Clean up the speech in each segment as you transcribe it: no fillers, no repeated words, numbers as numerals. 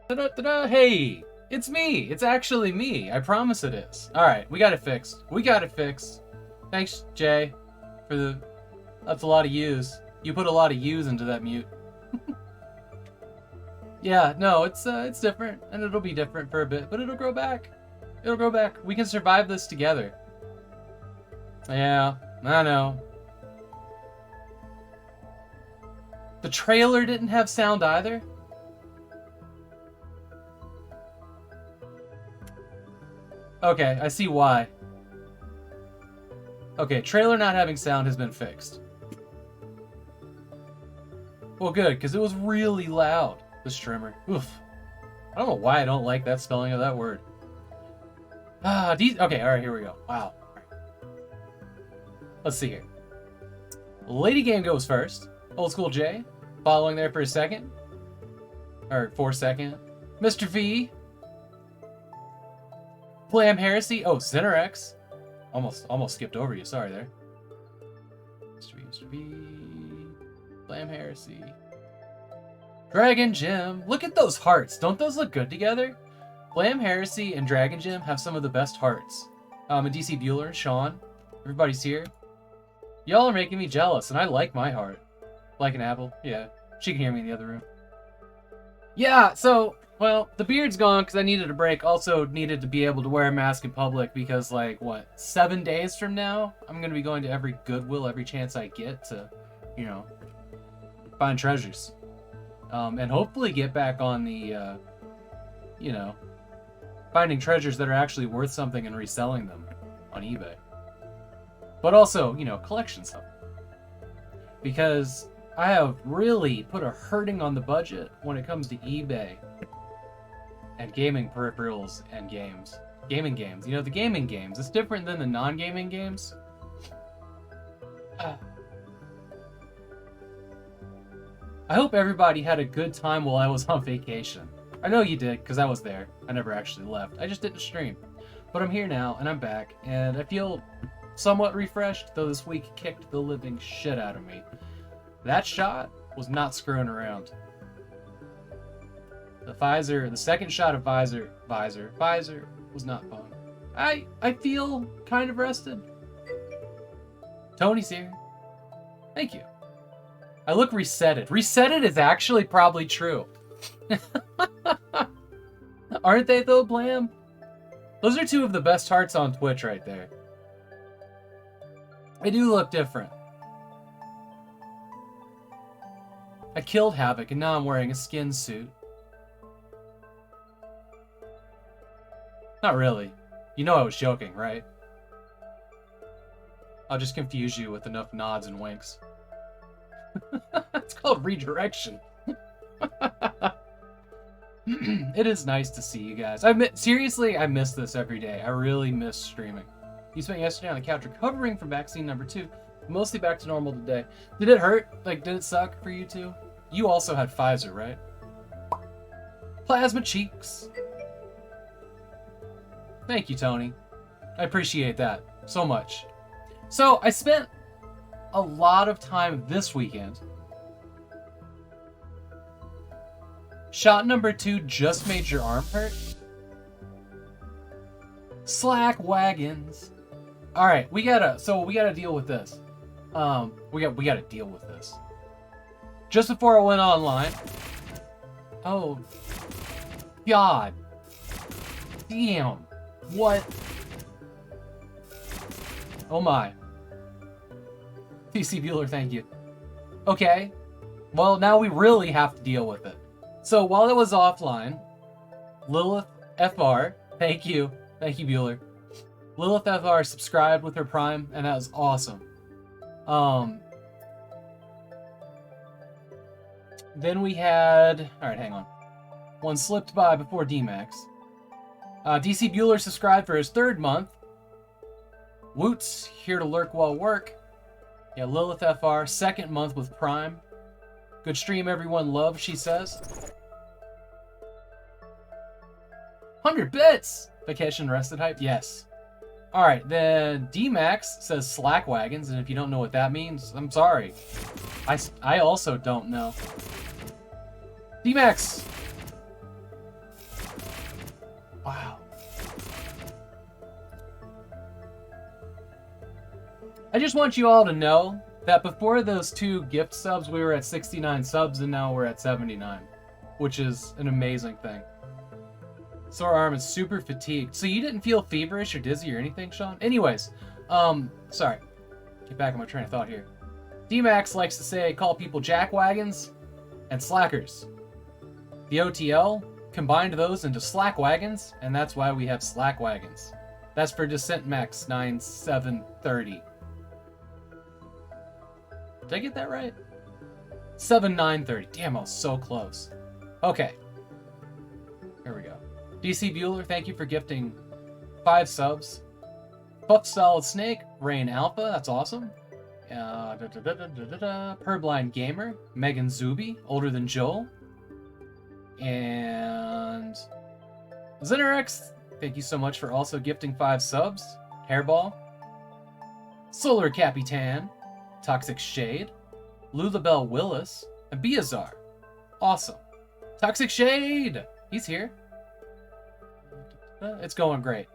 Ta-da-ta-da! Hey! It's me! It's actually me! I promise it is. Alright, we got it fixed. We got it fixed. Thanks, Jay, for the... That's a lot of U's. You put a lot of U's into that mute. Yeah, no, it's different, and it'll be different for a bit, but it'll grow back. It'll grow back. We can survive this together. Yeah, I know. The trailer didn't have sound either? Okay, I see why. Okay, trailer not having sound has been fixed. Well, good, because it was really loud, this trimmer. Oof. I don't know why I don't like that spelling of that word. Okay, alright, here we go. Wow. Let's see here. Lady Game goes first. Old School J, following there for a second. Or for a second. Mr. V. Blam Heresy. Oh, Cinerex. Almost skipped over you. Sorry there. Mr. V. Blam Heresy. Dragon Gym. Look at those hearts. Don't those look good together? Blam Heresy and Dragon Gym have some of the best hearts. And DC Bueller, Sean. Everybody's here. Y'all are making me jealous, and I like my heart. Like an apple. Yeah. She can hear me in the other room. Yeah, so... Well, the beard's gone because I needed a break. Also needed to be able to wear a mask in public because, like, what, 7 days from now? I'm going to be going to every Goodwill, every chance I get to, you know, find treasures. And hopefully get back on the, you know, finding treasures that are actually worth something and reselling them on eBay. But also, you know, collection stuff. Because I have really put a hurting on the budget when it comes to eBay. And gaming peripherals and games. Gaming games. You know, the gaming games. It's different than the non-gaming games. I hope everybody had a good time while I was on vacation. I know you did, because I was there. I never actually left. I just didn't stream. But I'm here now, and I'm back, and I feel somewhat refreshed, though this week kicked the living shit out of me. That shot was not screwing around. The second shot of visor was not fun. I feel kind of rested. Tony's here. Thank you. I look resetted. Resetted is actually probably true. Aren't they though, Blam? Those are two of the best hearts on Twitch right there. They do look different. I killed Havok and now I'm wearing a skin suit. Not really. You know I was joking, right? I'll just confuse you with enough nods and winks. It's called redirection. It is nice to see you guys. Seriously, I miss this every day. I really miss streaming. You spent yesterday on the couch recovering from vaccine number 2. Mostly back to normal today. Did it hurt? Like, did it suck for you too? You also had Pfizer, right? Plasma cheeks. Thank you, Tony. I appreciate that so much. So, I spent a lot of time this weekend. Shot number 2 just made your arm hurt? Slack wagons. Alright, we gotta deal with this. We gotta deal with this. Just before I went online. Oh. God. Damn. What? Oh my. PC Bueller, thank you. Okay. Well, now we really have to deal with it. So while it was offline, Lilith FR, thank you. Thank you, Bueller. Lilith FR subscribed with her Prime, and that was awesome. Then we had... Alright, hang on. One slipped by before DMAX. DC Bueller subscribed for his 3rd month. Woots, here to lurk while work. Yeah, Lilith FR, 2nd month with Prime. Good stream everyone loves, she says. 100 bits! Vacation rested hype? Yes. Alright, then DMAX says Slack Wagons, and if you don't know what that means, I'm sorry. I also don't know. DMAX! Wow. I just want you all to know that before those 2 gift subs, we were at 69 subs, and now we're at 79, which is an amazing thing. Sore arm is super fatigued. So you didn't feel feverish or dizzy or anything, Sean? Anyways, sorry. Get back on my train of thought here. D-Max likes to say, call people jackwagons and slackers. The OTL combined those into slack wagons, and that's why we have slack wagons. That's for Descent Max 9730. Did I get that right? 7930. Damn, I was so close. Okay. Here we go. DC Bueller, thank you for gifting 5 subs. Puff Solid Snake, Rain Alpha, that's awesome. Purblind Gamer, Megan Zuby, older than Joel. And Zinnerex, thank you so much for also gifting 5 subs. Hairball. Solar Capitan, Toxic Shade, Lulabelle Willis, and Beazar. Awesome. Toxic Shade! He's here. It's going great.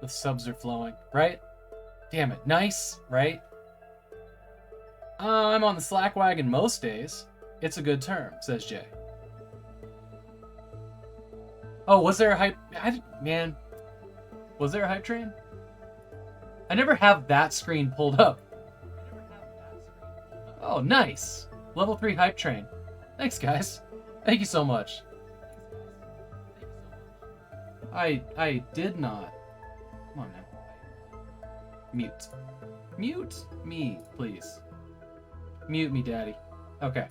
The subs are flowing, right? Damn it. Nice, right? I'm on the slack wagon most days. It's a good term, says Jay. Oh, was there a hype? Man, was there a hype train? I never have that screen pulled up. Oh, nice. Level 3 hype train. Thanks, guys. Thank you so much. I did not. Come on now. Mute. Mute me, please. Mute me, daddy. Okay.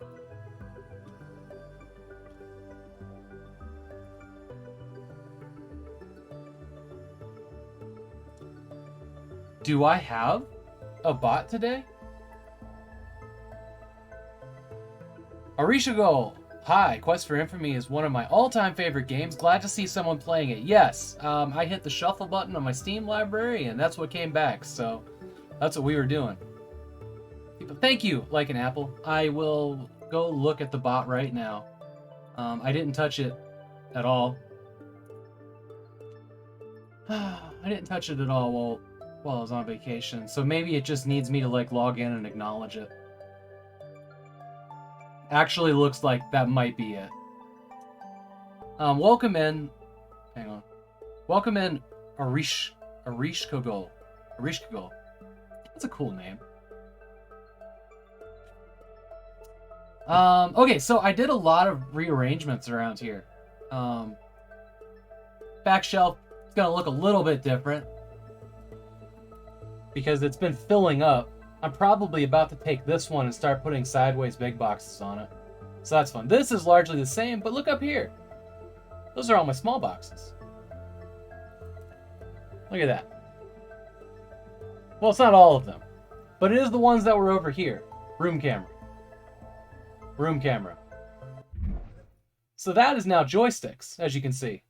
Do I have a bot today? Arishigo, hi. Quest for Infamy is one of my all-time favorite games. Glad to see someone playing it. Yes, I hit the shuffle button on my Steam library, and that's what came back. So that's what we were doing. Thank you, Like an Apple. I will go look at the bot right now. I didn't touch it at all. I didn't touch it at all while I was on vacation. So maybe it just needs me to like log in and acknowledge it. Actually looks like that might be it. Welcome in. Hang on. Welcome in Arishkogol. Arishkogol. That's a cool name. Okay, so I did a lot of rearrangements around here. Back shelf is gonna look a little bit different because it's been filling up. I'm probably about to take this one and start putting sideways big boxes on it. So that's fun. This is largely the same, but look up here. Those are all my small boxes. Look at that. Well, it's not all of them, but it is the ones that were over here. Room camera. Room camera. So that is now joysticks, as you can see.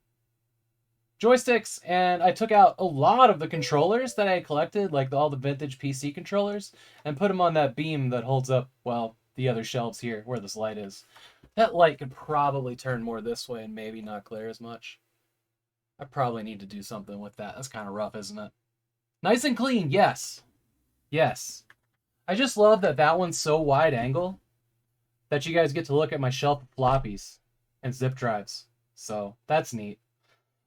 Joysticks, and I took out a lot of the controllers that I had collected, like all the vintage PC controllers, and put them on that beam that holds up, well, the other shelves here, where this light is. That light could probably turn more this way and maybe not glare as much. I probably need to do something with that. That's kind of rough, isn't it? Nice and clean, yes. Yes. I just love that that one's so wide angle that you guys get to look at my shelf of floppies and zip drives. So that's neat.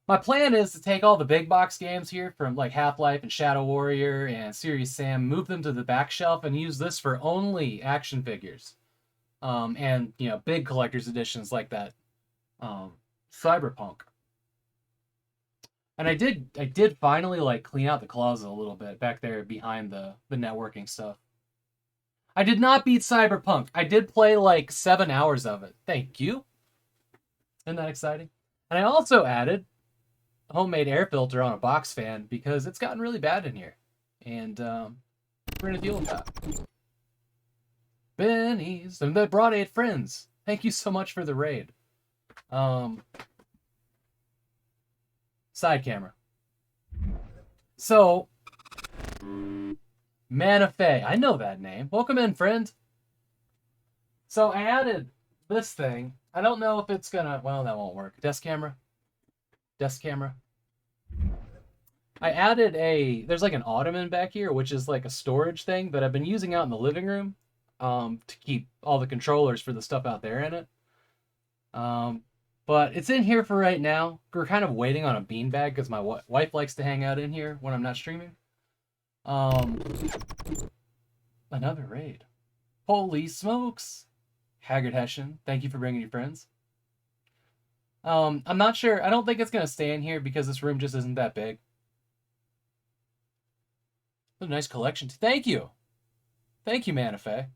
My plan is to take all the big box games here from like Half-Life and Shadow Warrior and Serious Sam, move them to the back shelf and use this for only action figures. And, you know, big collector's editions like that. Cyberpunk. And I did finally like clean out the closet a little bit back there behind the networking stuff. I did not beat Cyberpunk. I did play like 7 hours of it. Thank you. Isn't that exciting? And I also added a homemade air filter on a box fan because it's gotten really bad in here. And we're going to deal with that. Benny's. And they brought 8 friends. Thank you so much for the raid. Side camera. So, Manafe. I know that name. Welcome in, friend. So I added this thing. I don't know if it's gonna... Well, that won't work. Desk camera. Desk camera. I added there's like an ottoman back here, which is like a storage thing that I've been using out in the living room to keep all the controllers for the stuff out there in it. But it's in here for right now. We're kind of waiting on a beanbag because my wife likes to hang out in here when I'm not streaming. Another raid. Holy smokes! Haggard Hessian, thank you for bringing your friends. I'm not sure. I don't think it's going to stay in here because this room just isn't that big. A nice collection. Thank you. Thank you, Manife.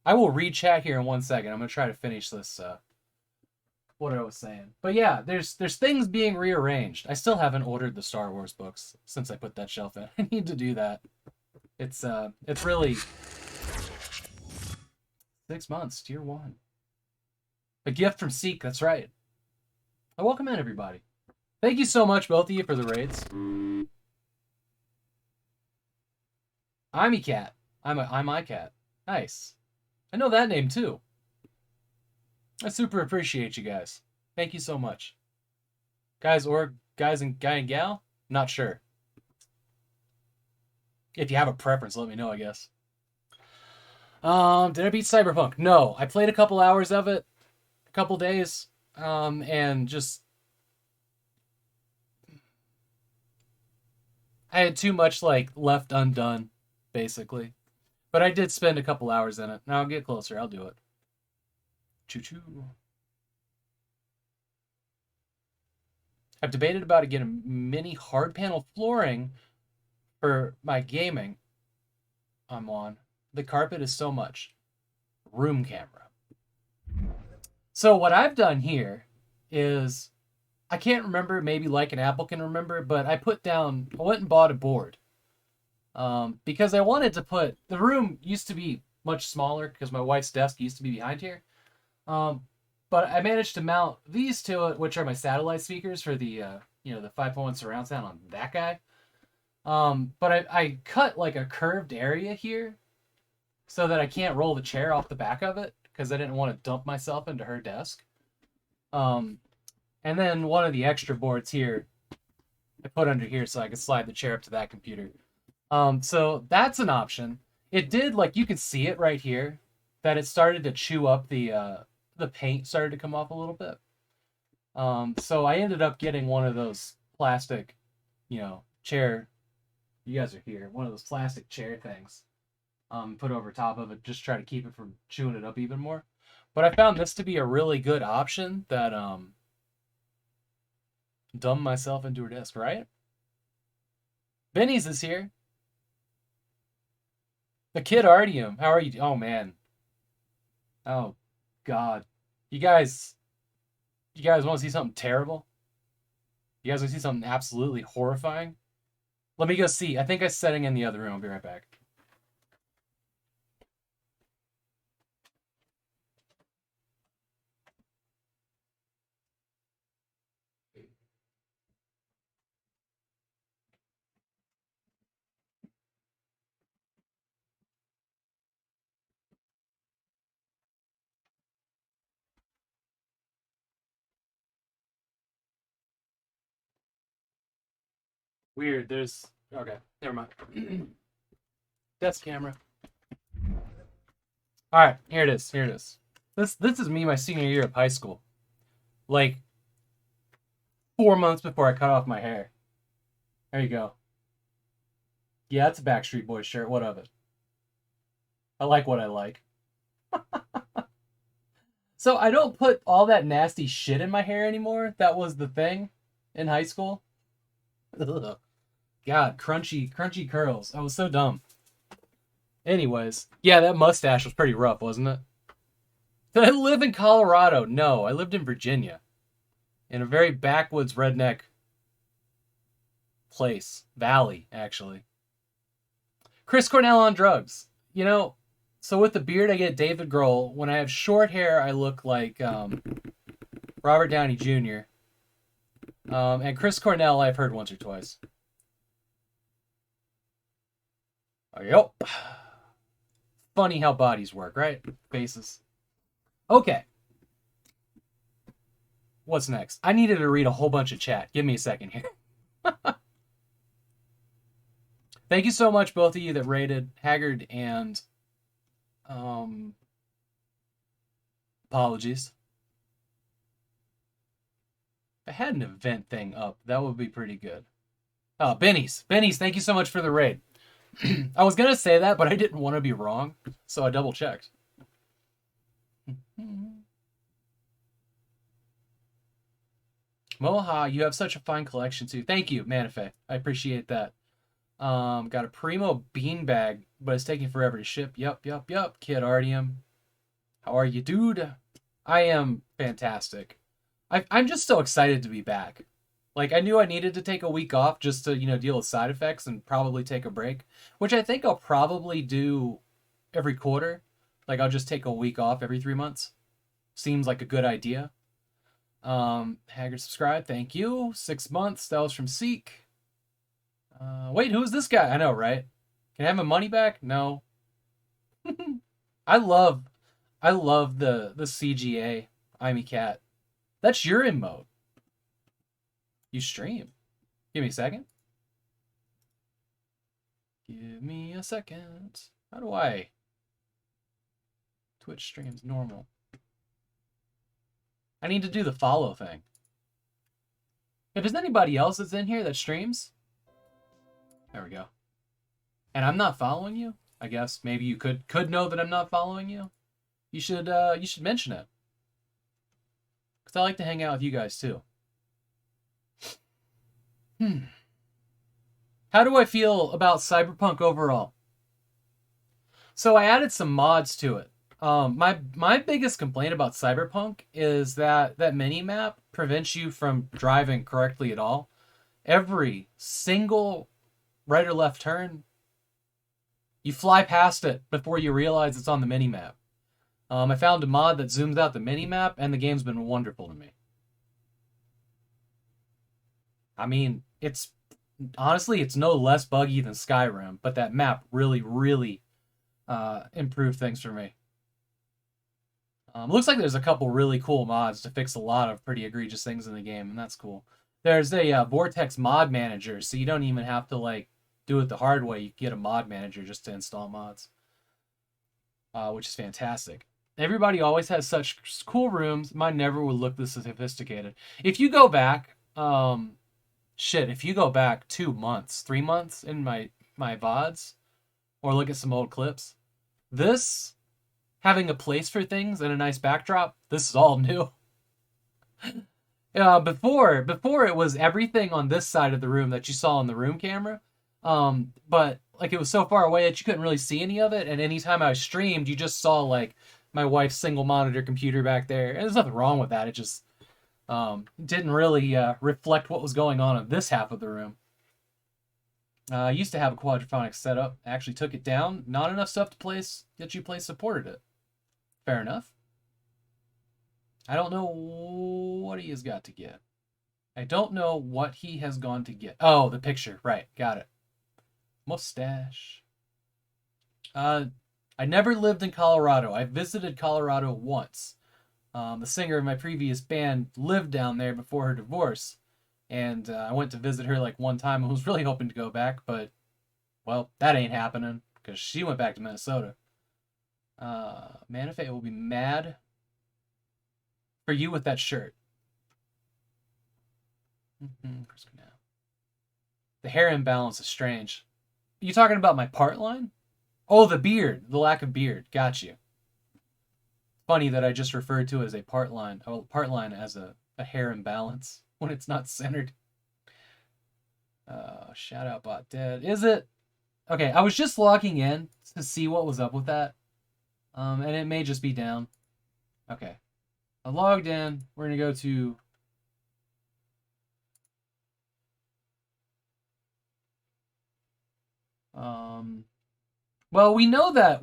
I will read chat here in 1 second. I'm going to try to finish this, what I was saying. But yeah, there's things being rearranged. I still haven't ordered the Star Wars books since I put that shelf in. I need to do that. It's really 6 months, tier 1. A gift from Seek, that's right. Welcome in, everybody. Thank you so much, both of you, for the raids. I'm cat. I'm iCat. Nice. I know that name too. I super appreciate you guys. Thank you so much. Guys and guy and gal? Not sure. If you have a preference, let me know, I guess. Did I beat Cyberpunk? No. I played a couple hours of it, a couple days, and just I had too much like left undone, basically. But I did spend a couple hours in it. Now I'll get closer. I'll do it. Choo-choo. I've debated about getting a mini hard panel flooring for my gaming I'm on. The carpet is so much. Room camera. So what I've done here is, I can't remember, maybe like an Apple can remember, but I went and bought a board. Because I wanted to the room used to be much smaller because my wife's desk used to be behind here. But I managed to mount these to it, which are my satellite speakers for the, the 5.1 surround sound on that guy. But I cut like a curved area here so that I can't roll the chair off the back of it because I didn't want to dump myself into her desk. And then one of the extra boards here I put under here so I could slide the chair up to that computer. So that's an option. It did, like, you can see it right here, that it started to chew up the paint started to come off a little bit. So I ended up getting one of those plastic, chair, you guys are here, one of those plastic chair things, put over top of it, just try to keep it from chewing it up even more. But I found this to be a really good option that, dumbed myself into her desk, right? Benny's is here. The kid Artyom, how are you? Oh, man. Oh, God. You guys want to see something terrible? You guys want to see something absolutely horrifying? Let me go see. I think I'm setting in the other room. I'll be right back. Weird. Okay, never mind. Desk camera. All right, here it is. This is me my senior year of high school. Like 4 months before I cut off my hair. There you go. Yeah, it's a Backstreet Boys shirt. What of it? I like what I like. So I don't put all that nasty shit in my hair anymore. That was the thing in high school. Ugh. God, crunchy curls. I was so dumb. Anyways, yeah, that mustache was pretty rough, wasn't it? Did I live in Colorado? No, I lived in Virginia. In a very backwoods redneck place. Valley, actually. Chris Cornell on drugs. So with the beard, I get David Grohl. When I have short hair, I look like Robert Downey Jr. And Chris Cornell, I've heard once or twice. Yep. Funny how bodies work, right? Faces. Okay. What's next? I needed to read a whole bunch of chat. Give me a second here. Thank you so much, both of you that rated Haggard and apologies. If I had an event thing up, that would be pretty good. Oh, Benny's, thank you so much for the raid. I was gonna say that, but I didn't want to be wrong, so I double checked. Moha, you have such a fine collection too. Thank you, Manife. I appreciate that. Got a primo beanbag, but it's taking forever to ship. Yup. Kid Artyom. How are you, dude? I am fantastic. I'm just so excited to be back. Like, I knew I needed to take a week off just to, deal with side effects and probably take a break, which I think I'll probably do every quarter. Like, I'll just take a week off every 3 months. Seems like a good idea. Haggard subscribe, thank you. 6 months, that was from Seek. Wait, who's this guy? I know, right? Can I have my money back? No. I love the CGA Imee Cat. That's your emote. You stream. Give me a second. Give me a second. How do I? Twitch streams normal. I need to do the follow thing. If there's anybody else that's in here that streams, there we go. And I'm not following you, I guess maybe you could know that I'm not following you. You should mention it. Because I like to hang out with you guys too. How do I feel about Cyberpunk overall? So I added some mods to it. My biggest complaint about Cyberpunk is that mini-map prevents you from driving correctly at all. Every single right or left turn, you fly past it before you realize it's on the mini-map. I found a mod that zooms out the mini-map, and the game's been wonderful to me. I mean, honestly, it's no less buggy than Skyrim, but that map really, really improved things for me. Looks like there's a couple really cool mods to fix a lot of pretty egregious things in the game, and that's cool. There's a Vortex mod manager, so you don't even have to do it the hard way. You get a mod manager just to install mods, which is fantastic. Everybody always has such cool rooms. Mine never would look this sophisticated. If you go back, if you go back 2 months, 3 months in my VODs, or look at some old clips, this having a place for things and a nice backdrop, this is all new. Before it was everything on this side of the room that you saw on the room camera, but it was so far away that you couldn't really see any of it, and anytime I streamed, you just saw my wife's single monitor computer back there, and there's nothing wrong with that. It just didn't really reflect what was going on in this half of the room. I used to have a quadraphonic setup. I actually took it down. Not enough stuff that you play supported it. Fair enough. I don't know what he has got to get. I don't know what he has gone to get. Oh, the picture. Right. Got it. Mustache. I never lived in Colorado. I visited Colorado once. The singer of my previous band lived down there before her divorce. And I went to visit her one time and was really hoping to go back. But, well, that ain't happening because she went back to Minnesota. Manife will be mad for you with that shirt. The hair imbalance is strange. You talking about my part line? Oh, the beard. The lack of beard. Got you. Funny that I just referred to it as a part line. Oh, part line as a hair imbalance when it's not centered. Shout out bot dead. Is it? Okay, I was just logging in to see what was up with that. And it may just be down. Okay. I logged in. We're going to go to... Well, we know that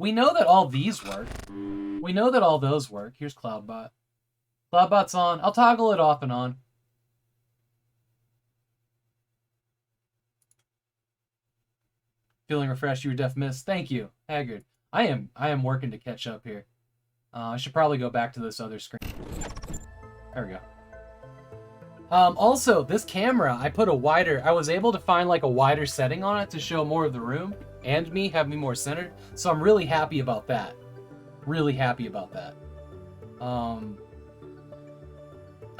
all these work. We know that all those work. Here's Cloudbot. Cloudbot's on. I'll toggle it off and on. Feeling refreshed. You were deaf missed. Thank you, Haggard. I am working to catch up here. I should probably go back to this other screen. There we go. Also, this camera, I was able to find like a wider setting on it to show more of the room and have me more centered. So I'm really happy about that. Really happy about that.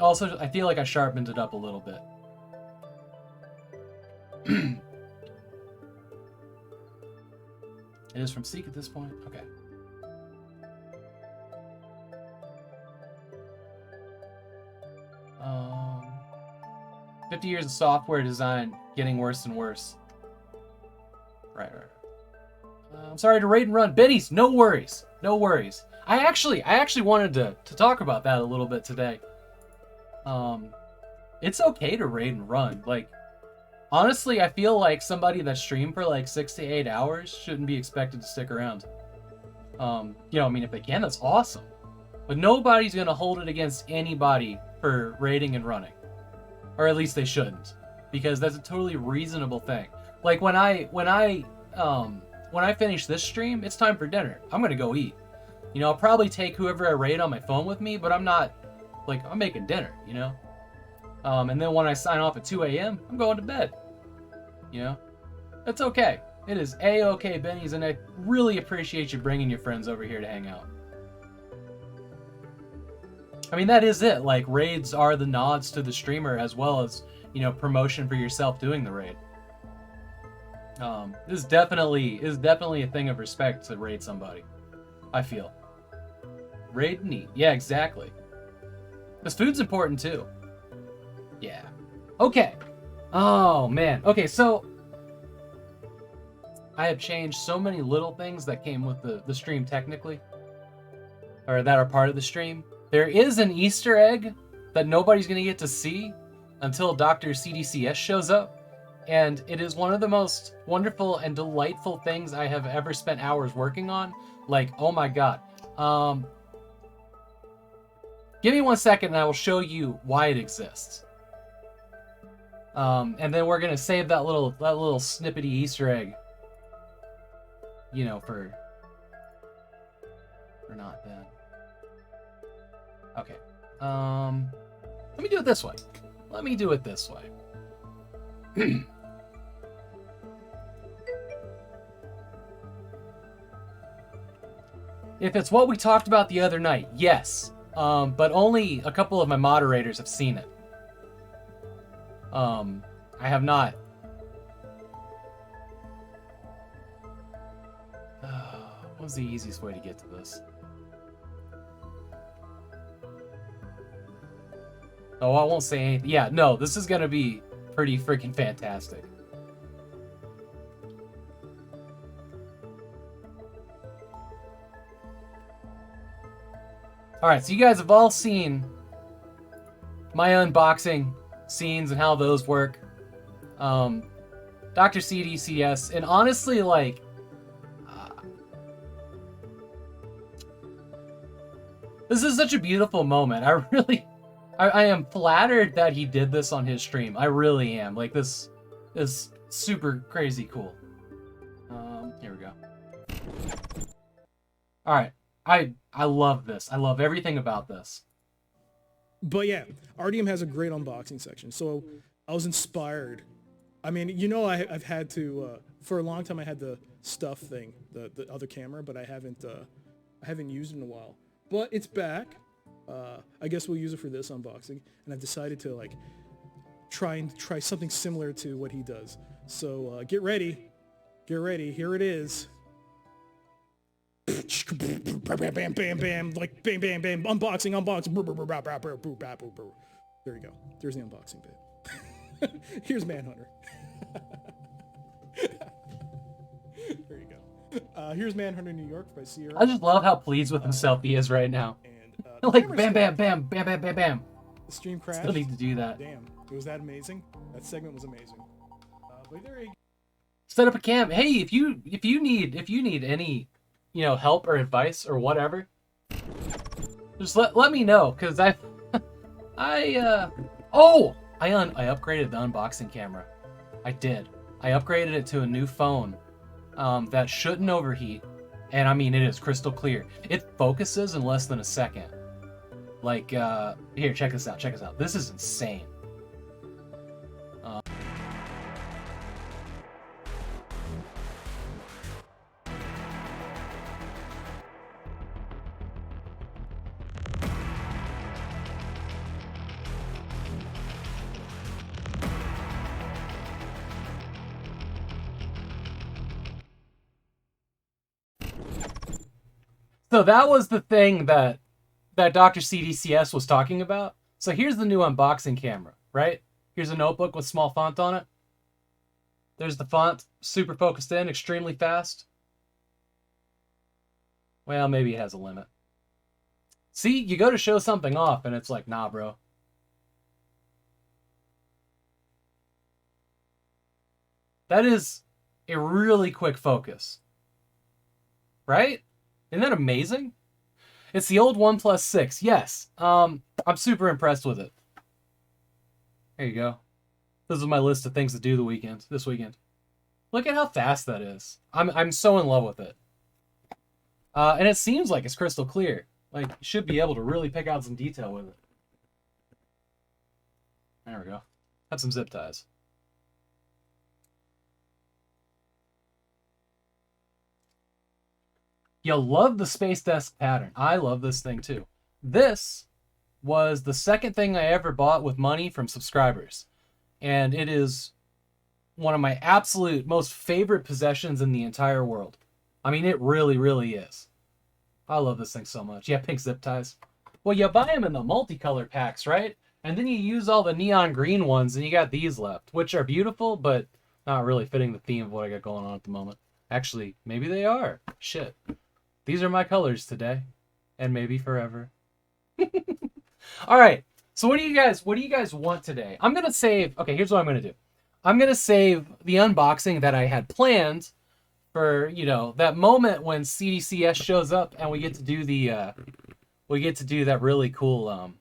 Also, I feel like I sharpened it up a little bit. It is from Seek at this point? Okay. 50 years of software design getting worse and worse. Right. I'm sorry to raid and run. Benny's, no worries. No worries. I actually wanted to talk about that a little bit today. It's okay to raid and run. Like, honestly, I feel like somebody that streamed for like 6 to 8 hours shouldn't be expected to stick around. You know, I mean, if they can, that's awesome. But nobody's gonna hold it against anybody for raiding and running. Or at least they shouldn't. Because that's a totally reasonable thing. Like when I finish this stream, it's time for dinner. I'm gonna go eat. You know, I'll probably take whoever I raid on my phone with me, but I'm not, like, I'm making dinner, you know? And then when I sign off at 2 a.m., I'm going to bed. You know? It's okay. It is A-okay, Benny's, and I really appreciate you bringing your friends over here to hang out. I mean, that is it. Like, raids are the nods to the streamer as well as, you know, promotion for yourself doing the raid. This is definitely a thing of respect to raid somebody, I feel. Raid and eat. Yeah, exactly. Because food's important too. Yeah. Okay. Oh, man. Okay, so I have changed so many little things that came with the stream technically. Or that are part of the stream. There is an Easter egg that nobody's going to get to see until Dr. CDCS shows up. And it is one of the most wonderful and delightful things I have ever spent hours working on. Like, oh my god. Give me 1 second and I will show you why it exists. And then we're going to save that little snippety Easter egg. You know, for not then. Okay. Let me do it this way. If it's what we talked about the other night, yes. But only a couple of my moderators have seen it. I have not. What was the easiest way to get to this? Oh, I won't say anything. Yeah, no, this is gonna be pretty freaking fantastic. Alright, so you guys have all seen my unboxing scenes and how those work. Dr. CDCS, and honestly, like, this is such a beautiful moment. I am flattered that he did this on his stream. I really am. Like, this is super crazy cool. Here we go. Alright. I love this. I love everything about this. But yeah, Artyom has a great unboxing section. So I was inspired. I mean, you know, I've had to, for a long time I had the stuff thing, the other camera, but I haven't used it in a while. But it's back. I guess we'll use it for this unboxing, and I've decided to like try something similar to what he does. So get ready, here it is. Bam, bam, bam, bam, like bam, bam, bam, unboxing. There you go. There's the unboxing bit. Here's Manhunter. There you go. Here's Manhunter New York by Sierra. I just love how pleased with himself he is right now. Like bam, bam, bam, bam, bam, bam, bam. The stream crashed. Still need to do that. Damn, it was that amazing. That segment was amazing. But there you go. Set up a cam. Hey, if you need any, you know, help or advice or whatever, just let me know, because I upgraded the unboxing camera. I did. I upgraded it to a new phone that shouldn't overheat, and I mean, it is crystal clear. It focuses in less than a second. Like, here, check this out. This is insane. So that was the thing that Dr. CDCS was talking about. So here's the new unboxing camera, right? Here's a notebook with small font on it. There's the font, super focused in, extremely fast. Well, maybe it has a limit. See, you go to show something off and it's like, nah, bro. That is a really quick focus. Right? Isn't that amazing? It's the old OnePlus 6. Yes. I'm super impressed with it. There you go. This is my list of things to do this weekend. Look at how fast that is. I'm so in love with it. And it seems like it's crystal clear. Like, you should be able to really pick out some detail with it. There we go. Have some zip ties. You'll love the Space Desk pattern. I love this thing too. This was the second thing I ever bought with money from subscribers. And it is one of my absolute most favorite possessions in the entire world. I mean, it really, really is. I love this thing so much. Yeah, pink zip ties. Well, you buy them in the multicolor packs, right? And then you use all the neon green ones and you got these left, which are beautiful, but not really fitting the theme of what I got going on at the moment. Actually, maybe they are. Shit. These are my colors today. And maybe forever. All right. So what do you guys want today? I'm going to save. Okay, here's what I'm going to do. I'm going to save the unboxing that I had planned for, that moment when CDCS shows up and we get to do that really cool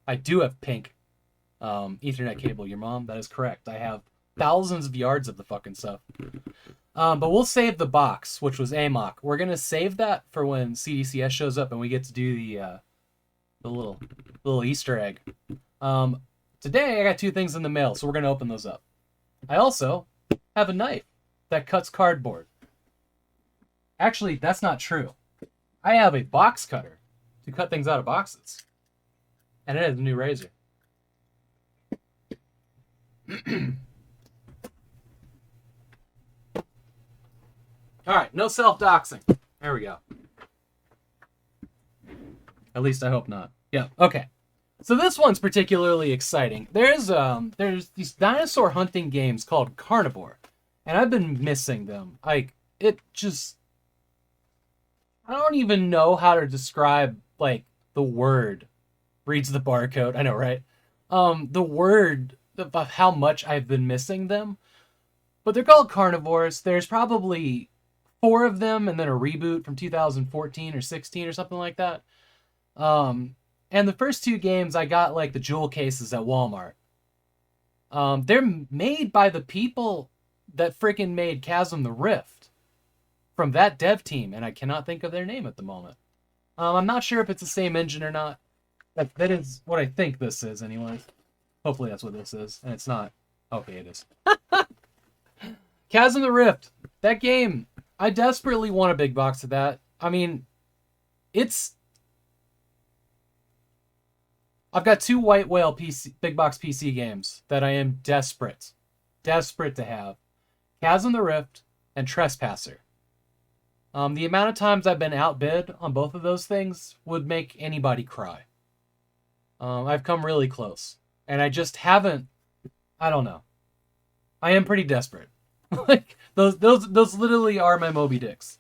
I do have pink Ethernet cable, your mom. That is correct. I have thousands of yards of the fucking stuff. But we'll save the box, which was AMOC. We're going to save that for when CDCS shows up and we get to do the little Easter egg. Today, I got 2 things in the mail, so we're going to open those up. I also have a knife that cuts cardboard. Actually, that's not true. I have a box cutter to cut things out of boxes. And it has a new razor. All right, no self-doxing. There we go. At least I hope not. Yeah, okay. So this one's particularly exciting. There's these dinosaur hunting games called Carnivore, and I've been missing them. I don't even know how to describe the word. Reads the barcode. I know, right? The word of how much I've been missing them. But they're called Carnivores. There's probably 4 of them and then a reboot from 2014 or 16 or something like that. And the first 2 games I got the jewel cases at Walmart. They're made by the people that freaking made Chasm the Rift from that dev team, and I cannot think of their name at the moment. I'm not sure if it's the same engine or not. That is what I think this is, anyways. Hopefully that's what this is, and it's not. Okay, it is. Chasm the Rift. That game, I desperately want a big box of that. I mean, I've got 2 White Whale big box PC games that I am desperate to have. Chasm the Rift and Trespasser. The amount of times I've been outbid on both of those things would make anybody cry. I've come really close. And I just haven't, I don't know. I am pretty desperate. Those literally are my Moby Dicks.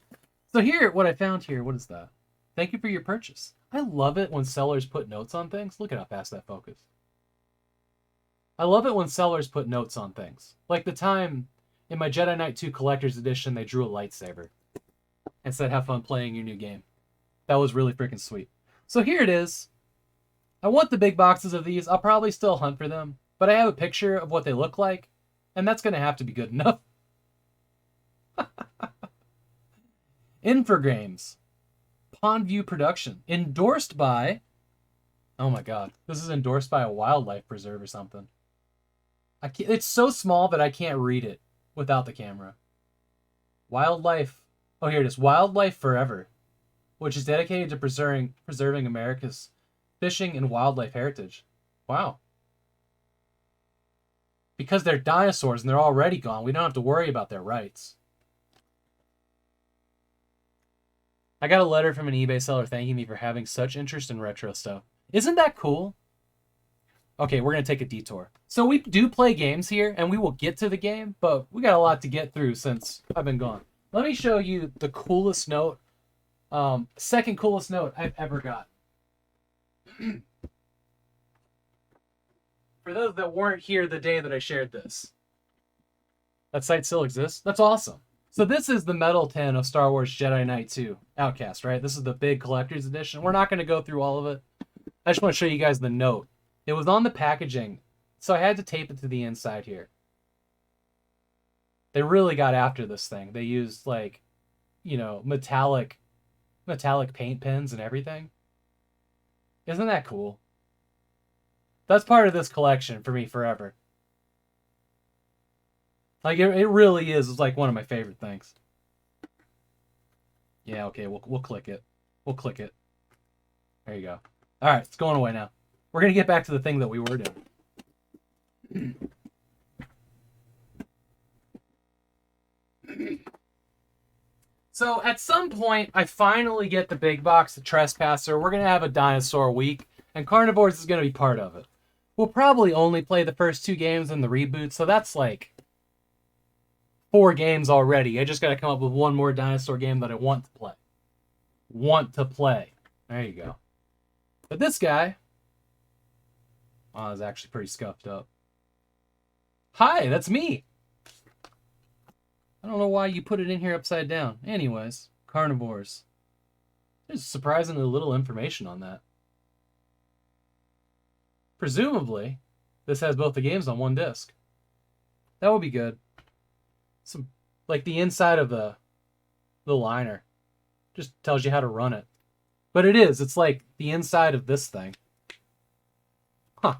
So here, what I found here, what is that? Thank you for your purchase. I love it when sellers put notes on things. Look at how fast that focused. I love it when sellers put notes on things. Like the time in my Jedi Knight 2 Collector's Edition, they drew a lightsaber and said, have fun playing your new game. That was really freaking sweet. So here it is. I want the big boxes of these. I'll probably still hunt for them, but I have a picture of what they look like, and that's going to have to be good enough. Infogrames. Pondview Production. Endorsed by... Oh my god. This is endorsed by a wildlife preserve or something. It's so small that I can't read it without the camera. Wildlife... Oh, here it is. Wildlife Forever, which is dedicated to preserving America's fishing and wildlife heritage. Wow. Because they're dinosaurs and they're already gone, we don't have to worry about their rights. I got a letter from an eBay seller thanking me for having such interest in retro stuff. Isn't that cool? Okay, we're going to take a detour. So we do play games here, and we will get to the game, but we got a lot to get through since I've been gone. Let me show you the coolest note, second coolest note I've ever got. For those that weren't here the day that I shared this. That site still exists? That's awesome. So this is the metal tin of Star Wars Jedi Knight 2 Outcast, right? This is the big collector's edition. We're not going to go through all of it. I just want to show you guys the note. It was on the packaging, so I had to tape it to the inside here. They really got after this thing. They used, like, you know, metallic paint pens and everything. Isn't that cool? That's part of this collection for me forever. Like, it really is like one of my favorite things. Yeah, okay, we'll click it. We'll click it. There you go. All right, it's going away now. We're going to get back to the thing that we were doing. So at some point, I finally get the big box, the Trespasser. We're going to have a dinosaur week, and Carnivores is going to be part of it. We'll probably only play the first 2 games in the reboot, so that's like 4 games already. I just got to come up with one more dinosaur game that I want to play. There you go. But this guy, oh, is actually pretty scuffed up. Hi, that's me. I don't know why you put it in here upside down. Anyways, Carnivores. There's surprisingly little information on that. Presumably, this has both the games on one disc. That would be good. Some, like the inside of the liner just tells you how to run it. But it's like the inside of this thing. Huh.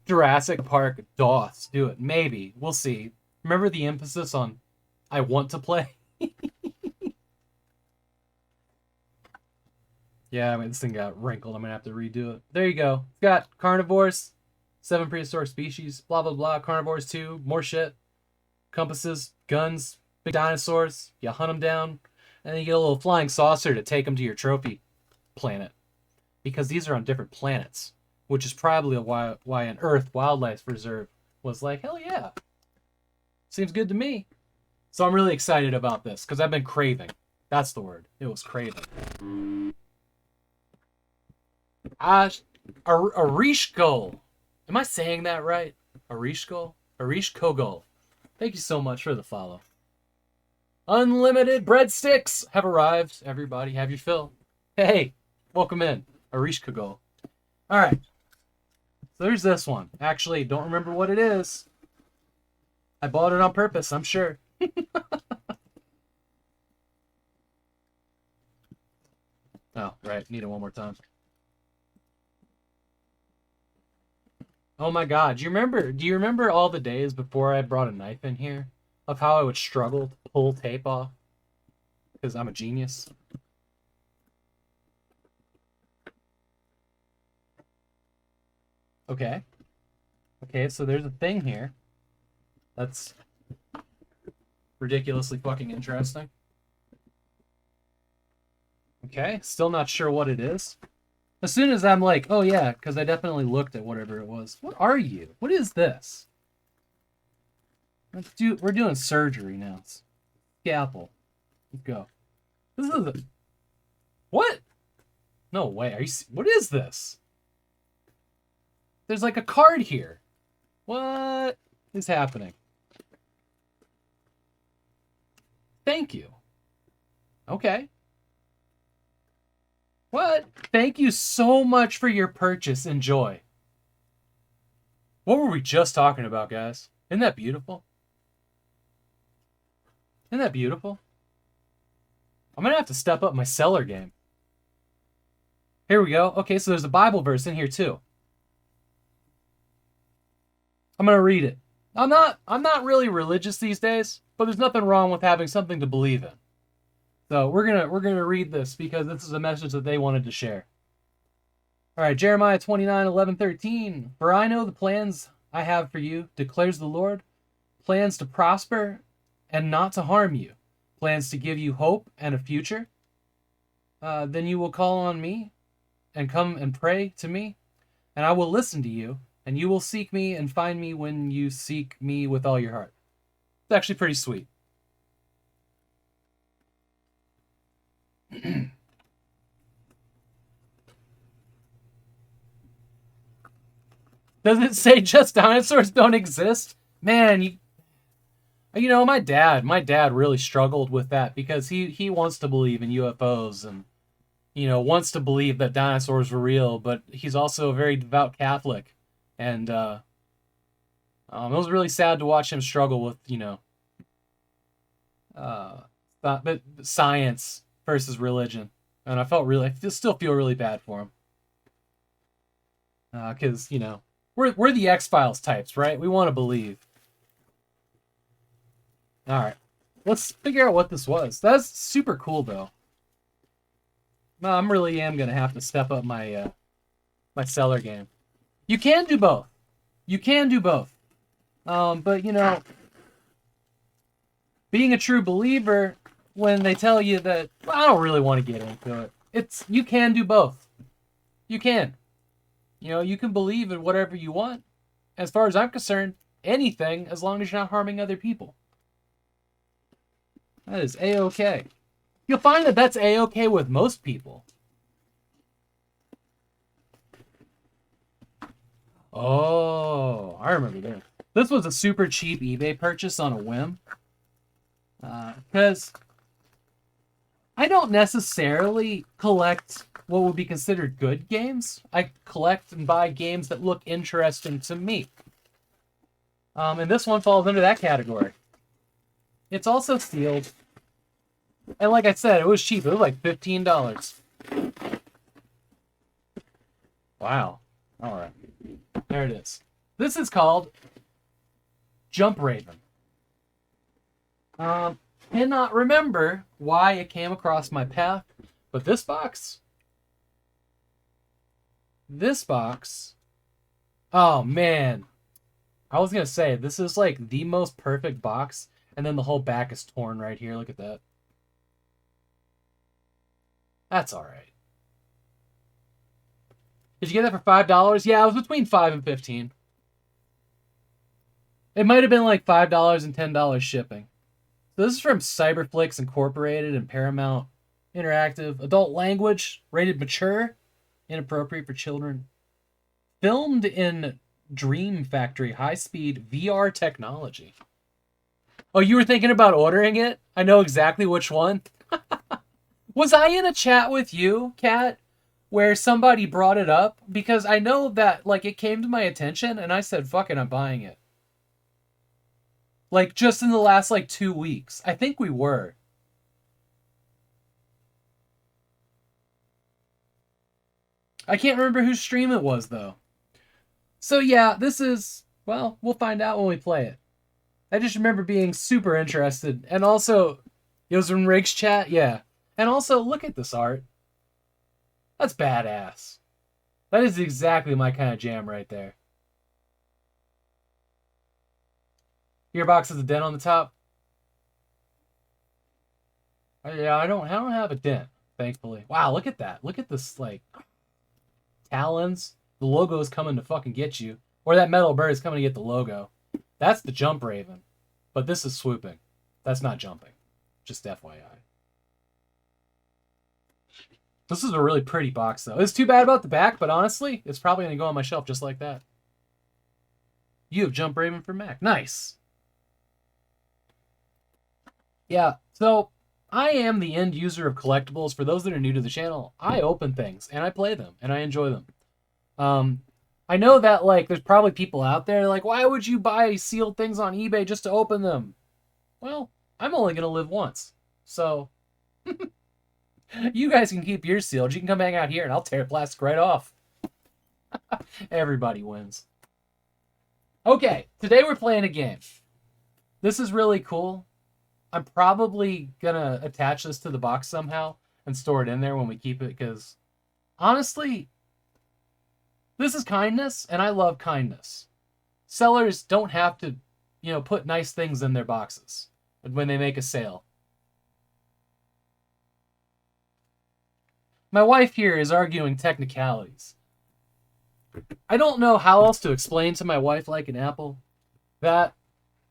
Jurassic Park DOS. Do it. Maybe. We'll see. Remember the emphasis on I want to play? Yeah, I mean, this thing got wrinkled. I'm going to have to redo it. There you go. It's got Carnivores, 7 prehistoric species, blah, blah, blah. Carnivores 2, more shit. Compasses, guns, big dinosaurs. You hunt them down. And then you get a little flying saucer to take them to your trophy planet. Because these are on different planets. Which is probably why an Earth Wildlife Reserve was like, hell yeah. Seems good to me. So I'm really excited about this. Because I've been craving. That's the word. It was craving. Arishkol. Am I saying that right? Arishkol? Arishkogol. Thank you so much for the follow. Unlimited breadsticks have arrived. Everybody have your fill. Hey, welcome in. Arishkogol. Alright. So there's this one. Actually, don't remember what it is. I bought it on purpose, I'm sure. Oh, right. Need it one more time. Oh my god. Do you remember all the days before I brought a knife in here? Of how I would struggle to pull tape off? Because I'm a genius. Okay. Okay, so there's a thing here. That's ridiculously fucking interesting. Okay, still not sure what it is. As soon as I'm like, oh yeah, because I definitely looked at whatever it was. What are you? What is this? We're doing surgery now. Scalpel. Let's go. This is a... What? No way. What is this? There's like a card here. What is happening? Thank you. Okay. What? Thank you so much for your purchase. Enjoy. What were we just talking about, guys? Isn't that beautiful? Isn't that beautiful? I'm going to have to step up my seller game. Here we go. Okay, so there's a Bible verse in here too. I'm going to read it. I'm not really religious these days, but there's nothing wrong with having something to believe in. So we're gonna read this because this is a message that they wanted to share. All right, Jeremiah 29:11-13. For I know the plans I have for you, declares the Lord, plans to prosper and not to harm you, plans to give you hope and a future. then you will call on me and come and pray to me, and I will listen to you, and you will seek me and find me when you seek me with all your heart. It's actually pretty sweet. Does it say just dinosaurs don't exist? Man, you know, my dad really struggled with that because he wants to believe in UFOs and, you know, wants to believe that dinosaurs were real, but he's also a very devout Catholic. And it was really sad to watch him struggle with, you know, but science versus religion. And I still feel really bad for him. Because, you know, we're the X-Files types, right? We want to believe. All right, let's figure out what this was. That's super cool, though. I'm really gonna have to step up my my seller game. You can do both. You can do both. But you know, being a true believer, when they tell you that, well, I don't really want to get into it. You can do both. You can. You know, you can believe in whatever you want. As far as I'm concerned, anything, as long as you're not harming other people. That is A-okay. You'll find that that's A-okay with most people. Oh, I remember this. This was a super cheap eBay purchase on a whim. Because I don't necessarily collect what would be considered good games. I collect and buy games that look interesting to me. And this one falls under that category. It's also sealed. And like I said, it was cheap. It was like $15. Wow. All right. There it is. This is called Jump Raven. Cannot remember why it came across my path, but this box, oh man. I was going to say, this is like the most perfect box, and then the whole back is torn right here. Look at that. That's all right. Did you get that for $5? Yeah, it was between $5 and $15. It might have been like $5 and $10 shipping. So this is from Cyberflix Incorporated and Paramount Interactive. Adult language, rated mature, inappropriate for children. Filmed in Dream Factory high-speed VR technology. Oh, you were thinking about ordering it? I know exactly which one. Was I in a chat with you, Kat, where somebody brought it up? Because I know that, like, it came to my attention, and I said, fuck it, I'm buying it. Like, just in the last, like, 2 weeks. I think we were. I can't remember whose stream it was, though. So, yeah, this is... Well, we'll find out when we play it. I just remember being super interested. And also, it was from Riggs chat? Yeah. And also, look at this art. That's badass. That is exactly my kind of jam right there. Gearbox has a dent on the top. Yeah, I don't have a dent, thankfully. Wow, look at that. Look at this, like, talons. The logo is coming to fucking get you. Or that metal bird is coming to get the logo. That's the Jump Raven. But this is swooping. That's not jumping. Just FYI. This is a really pretty box, though. It's too bad about the back, but honestly, it's probably going to go on my shelf just like that. You have Jump Raven for Mac. Nice. Yeah, so I am the end user of collectibles. For those that are new to the channel, I open things, and I play them, and I enjoy them. I know that, like, there's probably people out there like, why would you buy sealed things on eBay just to open them? Well, I'm only going to live once. So, you guys can keep yours sealed. You can come hang out here, and I'll tear plastic right off. Everybody wins. Okay, today we're playing a game. This is really cool. I'm probably going to attach this to the box somehow and store it in there when we keep it, because honestly, this is kindness, and I love kindness. Sellers don't have to, you know, put nice things in their boxes when they make a sale. My wife here is arguing technicalities. I don't know how else to explain to my wife, like an Apple, that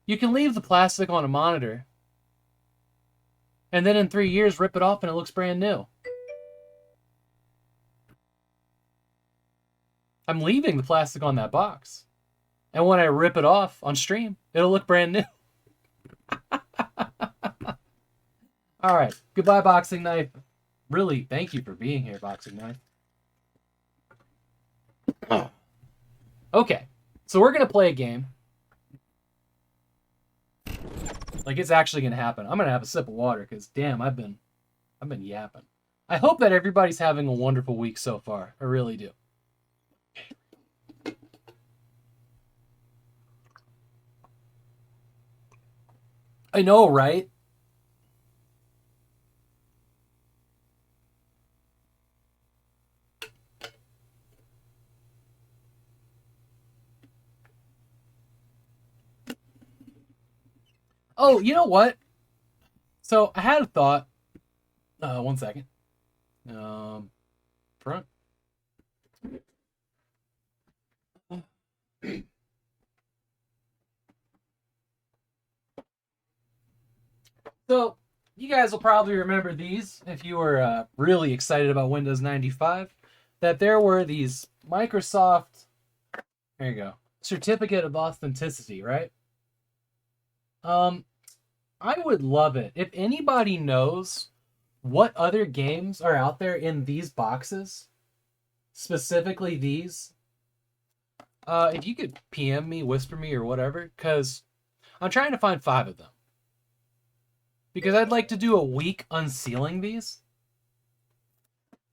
you can leave the plastic on a monitor and then in 3 years rip it off and it looks brand new. I'm leaving the plastic on that box. And when I rip it off on stream, it'll look brand new. All right. Goodbye, Boxing Knife. Really, thank you for being here, Boxing Knife. Okay. So we're going to play a game. Like, it's actually going to happen. I'm going to have a sip of water because, damn, I've been yapping. I hope that everybody's having a wonderful week so far. I really do. I know, right? Oh, you know what? So I had a thought. 1 second. Front. So you guys will probably remember these if you were really excited about Windows 95. That there were these Microsoft. There you go. Certificate of authenticity, right? I would love it if anybody knows what other games are out there in these boxes, specifically these. If you could PM me, whisper me, or whatever, because I'm trying to find 5 of them. Because I'd like to do a week unsealing these.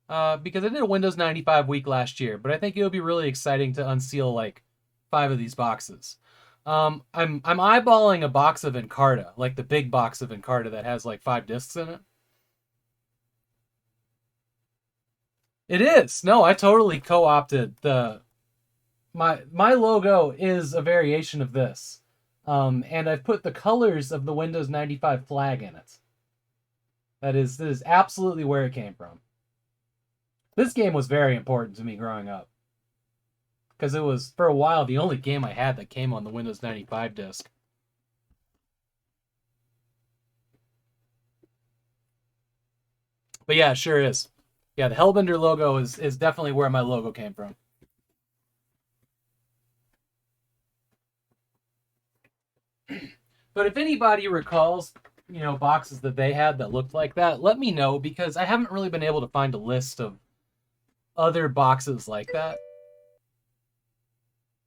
Because I did a Windows 95 week last year, but I think it would be really exciting to unseal like 5 of these boxes. I'm eyeballing a box of Encarta, like the big box of Encarta that has like 5 discs in it. It is. No, I totally co-opted my logo is a variation of this. And I've put the colors of the Windows 95 flag in it. That is absolutely where it came from. This game was very important to me growing up. Because it was, for a while, the only game I had that came on the Windows 95 disc. But yeah, it sure is. Yeah, the Hellbender logo is definitely where my logo came from. But if anybody recalls, boxes that they had that looked like that, let me know, because I haven't really been able to find a list of other boxes like that.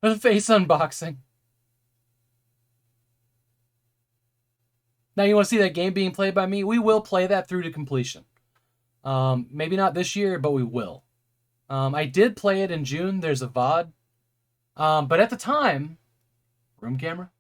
The face unboxing. Now you want to see that game being played by me? We will play that through to completion. Maybe not this year, but we will. I did play it in June. There's a VOD. But at the time, room camera,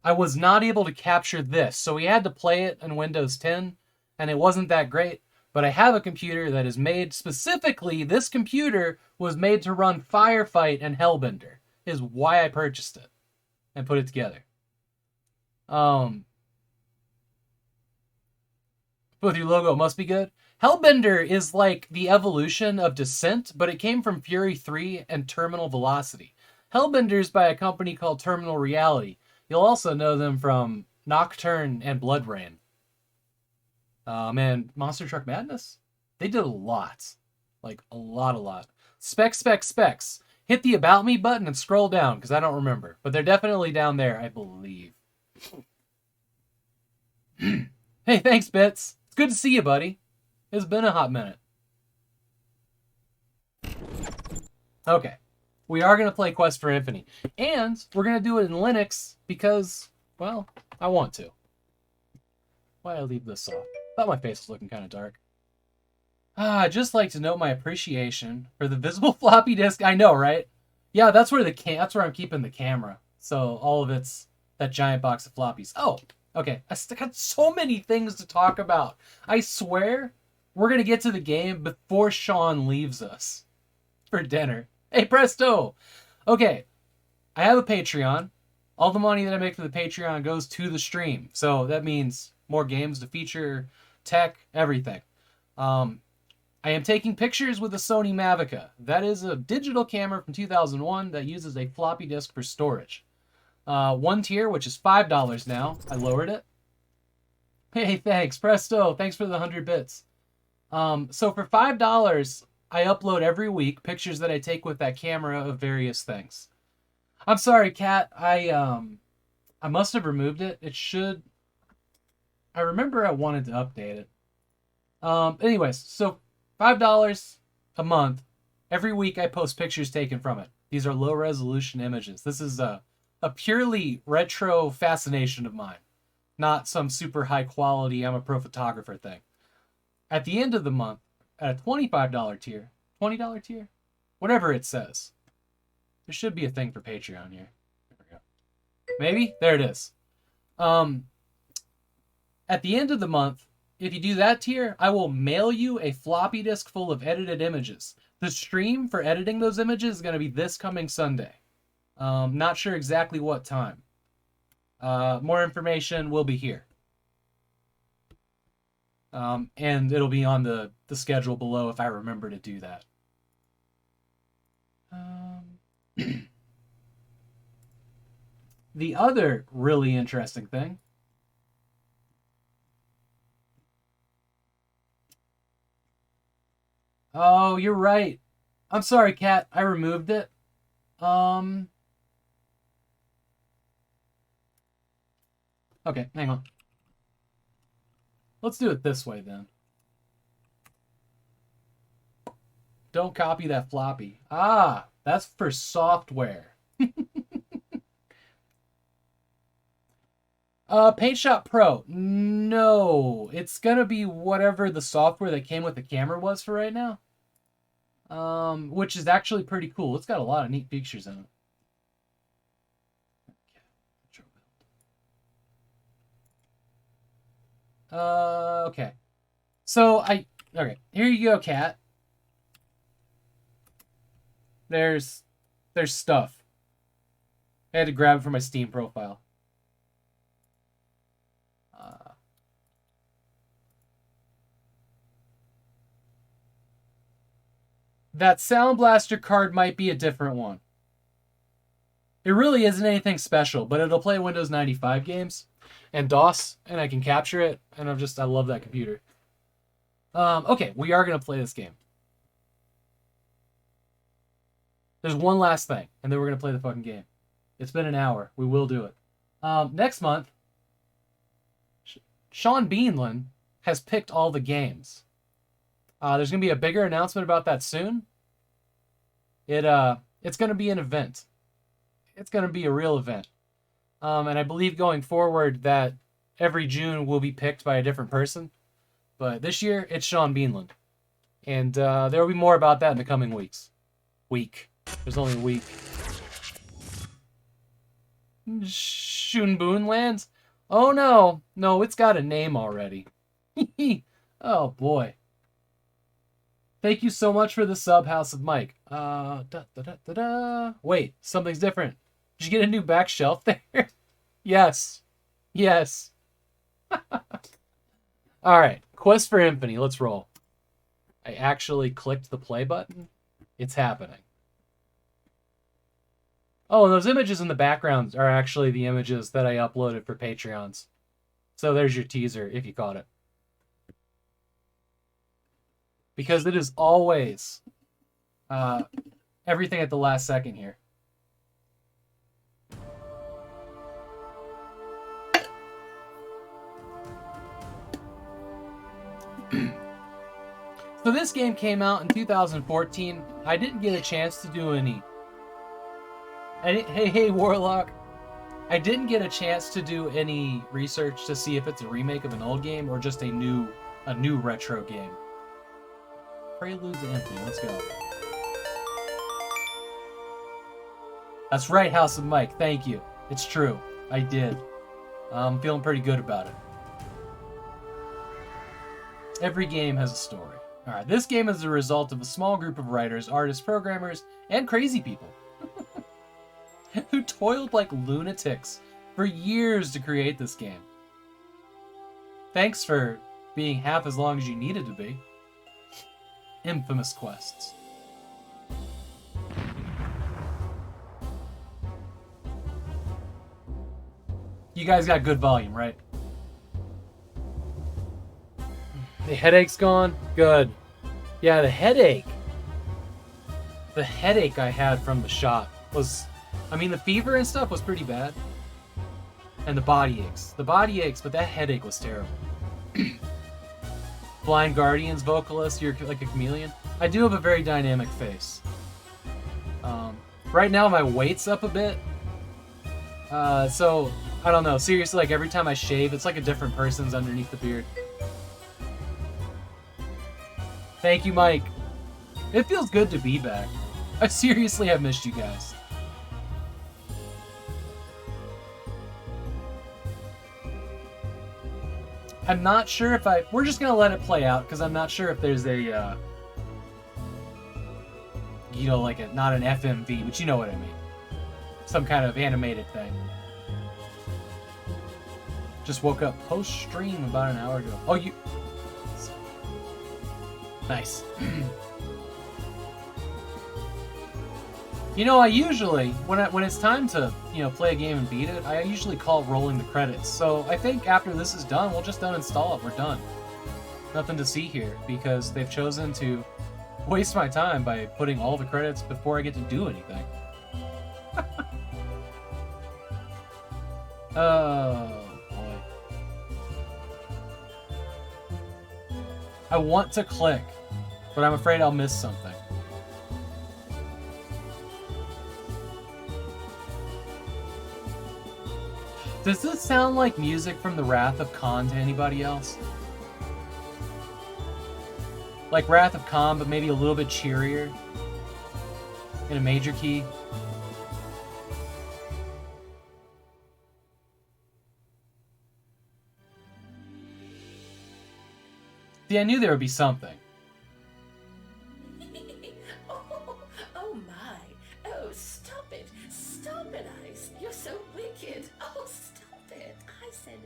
I was not able to capture this. So we had to play it in Windows 10, and it wasn't that great. But I have a computer that is made specifically, this computer was made to run Firefight and Hellbender, is why I purchased it and put it together. Both your logo must be good. Hellbender is like the evolution of Descent, but it came from Fury 3 and Terminal Velocity. Hellbender's by a company called Terminal Reality. You'll also know them from Nocturne and Blood Rain. Man, Monster Truck Madness? They did a lot. Like, a lot. Specs. Hit the About Me button and scroll down, because I don't remember. But they're definitely down there, I believe. Hey, thanks, Bits. It's good to see you, buddy. It's been a hot minute. Okay. We are going to play Quest for Infamy. And we're going to do it in Linux because, well, I want to. Why did I leave this off? Thought my face was looking kind of dark. I'd just like to note my appreciation for the visible floppy disk. I know, right? Yeah, that's where I'm keeping the camera. So all of it's that giant box of floppies. Oh, okay. I still got so many things to talk about. I swear we're going to get to the game before Sean leaves us for dinner. Hey, presto! Okay, I have a Patreon. All the money that I make for the Patreon goes to the stream. So that means more games to feature, tech, everything. I I am taking pictures with a Sony Mavica. That is a digital camera from 2001 that uses a floppy disk for storage. One tier, which is $5 now. I lowered it. Hey, thanks. Presto. Thanks for the 100 bits. So for $5, I upload every week pictures that I take with that camera of various things. I'm sorry, Kat. I must have removed it. It should... I remember I wanted to update it. Anyways, so $5 a month. Every week I post pictures taken from it. These are low resolution images. This is a purely retro fascination of mine. Not some super high quality, I'm a pro photographer thing. At the end of the month, at a $25 tier, $20 tier, whatever it says. There should be a thing for Patreon here. There we go. Maybe? There it is. At the end of the month, if you do that tier, I will mail you a floppy disk full of edited images. The stream for editing those images is going to be this coming Sunday. Not sure exactly what time. More information will be here. And it'll be on the schedule below if I remember to do that. The other really interesting thing. Oh, you're right. I'm sorry, Kat. I removed it. Okay, hang on. Let's do it this way then. Don't copy that floppy. Ah, that's for software. PaintShop Pro. No, it's gonna be whatever the software that came with the camera was for right now. Which is actually pretty cool. It's got a lot of neat features in it. Okay. So okay, here you go, Kat. There's stuff. I had to grab it from my Steam profile. That Sound Blaster card might be a different one. It really isn't anything special, but it'll play Windows 95 games and DOS, and I can capture it, and I love that computer. Okay, we are going to play this game. There's one last thing, and then we're going to play the fucking game. It's been an hour. We will do it. Next month, Sean Beanland has picked all the games. There's going to be a bigger announcement about that soon. It's going to be an event. It's going to be a real event. And I believe going forward that every June will be picked by a different person. But this year, it's Sean Beanland. And there will be more about that in the coming weeks. There's only a week. Shunboonlands? Oh no. No, it's got a name already. Oh boy. Thank you so much for the sub, House of Mike. Wait, something's different. Did you get a new back shelf there? Yes. Yes. Alright, Quest for Infamy, let's roll. I actually clicked the play button. It's happening. Oh, and those images in the background are actually the images that I uploaded for Patreons. So there's your teaser, if you caught it. Because it is always everything at the last second here. So this game came out in 2014. I didn't get a chance to do any... Hey, Warlock. I didn't get a chance to do any research to see if it's a remake of an old game or just a new retro game. Prelude to Infamy, let's go. That's right, House of Mike, thank you. It's true, I did. I'm feeling pretty good about it. Every game has a story. Alright, this game is the result of a small group of writers, artists, programmers, and crazy people who toiled like lunatics for years to create this game. Thanks for being half as long as you needed to be. infamous quests. You guys got good volume, right? The headache's gone? Good. Yeah, the headache. The headache I had from the shot was... I mean, the fever and stuff was pretty bad. And the body aches. The body aches, but that headache was terrible. Blind Guardian's vocalist, you're like a chameleon. I do have a very dynamic face. Right now my weight's up a bit. So, I don't know. Seriously, like every time I shave, it's like a different person's underneath the beard. Thank you, Mike. It feels good to be back. I seriously have missed you guys. I'm not sure if we're just gonna let it play out, because I'm not sure if there's a, you know, like not an FMV, but you know what I mean. Some kind of animated thing. Just woke up post-stream about an hour ago. Oh, you... Nice. You know, I usually, when it's time to, you know, play a game and beat it, I usually call it rolling the credits. So I think after this is done, we'll just uninstall it. We're done. Nothing to see here, because they've chosen to waste my time by putting all the credits before I get to do anything. Oh, boy. I want to click, but I'm afraid I'll miss something. Does this sound like music from the Wrath of Khan to anybody else? Like Wrath of Khan, but maybe a little bit cheerier? In a major key? See, I knew there would be something. Oh my. Oh, stop it. Stop it, Ice. You're so wicked. Oh, stop it. I said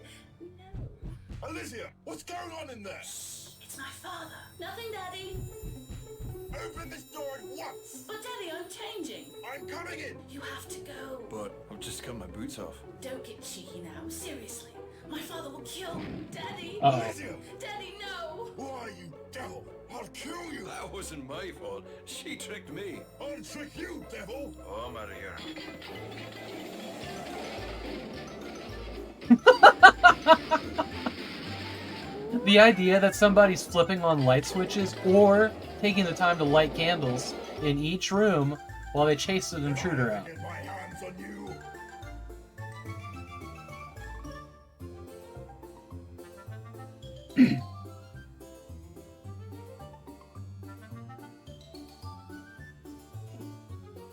no. Alicia, what's going on in there? It's my father. Nothing, Daddy. Open this door at once! But, Daddy, I'm changing. I'm coming in! You have to go. But I've just got my boots off. Don't get cheeky now. Seriously. My father will kill Daddy. Alicia! Daddy, no. Why, you devil? I'll kill you! That wasn't my fault. She tricked me. I'll trick you, devil! Oh, I'm out of here. The idea that somebody's flipping on light switches or taking the time to light candles in each room while they chase an intruder out. Get my hands on you!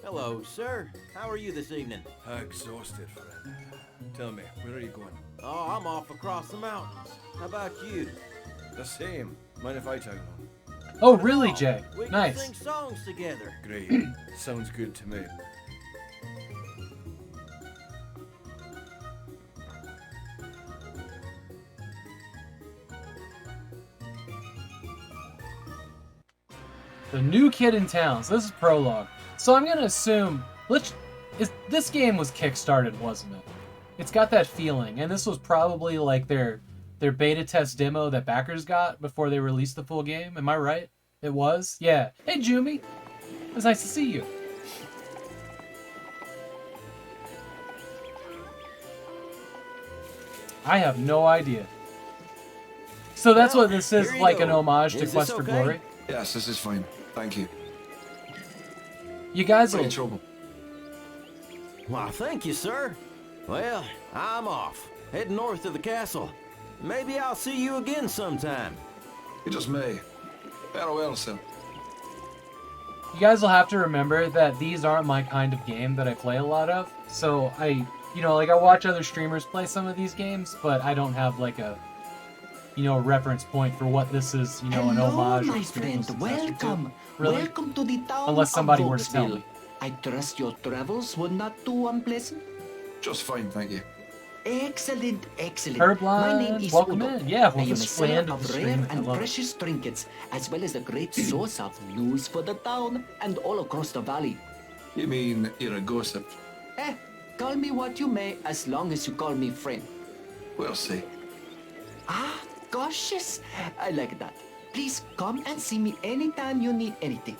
Hello, sir. How are you this evening? Exhausted, friend. Tell me, where are you going? Oh, I'm off across the mountains. How about you? The same. Mind if I tag along? Oh, really, Jay? We can Nice. sing songs together. Great. Sounds good to me. The new kid in town. So this is prologue. So I'm gonna assume this game was kickstarted, wasn't it? It's got that feeling, and this was probably like their beta test demo that backers got before they released the full game. Am I right? It was? Yeah. Hey, Jumi. It's nice to see you. I have no idea. So that's Well, what this is, here you like go. an homage to Is this Quest for okay? Glory. Yes, this is fine. Thank you. You guys Not will... in trouble. Why, thank you, sir. Well, I'm off. Heading north to the castle. Maybe I'll see you again sometime. You just may. Farewell, sir. You guys will have to remember that these aren't my kind of game that I play a lot of. So I watch other streamers play some of these games, but I don't have like a, a reference point for what this is, an homage or my spiritual friend. successor to. Welcome. Really? Welcome to the town Unless somebody of were to tell Vokesville. me. I trust your travels were not too unpleasant. Just fine, thank you. Excellent, excellent. Herblind, My name is welcome Udo. in. Yeah, I we'll am a just seller land of the rare stream. I and love it. precious trinkets, as well as a great source of news for the town and all across the valley. You mean you're a gossip? Call me what you may, as long as you call me friend. We'll see. Ah, cautious. I like that. Please come and see me anytime you need anything.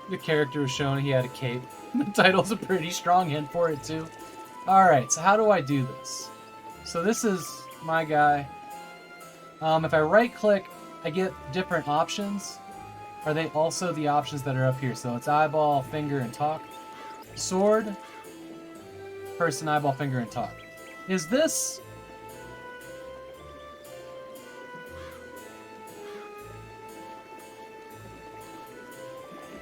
The character was shown he had a cape. The title's a pretty strong hint for it too. Alright, so how do I do this? So this is my guy. If I right click, I get different options. Are they also the options that are up here? So it's eyeball, finger, and talk. Sword, person, eyeball, finger, and talk. Is this...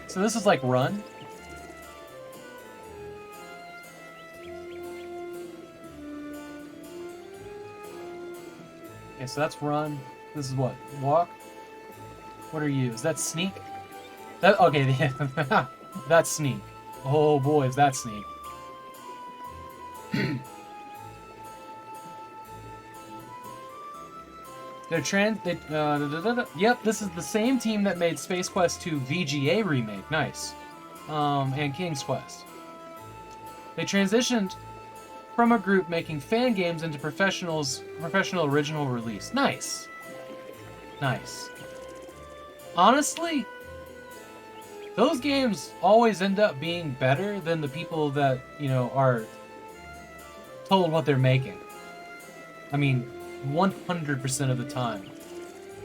So this is like run. Okay, so that's run. This is what? Walk? What are you? Is that sneak? That okay, that's sneak. Oh boy, is that sneak. Yep, this is the same team that made Space Quest 2 VGA remake. Nice. And King's Quest. They transitioned from a group making fan games into professional original release. Nice. Nice. Honestly, those games always end up being better than the people that, you know, are told what they're making. I mean, 100% of the time.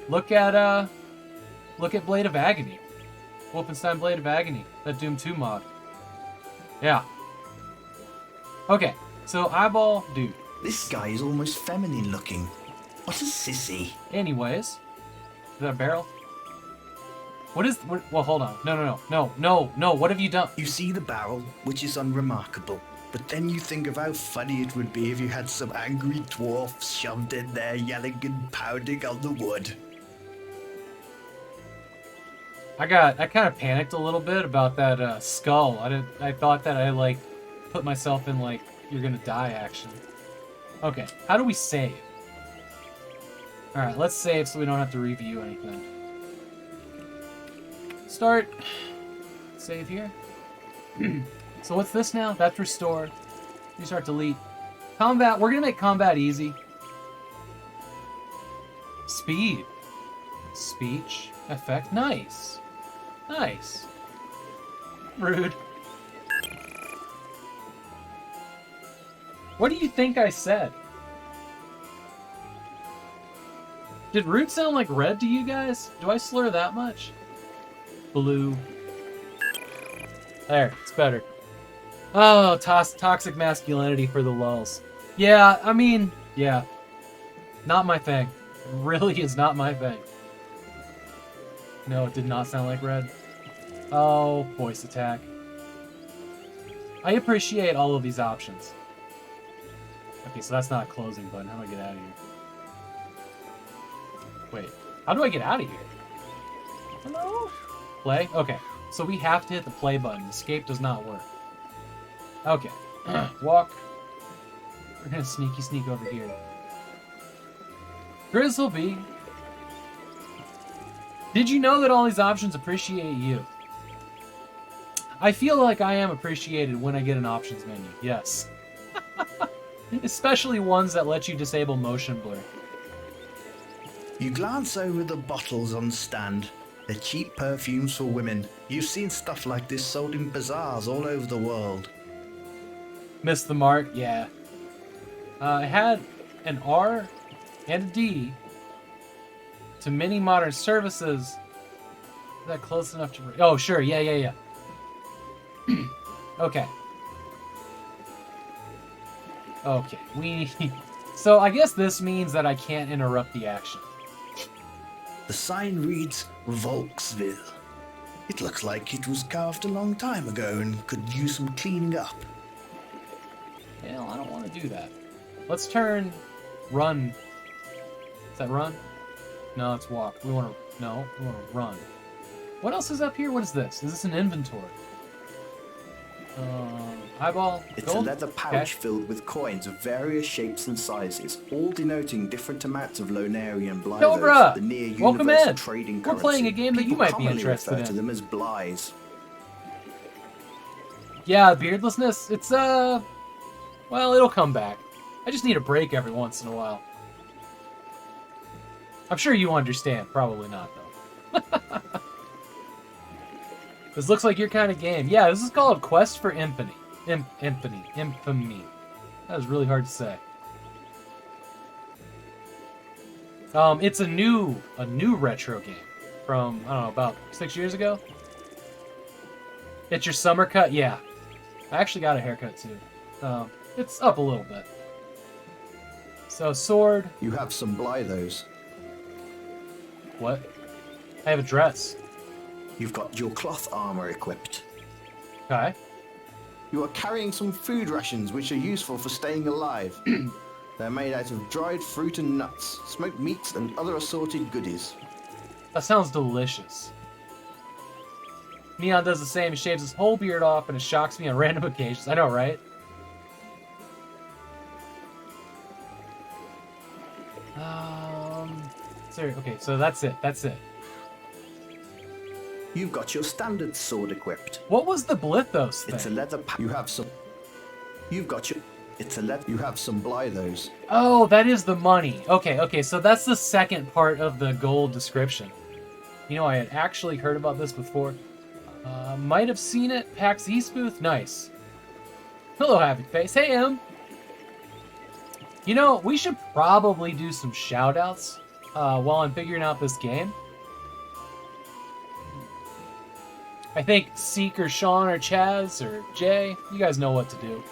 Look at Blade of Agony. Wolfenstein Blade of Agony, that Doom 2 mod. Yeah. Okay, so eyeball dude. This guy is almost feminine looking. What a sissy. Anyways, is that a barrel? Well, hold on. No. What have you done? You see the barrel, which is unremarkable. But then you think of how funny it would be if you had some angry dwarf shoved in there yelling and pounding on the wood. I kind of panicked a little bit about that skull. I thought that I like put myself in like you're gonna die action. Okay, how do we save? All right, let's save so we don't have to review anything. Start. Save here. So what's this now? That's restore. Restart delete. Combat. We're gonna make combat easy. Speed. Speech. Effect. Nice. Nice. Rude. What do you think I said? Did rude sound like red to you guys? Do I slur that much? Blue. There, it's better. Oh, toxic masculinity for the lulz. Yeah, I mean, yeah. Not my thing. It really is not my thing. No, it did not sound like red. Oh, voice attack. I appreciate all of these options. Okay, so that's not a closing button. How do I get out of here? Wait, how do I get out of here? Hello? Play? Okay, so we have to hit the play button. Escape does not work. Okay, walk. We're gonna sneak over here. Grizzleby. Did you know that all these options appreciate you? I feel like I am appreciated when I get an options menu. Yes. Especially ones that let you disable motion blur. You glance over the bottles on the stand. They're cheap perfumes for women. You've seen stuff like this sold in bazaars all over the world. Missed the mark? Yeah. I had an R and a D to many modern services. Is that close enough to... Oh, sure. Yeah. Okay. Okay. So I guess this means that I can't interrupt the action. The sign reads Volksville. It looks like it was carved a long time ago and could use some cleaning up. Hell, I don't want to do that. Let's turn run. Is that run? No, it's walk. We want to run. What else is up here? What is this? Is this an inventory? Eyeball. It's gold? a leather pouch Okay. filled with coins of various shapes and sizes, all denoting different amounts of Lonarian Blythos, Cobra! the near Welcome universal in. trading We're currency. playing a game that you People might be commonly interested refer to in. them as Blyes. Yeah, beardlessness. It's well, it'll come back. I just need a break every once in a while. I'm sure you understand. Probably not, though. This looks like your kind of game. Yeah, this is called Quest for Infamy. Infamy. That was really hard to say. It's a new retro game from, I don't know, about 6 years ago. It's your summer cut? Yeah. I actually got a haircut too. It's up a little bit. So, sword. You have some Blythos. What? I have a dress. You've got your cloth armor equipped. Okay. You are carrying some food rations which are useful for staying alive. They're made out of dried fruit and nuts, smoked meats, and other assorted goodies. That sounds delicious. Neon does the same. He shaves his whole beard off and it shocks me on random occasions. I know, right? Sorry. Okay, so that's it. That's it. You've got your standard sword equipped. What was the Blithos thing? It's a leather You have some. You've got your. It's a leather. You have some Blythos. Oh, that is the money. Okay, so that's the second part of the gold description. You know, I had actually heard about this before. Might have seen it. PAX East booth. Nice. Hello, Happy Face. Hey, Em. You know, we should probably do some shout-outs while I'm figuring out this game. I think Seek or Sean or Chaz or Jay, you guys know what to do.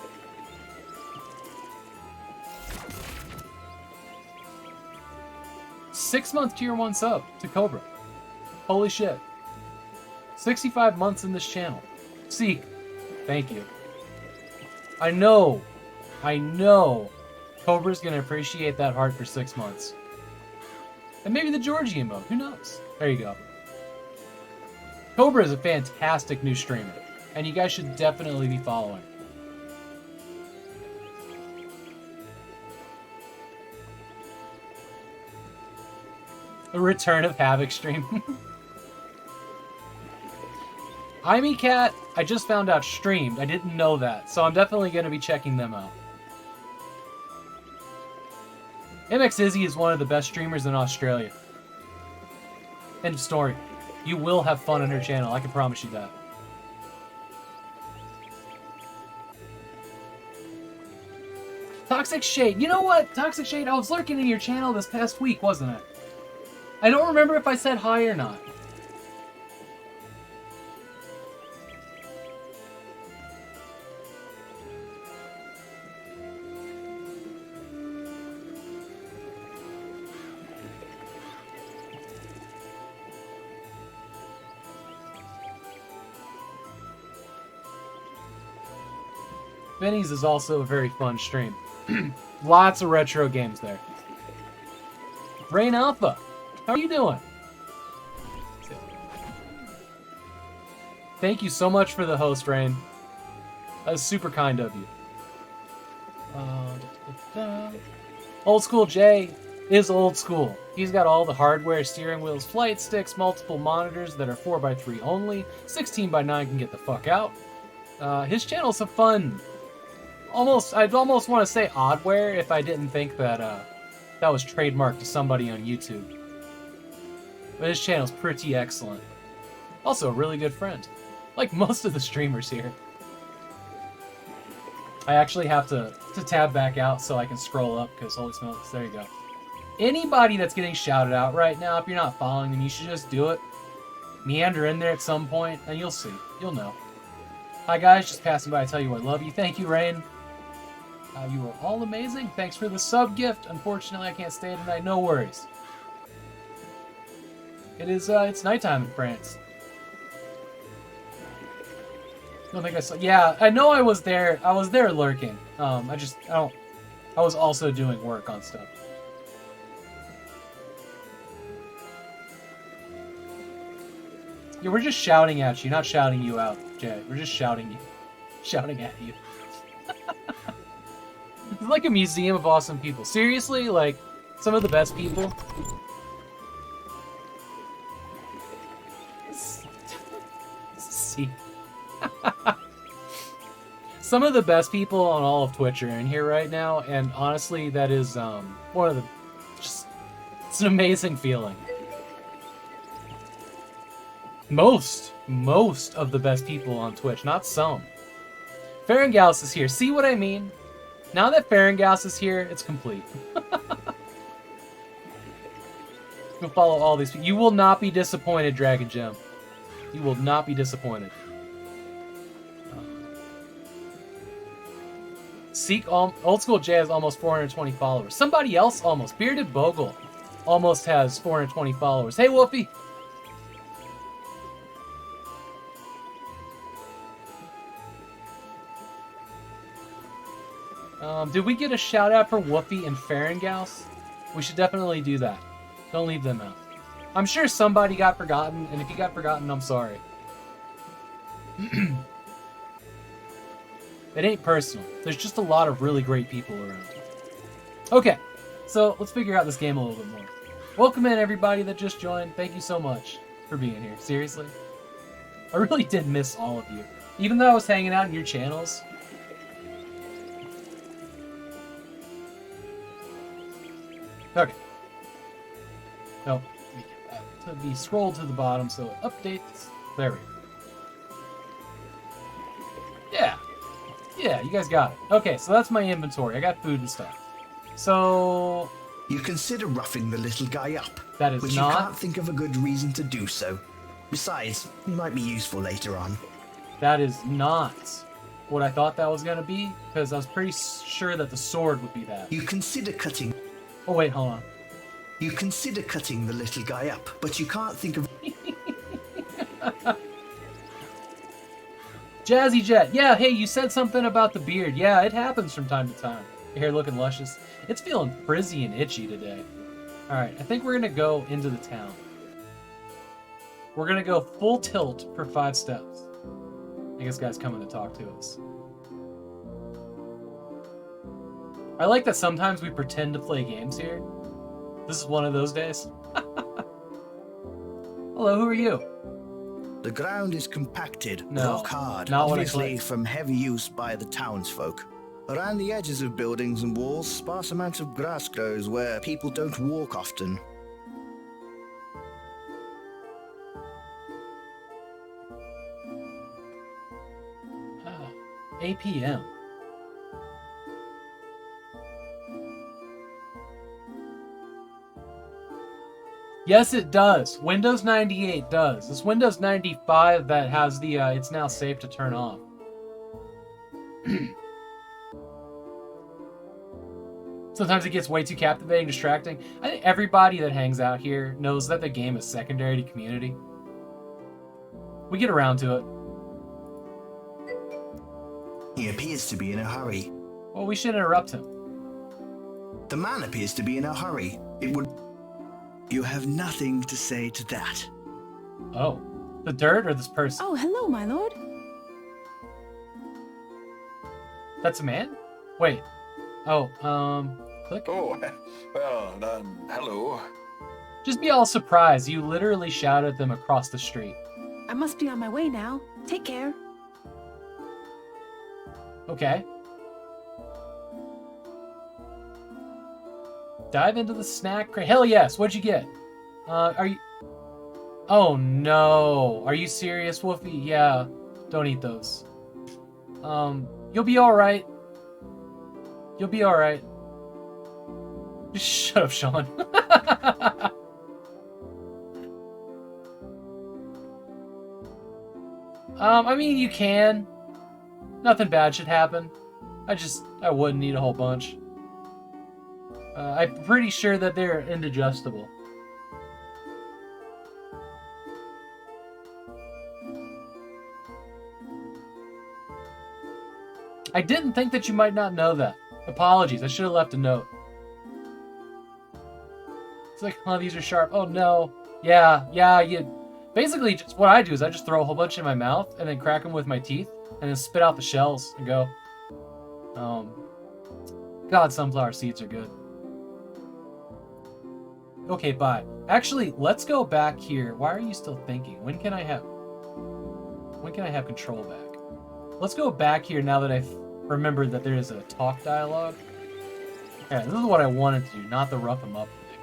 Six-month tier 1 sub to Cobra. Holy shit. 65 months in this channel. Seek, thank you. I know Cobra's gonna appreciate that heart for 6 months. And maybe the Georgie emote, who knows? There you go. Cobra is a fantastic new streamer, and you guys should definitely be following. A return of Havok stream. Cat, I just found out streamed. I didn't know that, so I'm definitely going to be checking them out. MX Izzy is one of the best streamers in Australia. End of story. You will have fun on her channel, I can promise you that. Toxic Shade. You know what, Toxic Shade? I was lurking in your channel this past week, wasn't I? I don't remember if I said hi or not. Benny's is also a very fun stream. Lots of retro games there. Rain Alpha, how are you doing? Thank you so much for the host, Rain. That was super kind of you. Old School Jay is old school. He's got all the hardware, steering wheels, flight sticks, multiple monitors that are 4x3 only. 16x9 can get the fuck out. His channel's a fun. I'd almost want to say oddware if I didn't think that that was trademarked to somebody on YouTube. But his channel's pretty excellent. Also a really good friend. Like most of the streamers here. I actually have to tab back out so I can scroll up because holy smokes, there you go. Anybody that's getting shouted out right now, if you're not following them, you should just do it. Meander in there at some point and you'll see. You'll know. Hi guys, just passing by to tell you I love you. Thank you, Rain. You are all amazing. Thanks for the sub gift. Unfortunately, I can't stay tonight. No worries. It's nighttime in France. Don't think I saw. Yeah, I know I was there. I was there lurking. I was also doing work on stuff. Yeah, we're just shouting at you, not shouting you out, Jay. We're just shouting you. shouting at you. It's like a museum of awesome people. Seriously, like, some of the best people. See. Some of the best people on all of Twitch are in here right now, and honestly, that is one of the it's an amazing feeling. Most of the best people on Twitch, not some. Farengaus is here. See what I mean? Now that Farengaus is here, it's complete. You'll follow all these people. You will not be disappointed, Dragon Gem. You will not be disappointed. Seek Old School J has almost 420 followers. Somebody else almost. Bearded Bogle almost has 420 followers. Hey, Wolfie. Did we get a shout out for Woofy and Farengaus? We should definitely do that. Don't leave them out. I'm sure somebody got forgotten, and if you got forgotten, I'm sorry. It ain't personal. There's just a lot of really great people around. Okay, so let's figure out this game a little bit more. Welcome in, everybody that just joined. Thank you so much for being here. Seriously. I really did miss all of you. Even though I was hanging out in your channels. Okay. No. To be scrolled to the bottom so it updates. There we go. Yeah. Yeah, you guys got it. Okay, so that's my inventory. I got food and stuff. So... You consider roughing the little guy up. That is but not... you can't think of a good reason to do so. Besides, he might be useful later on. That is not what I thought that was going to be, because I was pretty sure that the sword would be that. You consider cutting... Oh, wait, hold on. You consider cutting the little guy up, but you can't think of... Jazzy Jet. Yeah, hey, you said something about the beard. Yeah, it happens from time to time. Your hair looking luscious. It's feeling frizzy and itchy today. Alright, I think we're going to go into the town. We're going to go full tilt for 5 steps. I guess guy's coming to talk to us. I like that sometimes we pretend to play games here. This is one of those days. Hello, who are you? The ground is compacted, No, rock hard, not what I obviously like. from heavy use by the townsfolk. Around the edges of buildings and walls, sparse amounts of grass grows where people don't walk often. Ah, APM. Yes, it does. Windows 98 does. It's Windows 95 that has the, it's now safe to turn off. Sometimes it gets way too captivating, distracting. I think everybody that hangs out here knows that the game is secondary to community. We get around to it. He appears to be in a hurry. Well, we should interrupt him. The man appears to be in a hurry. It would... You have nothing to say to that. Oh. The dirt or this person? Oh, hello, my lord. That's a man? Wait. Oh, click. Oh, well, hello. Just be all surprised. You literally shout at them across the street. I must be on my way now. Take care. Okay. Dive into the snack crate. Hell yes. What'd you get? Are you... Oh no. Are you serious, Woofy? Yeah. Don't eat those. You'll be alright. You'll be alright. Just shut up, Sean. I mean, you can. Nothing bad should happen. I wouldn't eat a whole bunch. I'm pretty sure that they're indigestible. I didn't think that you might not know that. Apologies, I should have left a note. It's like, oh, these are sharp. Oh no. Yeah, you... Basically, just what I do is I just throw a whole bunch in my mouth and then crack them with my teeth. and then spit out the shells and go. God, sunflower seeds are good. Okay, bye. Actually, let's go back here. Why are you still thinking? When can I have control back? Let's go back here now that I've remembered that there is a talk dialogue. Yeah, this is what I wanted to do, not the rough him up thing.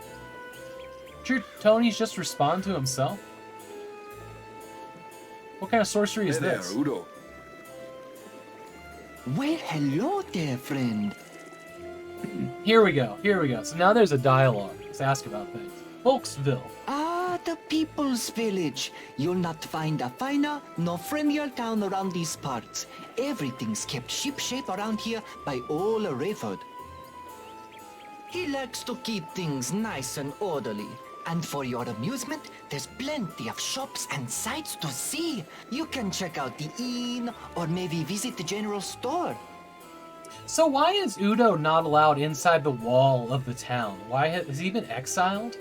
Should Tony's just respond to himself? What kind of sorcery is this? There, Udo. Well, hello there, friend. Here we go. So now there's a dialogue. Let's ask about things. Folksville. Ah, the People's Village. You'll not find a finer nor friendlier town around these parts. Everything's kept shipshape around here by Old Rayford. He likes to keep things nice and orderly. And for your amusement, there's plenty of shops and sights to see. You can check out the inn or maybe visit the general store. So why is Udo not allowed inside the wall of the town? Why has he been exiled?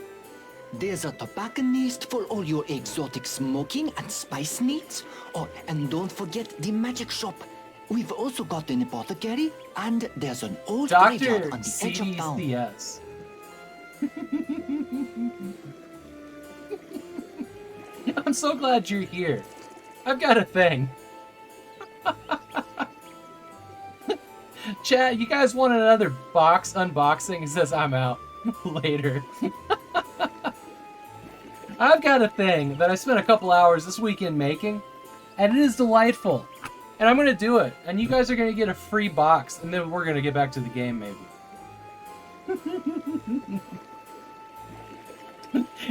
There's a tobacconist for all your exotic smoking and spice needs. Oh, and don't forget the magic shop. We've also got an apothecary, and there's an old graveyard on the edge of town. CDCS. I'm so glad you're here. I've got a thing. Chat, you guys want another box unboxing? He says I'm out. Later. I've got a thing that I spent a couple hours this weekend making, and it is delightful. And I'm gonna do it. And you guys are gonna get a free box, and then we're gonna get back to the game maybe.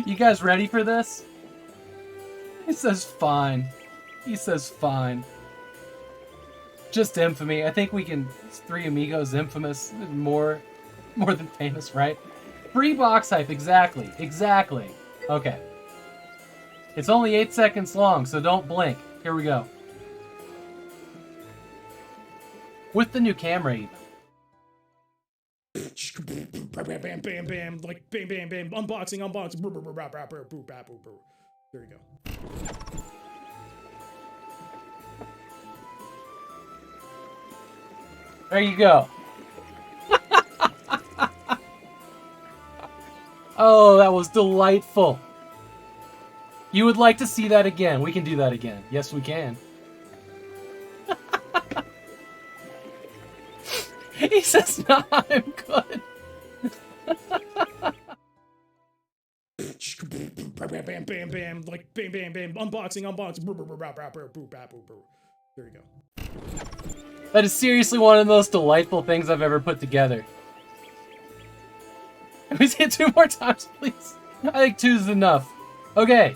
You guys ready for this? He says fine. He says fine. Just infamy. I think we can. Three Amigos, infamous, more than famous, right? Free box hype. Exactly. Okay. It's only 8 seconds long, so don't blink. Here we go. With the new camera, even. Bam, bam, bam, bam, like bam, bam, bam, unboxing. There you go. There you go. Oh, that was delightful. You would like to see that again. We can do that again. Yes, we can. He says, "No, I'm good." Bam, bam, bam, bam, like bam, bam, bam, unboxing. There you go. That is seriously one of the most delightful things I've ever put together. Can we say it 2 more times, please? I think 2 is enough. Okay.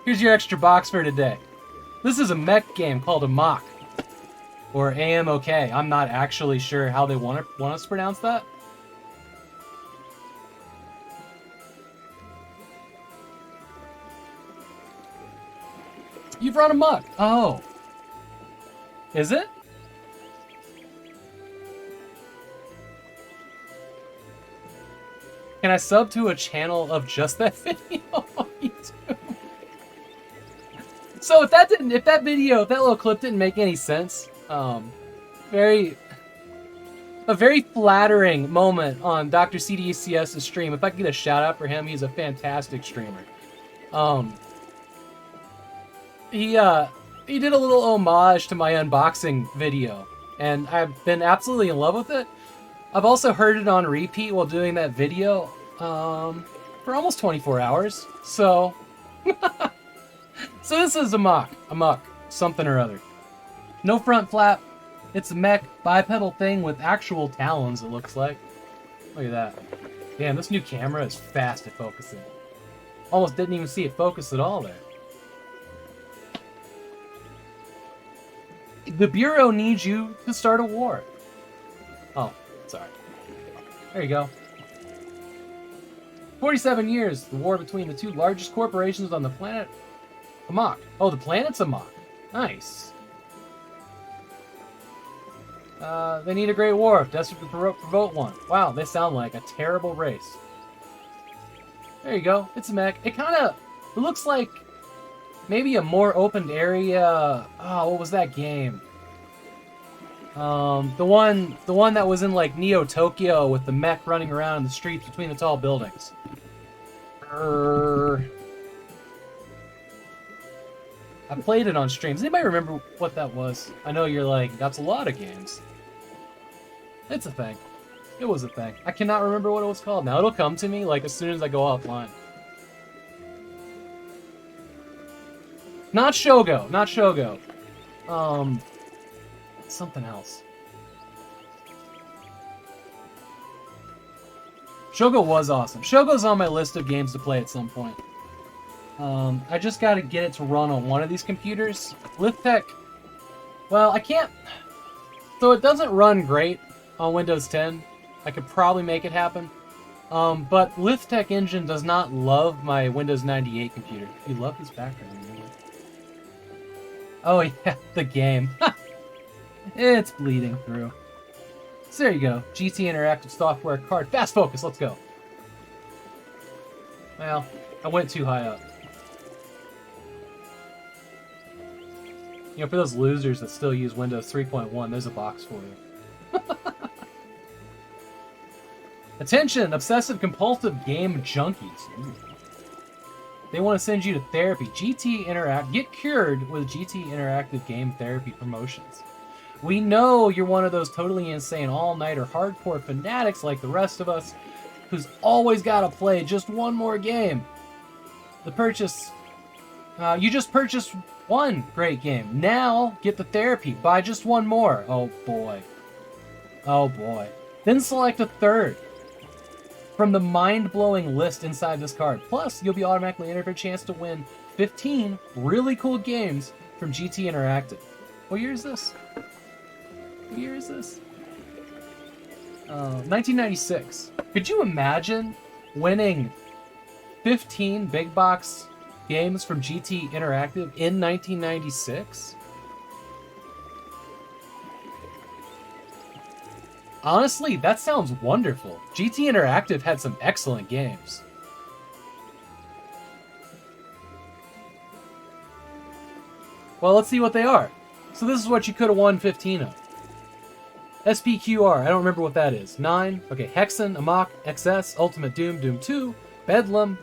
Here's your extra box for today. This is a mech game called Amok. Or AMOK. I'm not actually sure how they want us to pronounce that. You've run amok. Oh. Is it? Can I sub to a channel of just that video on YouTube? So if that little clip didn't make any sense, a very flattering moment on Dr. CDCS's stream. If I could get a shout out for him, he's a fantastic streamer. He did a little homage to my unboxing video, and I've been absolutely in love with it. I've also heard it on repeat while doing that video for almost 24 hours. So, so this is Amok, something or other. No front flap. It's a mech bipedal thing with actual talons, it looks like. Look at that. Damn, this new camera is fast at focusing. Almost didn't even see it focus at all there. The Bureau needs you to start a war. Oh, sorry. There you go. 47 years, the war between the two largest corporations on the planet. Amok. Oh, the planet's Amok. Nice. They need a great war. Desperate to provoke one. Wow, they sound like a terrible race. There you go. It's a mech. It looks like maybe a more open area. Oh, what was that game? The one that was in like Neo Tokyo with the mech running around in the streets between the tall buildings. I played it on streams. Anybody remember what that was? I know you're like, that's a lot of games. It's a thing. It was a thing. I cannot remember what it was called. Now it'll come to me like as soon as I go offline. Not Shogo. Not Shogo. Something else. Shogo was awesome. Shogo's on my list of games to play at some point. I just gotta get it to run on one of these computers. Lithtech, well, I can't... So it doesn't run great on Windows 10. I could probably make it happen. But Lithtech Engine does not love my Windows 98 computer. You love his background, really. Oh yeah, the game. It's bleeding through. So there you go. GT Interactive Software card. Fast focus, let's go. Well, I went too high up. You know, for those losers that still use Windows 3.1, there's a box for you. Attention, obsessive-compulsive game junkies. Ooh. They want to send you to therapy. Get cured with GT Interactive Game Therapy promotions. We know you're one of those totally insane all-nighter hardcore fanatics like the rest of us who's always got to play just one more game. You just purchased one great game. Now get the therapy. Buy just one more. Oh boy. Oh boy. Then select a third from the mind-blowing list inside this card. Plus, you'll be automatically entered for a chance to win 15 really cool games from GT Interactive. What year is this? What year is this? 1996. Could you imagine winning 15 big box games from GT Interactive in 1996? Honestly, that sounds wonderful. GT Interactive had some excellent games. Well, let's see what they are. So this is what you could have won 15 of. SPQR, I don't remember what that is. 9, okay, Hexen, Amok, XS, Ultimate Doom, Doom 2, Bedlam.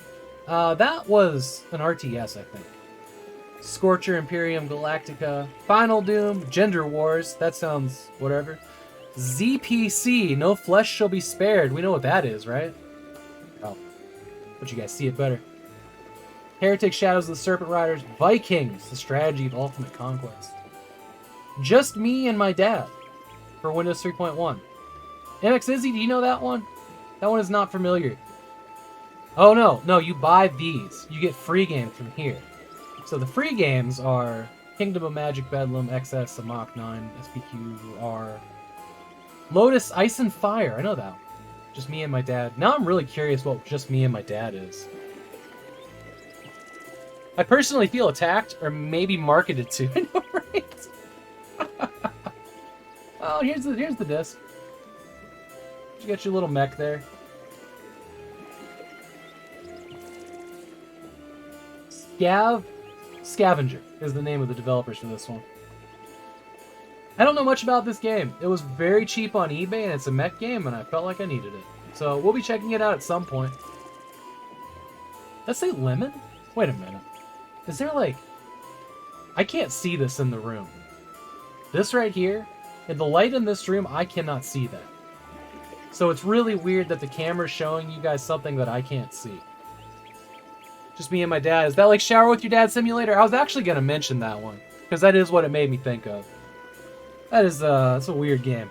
That was an RTS, I think. Scorcher, Imperium, Galactica, Final Doom, Gender Wars, that sounds whatever. ZPC, No Flesh Shall Be Spared. We know what that is, right? Oh, but you guys see it better. Heretic, Shadows of the Serpent Riders, Vikings, The Strategy of Ultimate Conquest. Just Me and My Dad for Windows 3.1. MX Izzy, do you know that one? That one is not familiar. Oh no, you buy these. You get free games from here. So the free games are Kingdom of Magic, Bedlam, XS, Amok 9, SPQR, Lotus, Ice and Fire. I know that one. Just Me and My Dad. Now I'm really curious what Just Me and My Dad is. I personally feel attacked or maybe marketed to. I know, right? Oh, here's the disc. You got your little mech there. Scavenger is the name of the developers for this one. I don't know much about this game. It was very cheap on eBay, and it's a mech game, and I felt like I needed it. So we'll be checking it out at some point. Let's say lemon? Wait a minute. Is there like... I can't see this in the room. This right here, in the light in this room, I cannot see that. So it's really weird that the camera's showing you guys something that I can't see. Just Me and My Dad. Is that like Shower with Your Dad Simulator? I was actually going to mention that one, because that is what it made me think of. That is, that's a weird game.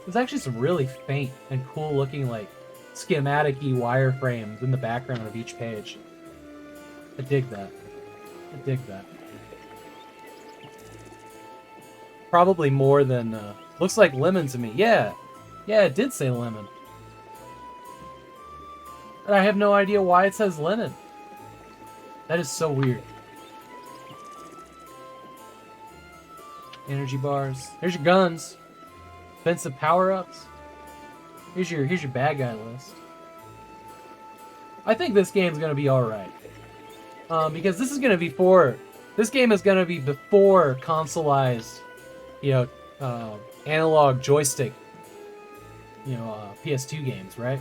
There's actually some really faint and cool looking, like, schematic-y wireframes in the background of each page. I dig that. I dig that. Probably more than, looks like lemon to me. Yeah. Yeah, it did say lemon. And I have no idea why it says lemon. That is so weird. Energy bars. Here's your guns. Offensive power-ups. Here's your bad guy list. I think this game's gonna be alright. Because this is gonna be before... This game is gonna be before consoleized, you know, analog joystick, you know, PS2 games, right?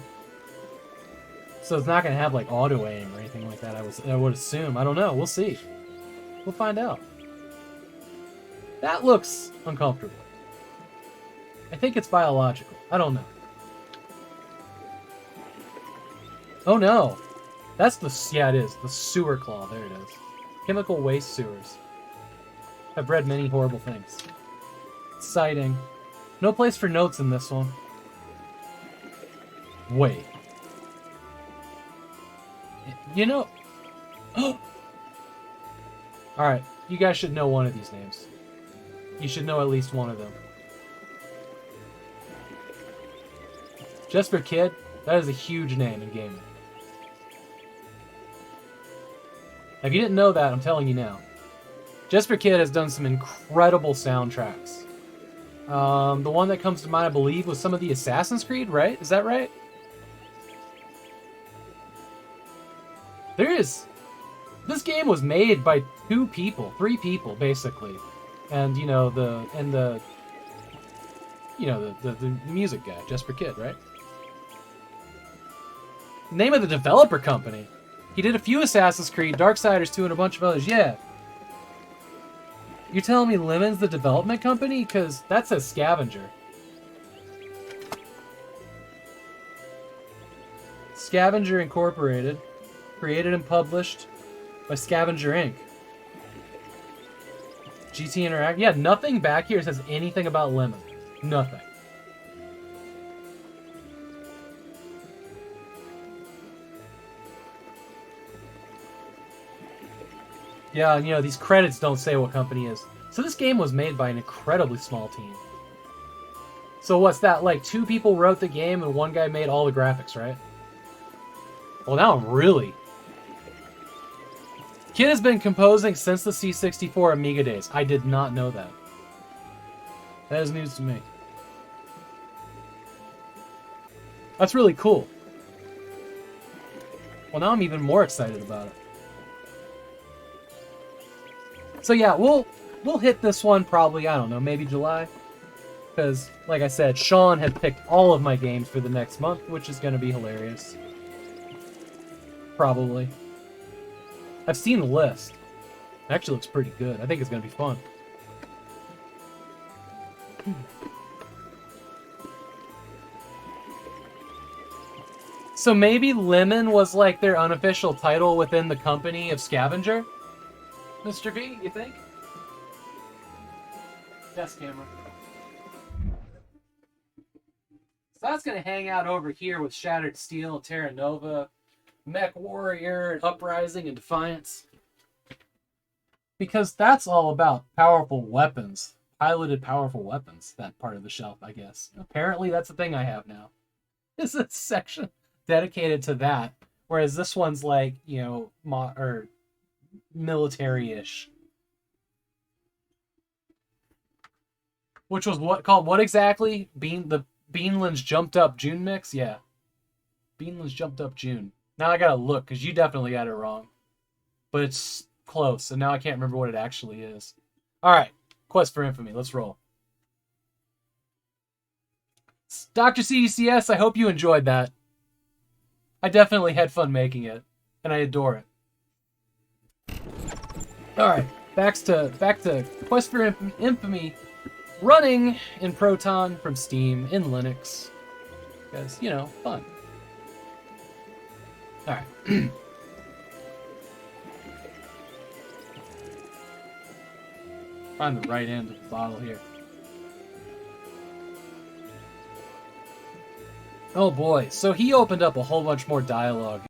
So it's not gonna have like auto aim or anything like that. I would assume. I don't know. We'll see. We'll find out. That looks uncomfortable. I think it's biological. I don't know. Oh no, that's the it is the sewer claw. There it is. Chemical waste sewers. I've read many horrible things. Exciting. No place for notes in this one. Wait. You know... Alright, you guys should know one of these names. You should know at least one of them. Just for Kid, that is a huge name in gaming. If you didn't know that, I'm telling you now. Just for Kid has done some incredible soundtracks. The one that comes to mind, I believe, was some of the Assassin's Creed, right? Is that right? This game was made by 3 people, basically. And, you know, the music guy, Just for Kid, right? Name of the developer company. He did a few Assassin's Creed, Darksiders 2, and a bunch of others, yeah. You're telling me Lemon's the development company? Because that says Scavenger. Scavenger Incorporated. Created and published by Scavenger Inc. GT Interact. Yeah, nothing back here says anything about Lemon. Nothing. Yeah, you know, these credits don't say what company is. So this game was made by an incredibly small team. So what's that, like 2 people wrote the game and 1 guy made all the graphics, right? Well, now I'm really... Kid has been composing since the C64 Amiga days. I did not know that. That is news to me. That's really cool. Well, now I'm even more excited about it. So yeah, we'll hit this one probably, I don't know, maybe July. Because, like I said, Sean had picked all of my games for the next month, which is going to be hilarious. Probably. I've seen the list. It actually looks pretty good. I think it's going to be fun. So maybe Lemon was like their unofficial title within the company of Scavenger? Mr. V, you think? Yes, camera. So that's going to hang out over here with Shattered Steel, Terra Nova, Mech Warrior, and Uprising and Defiance. Because that's all about powerful weapons. Piloted powerful weapons, that part of the shelf, I guess. Apparently that's the thing I have now. It's a section dedicated to that. Whereas this one's like, you know, military-ish. Which was what exactly? Beanland's Jumped Up June mix? Yeah. Beanland's Jumped Up June. Now I gotta look, because you definitely got it wrong. But it's close, and now I can't remember what it actually is. Alright, Quest for Infamy, let's roll. Dr. CDCS, I hope you enjoyed that. I definitely had fun making it, and I adore it. Alright, back to Quest for Infamy, running in Proton from Steam in Linux. Because, you know, fun. Alright. Find the right end of the bottle here. Oh boy, so he opened up a whole bunch more dialogue.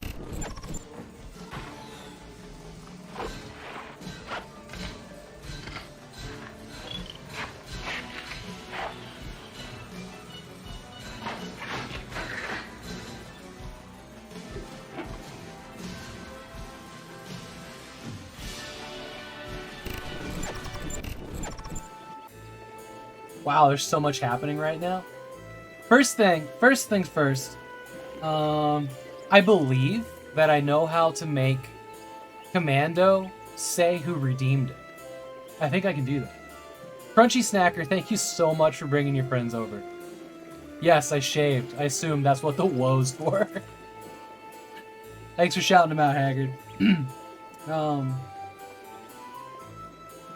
Wow, there's so much happening right now. First things first. I believe that I know how to make Commando say who redeemed it. I think I can do that. Crunchy Snacker, thank you so much for bringing your friends over. Yes, I shaved. I assume that's what the woes for. Thanks for shouting them out, Haggard. I'm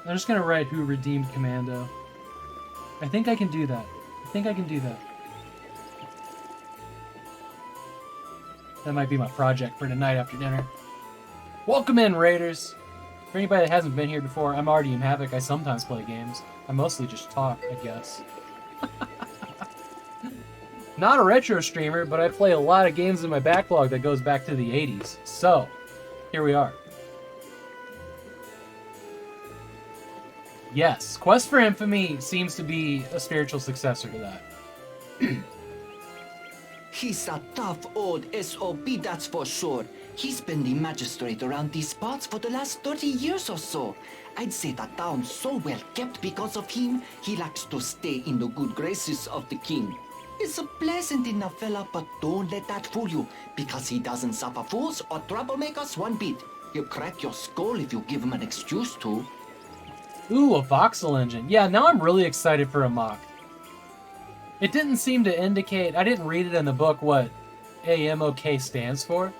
just gonna write who redeemed Commando. I think I can do that. I think I can do that. That might be my project for tonight after dinner. Welcome in, Raiders! For anybody that hasn't been here before, I'm Artyom Havok. I sometimes play games. I mostly just talk, I guess. Not a retro streamer, but I play a lot of games in my backlog that goes back to the 80s. So, here we are. Yes, Quest for Infamy seems to be a spiritual successor to that. He's a tough old SOB, that's for sure. He's been the magistrate around these parts for the last 30 years or so. I'd say the town's so well kept because of him, he likes to stay in the good graces of the king. He's a pleasant enough fella, but don't let that fool you, because he doesn't suffer fools or troublemakers one bit. He'll crack your skull if you give him an excuse to. Ooh, a voxel engine. Yeah, now I'm really excited for a mock. It didn't seem to indicate, I didn't read it in the book what AMOK stands for.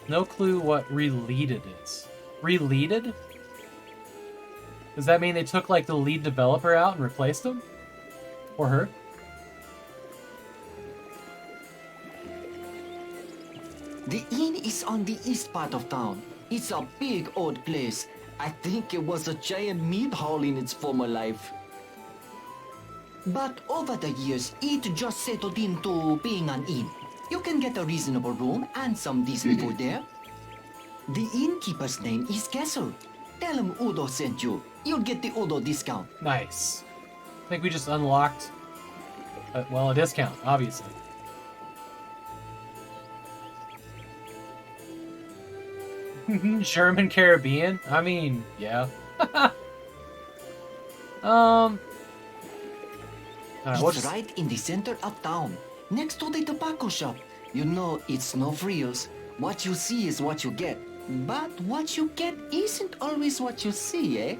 No clue what releaded is. Releaded? Does that mean they took like the lead developer out and replaced him? Or her? The inn is on the east part of town. It's a big old place. I think it was a giant meat hall in its former life. But over the years, it just settled into being an inn. You can get a reasonable room and some decent food there. The innkeeper's name is Kessel. Tell him Udo sent you. You'll get the Udo discount. Nice. I think we just unlocked, well, a discount, obviously. German Caribbean? I mean, yeah. Alright, It's right in the center of town, next to the tobacco shop. You know, it's no frills. What you see is what you get. But what you get isn't always what you see, eh?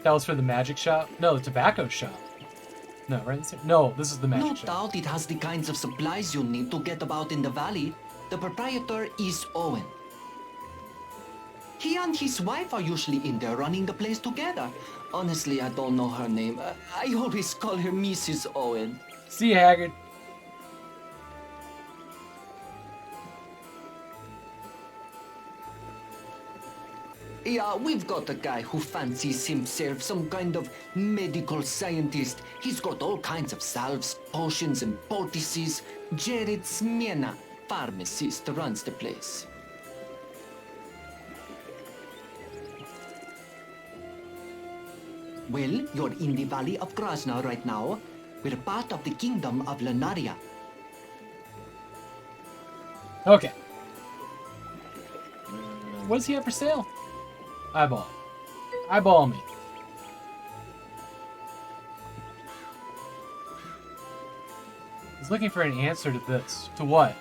That was for the magic shop? No, the tobacco shop. No, right? No, this is the magic shop. No doubt it has the kinds of supplies you need to get about in the valley. The proprietor is Owen. He and his wife are usually in there running the place together. Honestly, I don't know her name. I always call her Mrs. Owen. See you, Haggard. Yeah, we've got a guy who fancies himself some kind of medical scientist. He's got all kinds of salves, potions, and poultices. Jared Smyrna, pharmacist, runs the place. Well, you're in the Valley of Krasna right now. We're part of the Kingdom of Lunaria. Okay. What does he have for sale? Eyeball. Eyeball me. He's looking for an answer to this. To what?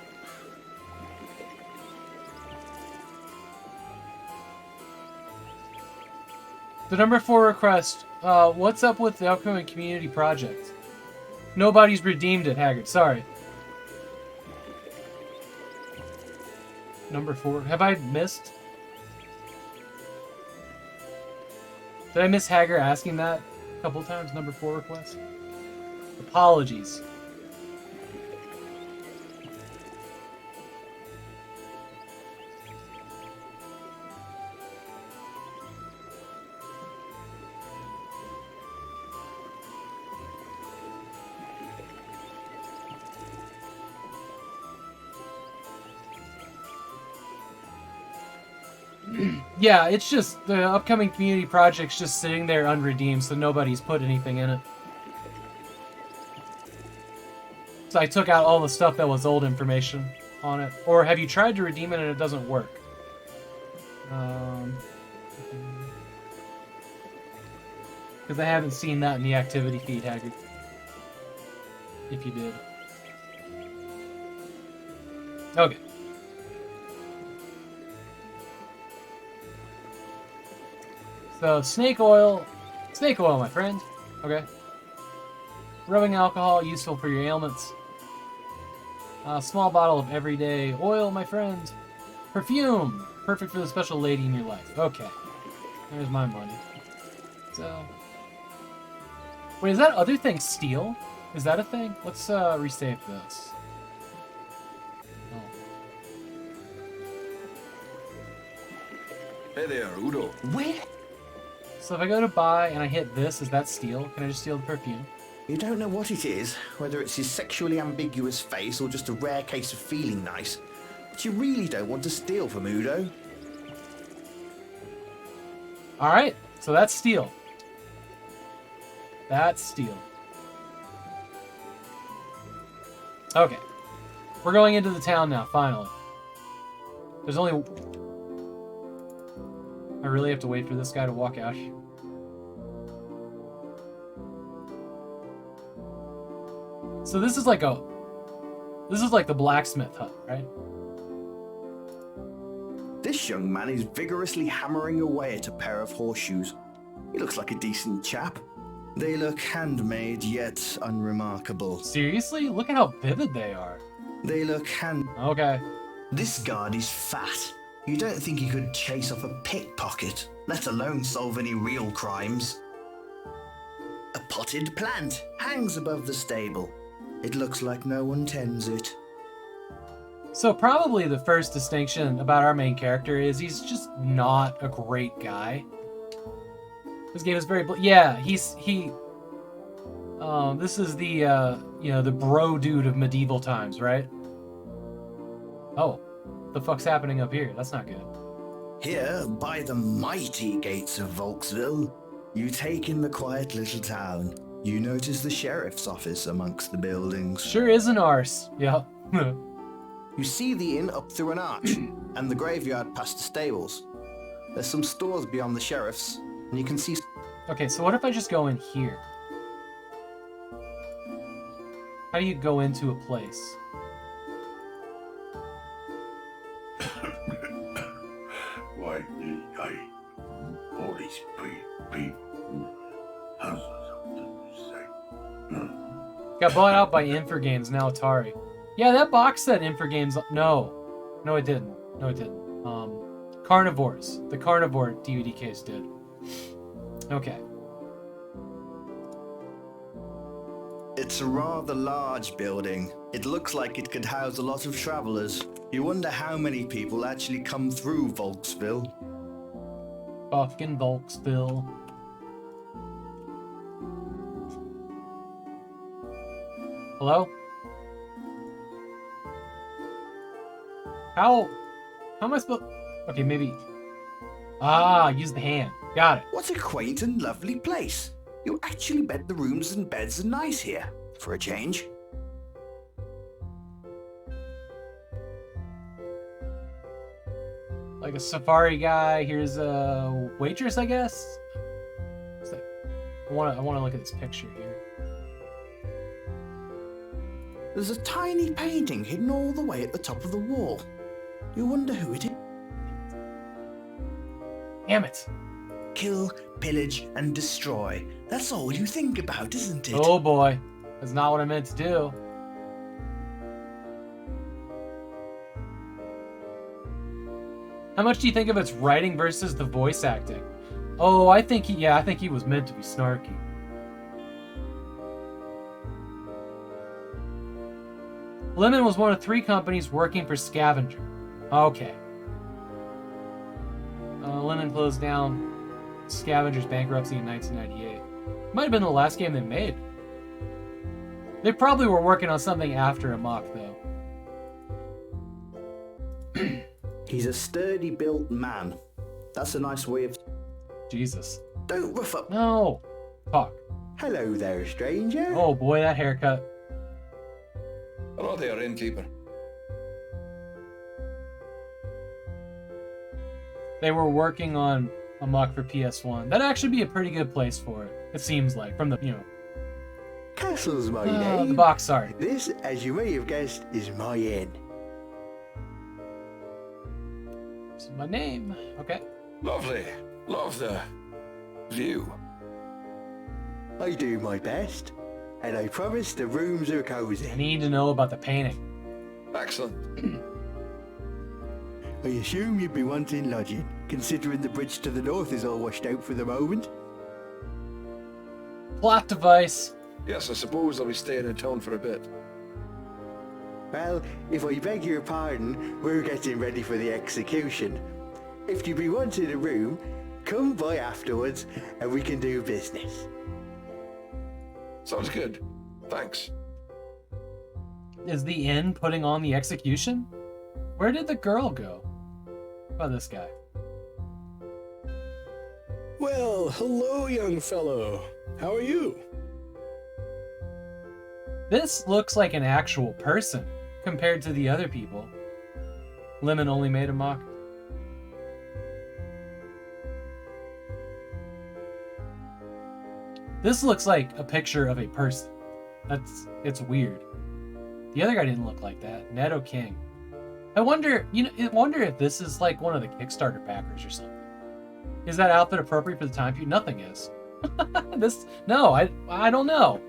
The number 4 request. What's up with the upcoming community project? Nobody's redeemed it, Haggard. Sorry. Number 4. Have I missed? Did I miss Haggard asking that a couple times? Number 4 request? Apologies. Yeah, it's just the upcoming community project's just sitting there unredeemed, so nobody's put anything in it. So I took out all the stuff that was old information on it. Or have you tried to redeem it and it doesn't work? Because I haven't seen that in the activity feed, Haggard. If you did. Okay. So, snake oil, my friend. Okay. Rubbing alcohol, useful for your ailments. A small bottle of everyday oil, my friend. Perfume, perfect for the special lady in your life. Okay. There's my money. So... Wait, is that other thing steel? Is that a thing? Let's resave this. Oh. Hey there, Udo. Where? So if I go to buy and I hit this, is that steel? Can I just steal the perfume? You don't know what it is, whether it's his sexually ambiguous face or just a rare case of feeling nice. But you really don't want to steal from Udo. Alright, so that's steel. That's steel. Okay. We're going into the town now, finally. There's only... I really have to wait for this guy to walk out. So this is like a... This is like the blacksmith hut, right? This young man is vigorously hammering away at a pair of horseshoes. He looks like a decent chap. They look handmade, yet unremarkable. Seriously? Look at how vivid they are. They look Okay. This guard is fat. You don't think he could chase off a pickpocket, let alone solve any real crimes. A potted plant hangs above the stable. It looks like no one tends it. So probably the first distinction about our main character is he's just not a great guy. This game is very... Yeah, this is the, you know, the bro dude of medieval times, right? Oh, what the fuck's happening up here? That's not good. Here, by the mighty gates of Volksville, you take in the quiet little town. You notice the sheriff's office amongst the buildings. Sure is an arse. Yep. You see the inn up through an arch, and the graveyard past the stables. There's some stores beyond the sheriff's, and you can see... Okay, so what if I just go in here? How do you go into a place? Why did I... All these people has something to say. Got bought out by Infogames, now Atari. Yeah, that box set Infogames... No, it didn't. No, it didn't. Carnivores. The Carnivore DVD case did. Okay. It's a rather large building. It looks like it could house a lot of travelers. You wonder how many people actually come through Volksville. Fucking Volksville. Hello? How am I supposed... Okay, maybe... Ah, use the hand. Got it. What a quaint and lovely place. You actually bet the rooms and beds are nice here, for a change. Like a safari guy. Here's a waitress, I guess. I want to look at this picture here. There's a tiny painting hidden all the way at the top of the wall. You wonder who it is. Damn it. Kill, pillage, and destroy. That's all you think about, isn't it? Oh boy. That's not what I meant to do. How much do you think of its writing versus the voice acting? Oh, I think he was meant to be snarky. Lemon was one of 3 companies working for Scavenger. Okay. Lemon closed down Scavenger's bankruptcy in 1998. Might have been the last game they made. They probably were working on something after Amok, though. He's a sturdy built man. That's a nice way of... Jesus. Don't rough up. No. Talk. Hello there, stranger. Oh boy, that haircut. Hello there, innkeeper. They were working on Amok for PS1. That'd actually be a pretty good place for it. It seems like, from the, you know... Castle's my name. The box, sorry. This, as you may have guessed, is my inn. my name. Okay. Lovely. Love the view. I do my best, and I promise the rooms are cozy. I need to know about the painting. Excellent. I assume you'd be wanting lodging, considering the bridge to the north is all washed out for the moment. Plot device. Yes, I suppose I'll be staying in town for a bit. Well, if I beg your pardon, we're getting ready for the execution. If you be wanting a room, come by afterwards and we can do business. Sounds good. Thanks. Is the inn putting on the execution? Where did the girl go? How about this guy? Well, hello, young fellow. How are you? This looks like an actual person compared to the other people. Lemon only made a mock. This looks like a picture of a person. It's weird. The other guy didn't look like that. Neto King. I wonder if this is like one of the Kickstarter backers or something. Is that outfit appropriate for the time period? Nothing is. I don't know.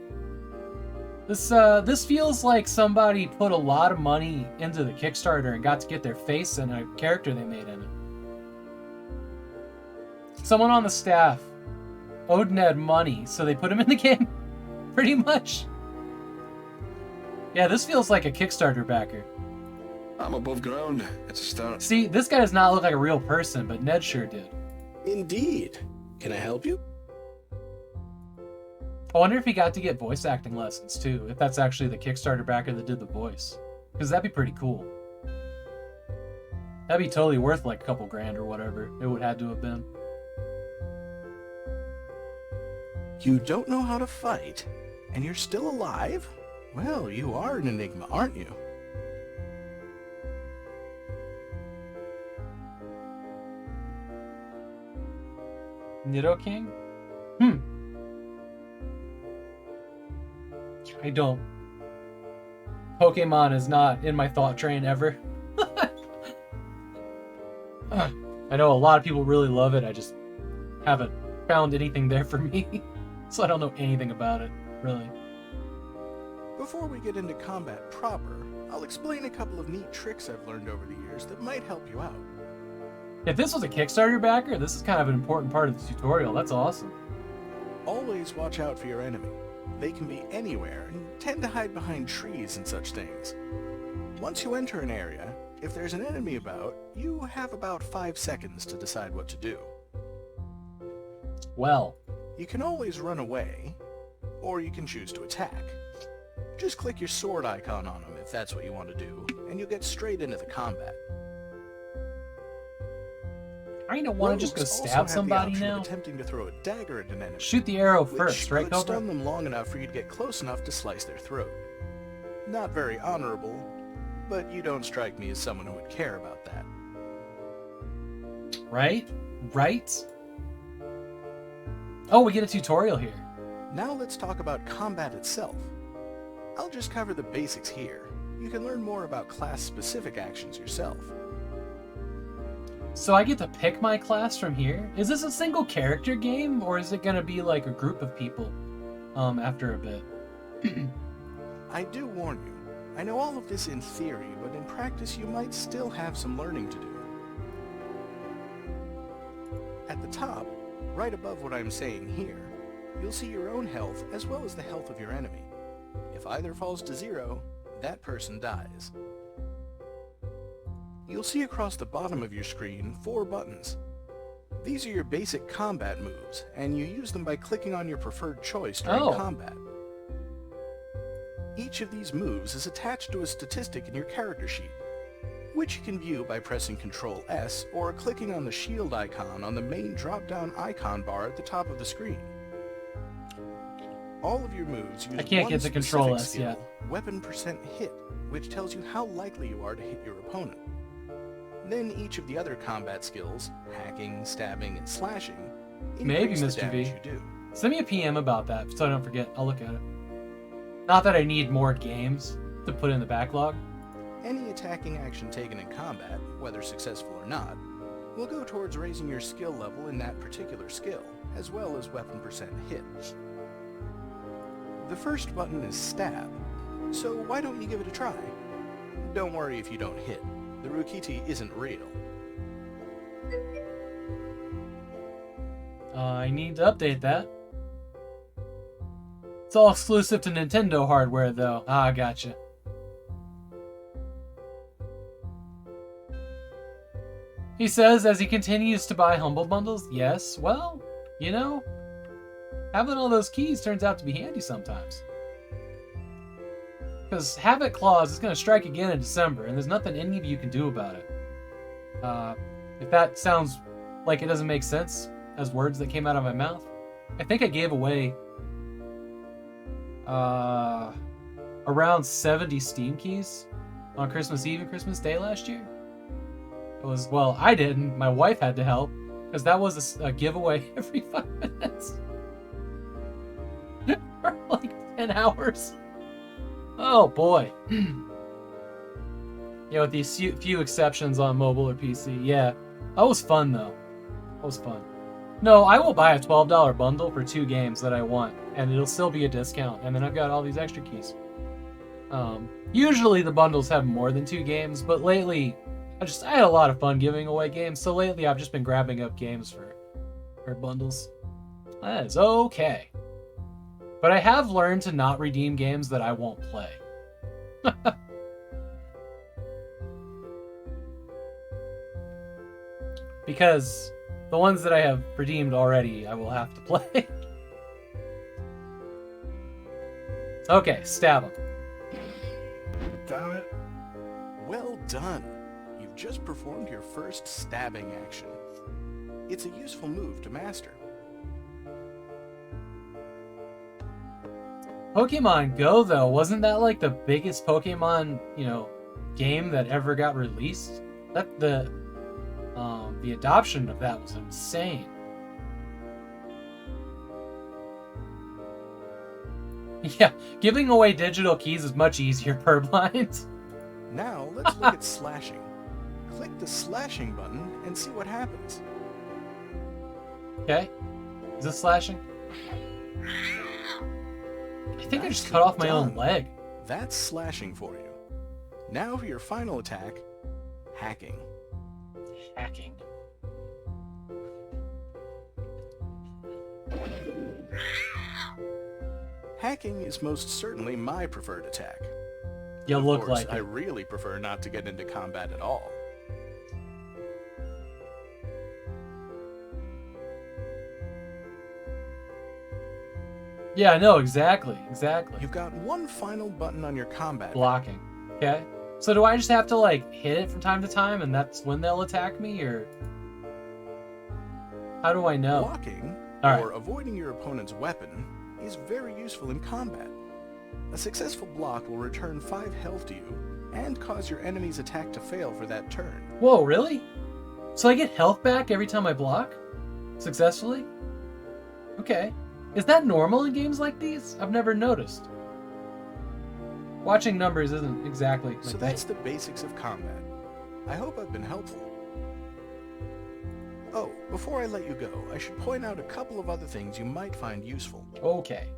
This feels like somebody put a lot of money into the Kickstarter and got to get their face and a character they made in it. Someone on the staff owed Ned money, so they put him in the game. Pretty much. Yeah, this feels like a Kickstarter backer. I'm above ground. It's a start. See, this guy does not look like a real person, but Ned sure did. Indeed. Can I help you? I wonder if he got to get voice acting lessons too, if that's actually the Kickstarter backer that did the voice. Because that'd be pretty cool. That'd be totally worth like a couple grand or whatever it would have to have been. You don't know how to fight, and you're still alive? Well, you are an enigma, aren't you? Nido King? I don't. Pokemon is not in my thought train ever. I know a lot of people really love it. I just haven't found anything there for me. So I don't know anything about it, really. Before we get into combat proper, I'll explain a couple of neat tricks I've learned over the years that might help you out. If this was a Kickstarter backer, this is kind of an important part of the tutorial. That's awesome. Always watch out for your enemy. They can be anywhere and tend to hide behind trees and such things. Once you enter an area, if there's an enemy about, you have about 5 seconds to decide what to do. Well, you can always run away, or you can choose to attack. Just click your sword icon on them if that's what you want to do, and you'll get straight into the combat. I don't want to just go stab somebody now. Attempting to throw a dagger at an enemy. Shoot the arrow first, right, Cobra? Stun them long enough for you to get close enough to slice their throat. Not very honorable, but you don't strike me as someone who would care about that. Right? Right? Oh, we get a tutorial here. Now let's talk about combat itself. I'll just cover the basics here. You can learn more about class-specific actions yourself. So I get to pick my class from here? Is this a single character game, or is it going to be like a group of people after a bit? I do warn you, I know all of this in theory, but in practice you might still have some learning to do. At the top, right above what I'm saying here, you'll see your own health as well as the health of your enemy. If either falls to 0, that person dies. You'll see across the bottom of your screen 4 buttons. These are your basic combat moves, and you use them by clicking on your preferred choice during combat. Each of these moves is attached to a statistic in your character sheet, which you can view by pressing Ctrl S or clicking on the shield icon on the main drop-down icon bar at the top of the screen. All of your moves use I can't get the Ctrl S skill, yet. Weapon percent hit, which tells you how likely you are to hit your opponent. Then each of the other combat skills, hacking, stabbing, and slashing, Maybe, increase the Mr. damage V. you do. Send me a PM about that so I don't forget. I'll look at it. Not that I need more games to put in the backlog. Any attacking action taken in combat, whether successful or not, will go towards raising your skill level in that particular skill, as well as weapon percent hit. The first button is stab, so why don't you give it a try? Don't worry if you don't hit. The Rukiti isn't real. I need to update that. It's all exclusive to Nintendo hardware, though. Ah, gotcha. He says as he continues to buy Humble Bundles, yes, well, you know, having all those keys turns out to be handy sometimes. Because Havok Clause is going to strike again in December, and there's nothing any of you can do about it. If that sounds like it doesn't make sense as words that came out of my mouth, I think I gave away around 70 Steam keys on Christmas Eve and Christmas Day last year. It was, well, I didn't. My wife had to help, because that was a giveaway every 5 minutes. For like 10 hours. Oh, boy. Yeah, with these few exceptions on mobile or PC. Yeah, that was fun, though. That was fun. No, I will buy a $12 bundle for 2 games that I want, and it'll still be a discount, and then I've got all these extra keys. Usually the bundles have more than 2 games, but lately I had a lot of fun giving away games, so lately I've just been grabbing up games for bundles. That is okay. But I have learned to not redeem games that I won't play. Because the ones that I have redeemed already, I will have to play. Okay, stab him. Damn it. Well done. You've just performed your first stabbing action. It's a useful move to master. Pokemon Go, though, wasn't that like the biggest Pokemon, game that ever got released? The adoption of that was insane. Yeah, giving away digital keys is much easier, Purblind. Now, let's look at slashing. Click the slashing button and see what happens. Okay. Is this slashing? I think I just cut off my own leg. That's slashing for you. Now for your final attack, hacking. Hacking. Hacking is most certainly my preferred attack. You look like it. I really prefer not to get into combat at all. Yeah, I know, exactly. You've got one final button on your combat. Blocking. Okay. So do I just have to, hit it from time to time, and that's when they'll attack me, or... How do I know? Blocking, or avoiding your opponent's weapon, is very useful in combat. A successful block will return 5 health to you, and cause your enemy's attack to fail for that turn. Whoa, really? So I get health back every time I block? Successfully? Okay. Is that normal in games like these? I've never noticed. Watching numbers isn't exactly my So thing. that's the basics of combat. I hope I've been helpful. Oh, before I let you go, I should point out a couple of other things you might find useful. Okay.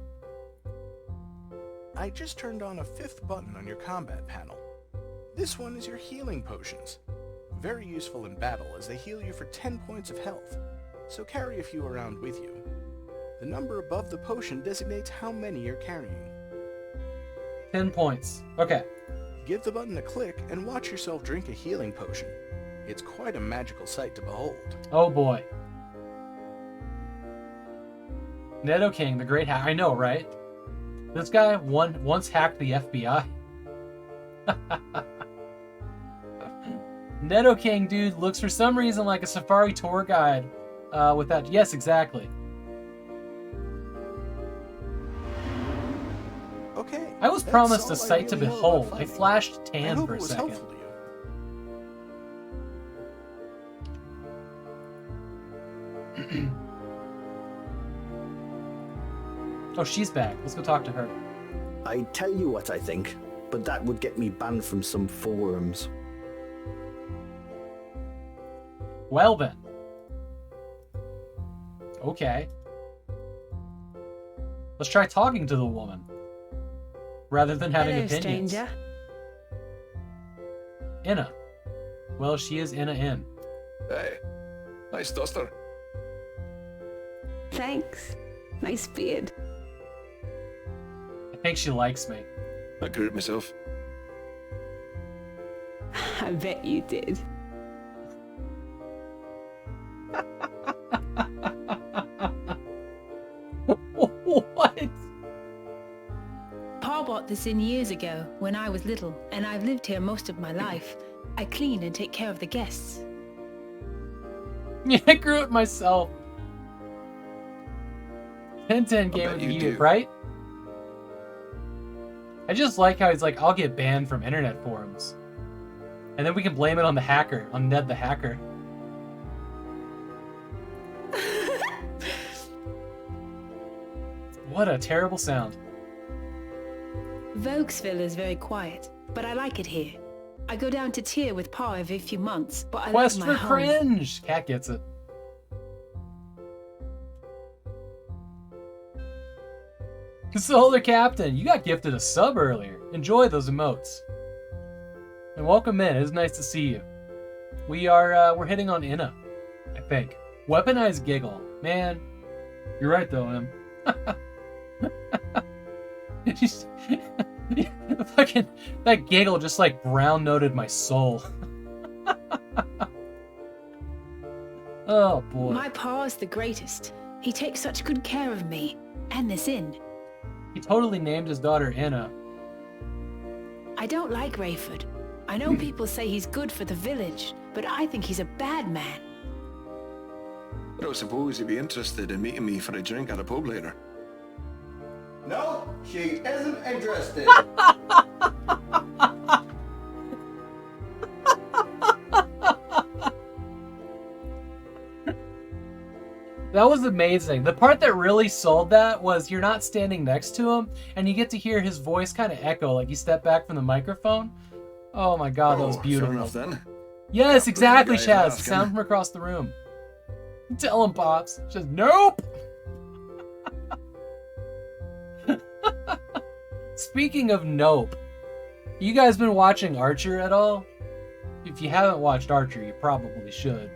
I just turned on a 5th button on your combat panel. This one is your healing potions. Very useful in battle as they heal you for 10 points of health, so carry a few around with you. The number above the potion designates how many you're carrying. 10 points. Okay. Give the button a click and watch yourself drink a healing potion. It's quite a magical sight to behold. Oh boy. Nedo King, the great hack. I know, right? This guy once hacked the FBI. Nedo King, dude, looks for some reason like a safari tour guide with that. Yes, exactly. Okay. I was promised a sight to behold. I flashed tan for a second. Oh, she's back. Let's go talk to her. I tell you what I think, but that would get me banned from some forums. Well then. Okay. Let's try talking to the woman. Rather than having Hello, opinions. stranger. Inna. Well, she is Inna in. Hey, nice duster. Thanks. Nice beard. I think she likes me. I grew it myself. I bet you did. What? Pa bought this in years ago when I was little, and I've lived here most of my life. I clean and take care of the guests. Yeah, I grew it myself. 10-10 game of the year, right? I just like how he's like, I'll get banned from internet forums. And then we can blame it on the hacker, on Ned the hacker. What a terrible sound. Vokesville is very quiet, but I like it here. I go down to Tyr with Pa every few months, but I Quest love for my home. cringe! Cat gets it. Solar Captain, you got gifted a sub earlier. Enjoy those emotes. And welcome in. It is nice to see you. We're hitting on Inna, I think. Weaponized giggle. Man, you're right though, Em. Fucking that giggle just like brown noted my soul. Oh boy. My Pa is the greatest. He takes such good care of me and this inn. He totally named his daughter Inna. I don't like Rayford. I know people say he's good for the village, but I think he's a bad man. I don't suppose you'd be interested in meeting me for a drink at a pub later. No, she isn't interested. That was amazing. The part that really sold that was you're not standing next to him, and you get to hear his voice kind of echo, like you step back from the microphone. Oh my god, that was beautiful. Fair enough then. Yes, exactly, guy Chaz. asking. Sound from across the room. Tell him, Pops. Just, nope! Speaking of nope, you guys been watching Archer at all? If you haven't watched Archer, you probably should.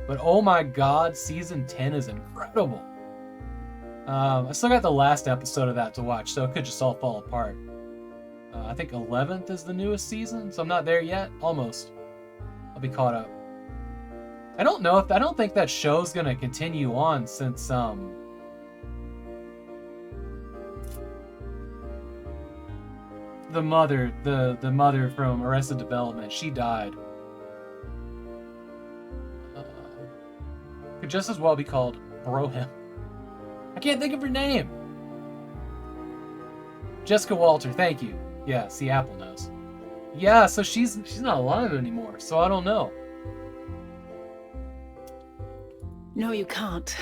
But oh my god, season 10 is incredible. I still got the last episode of that to watch, so it could just all fall apart. I think 11th is the newest season, so I'm not there yet. Almost. I'll be caught up. I don't think that show's gonna continue on since the mother from Arrested Development, she died. Could just as well be called Brohim. I can't think of her name. Jessica Walter, thank you. Yeah, see, Apple knows. Yeah, so she's not alive anymore, so I don't know. No, you can't.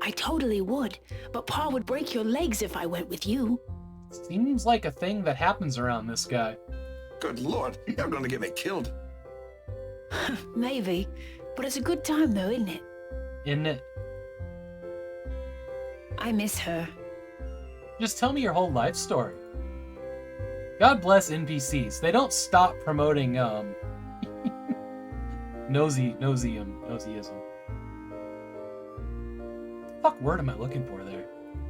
I totally would, but Pa would break your legs if I went with you. Seems like a thing that happens around this guy. Good lord, you're going to get me killed. Maybe, but it's a good time though, isn't it? Isn't it? I miss her. Just tell me your whole life story. God bless NPCs. They don't stop promoting nosyism. What the fuck word am I looking for there?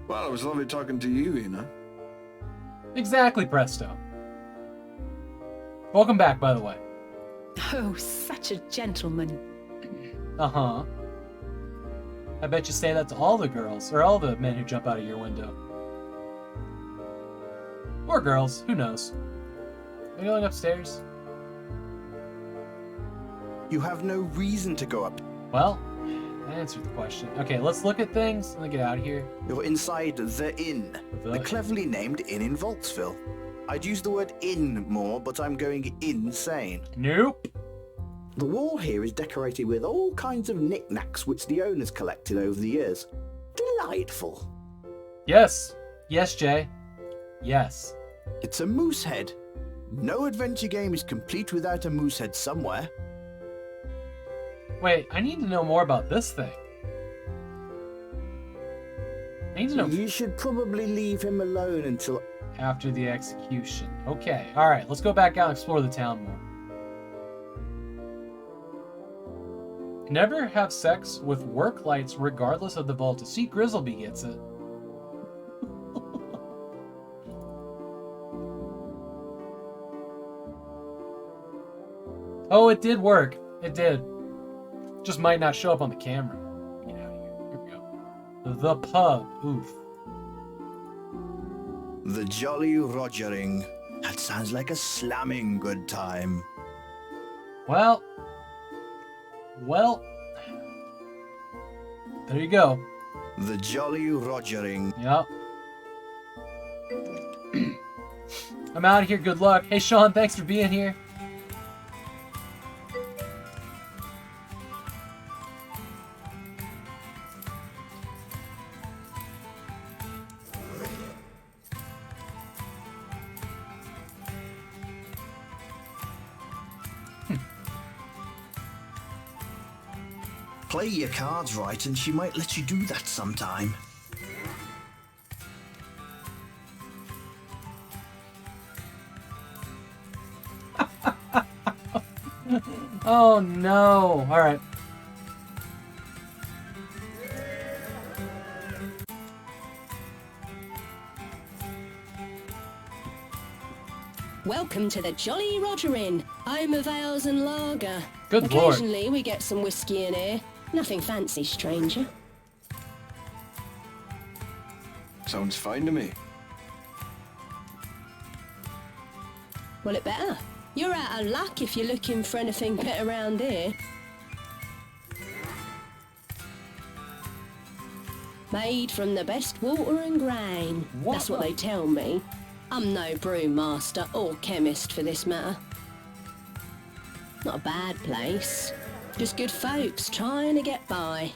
Well, it was lovely talking to you, Ina. Exactly, Presto. Welcome back, by the way. Oh, such a gentleman. Uh-huh. I bet you say that to all the girls, or all the men who jump out of your window. Or girls, who knows? Are you going upstairs? You have no reason to go up. Well, I answered the question. Okay, let's look at things and then get out of here. You're inside the inn. The cleverly named inn in Volksville. I'd use the word inn more, but I'm going insane. Nope. The wall here is decorated with all kinds of knickknacks which the owners collected over the years. Delightful. Yes. Yes, Jay. Yes. It's a moose head. No adventure game is complete without a moose head somewhere. Wait, I need to know more about this thing. I need to know. You should probably leave him alone until after the execution. Okay, alright, let's go back out and explore the town more. Never have sex with work lights regardless of the voltage. See, Grizzleby gets it. Oh, it did work. It did. Just might not show up on the camera. Get out of here. Here we go. The pub. Oof. The Jolly Rogering. That sounds like a slamming good time. Well, there you go. The Jolly Rogering. Yep. I'm out of here. Good luck. Hey, Sean, thanks for being here. Play your cards right and she might let you do that sometime. Oh no. Alright. Welcome to the Jolly Roger Inn, home of ales and lager. Good Lord. Occasionally we get some whiskey in here. Nothing fancy, stranger. Sounds fine to me. Well, it better. You're out of luck if you're looking for anything better around here. Made from the best water and grain. That's what they tell me. I'm no brewmaster or chemist for this matter. Not a bad place. Just good folks trying to get by.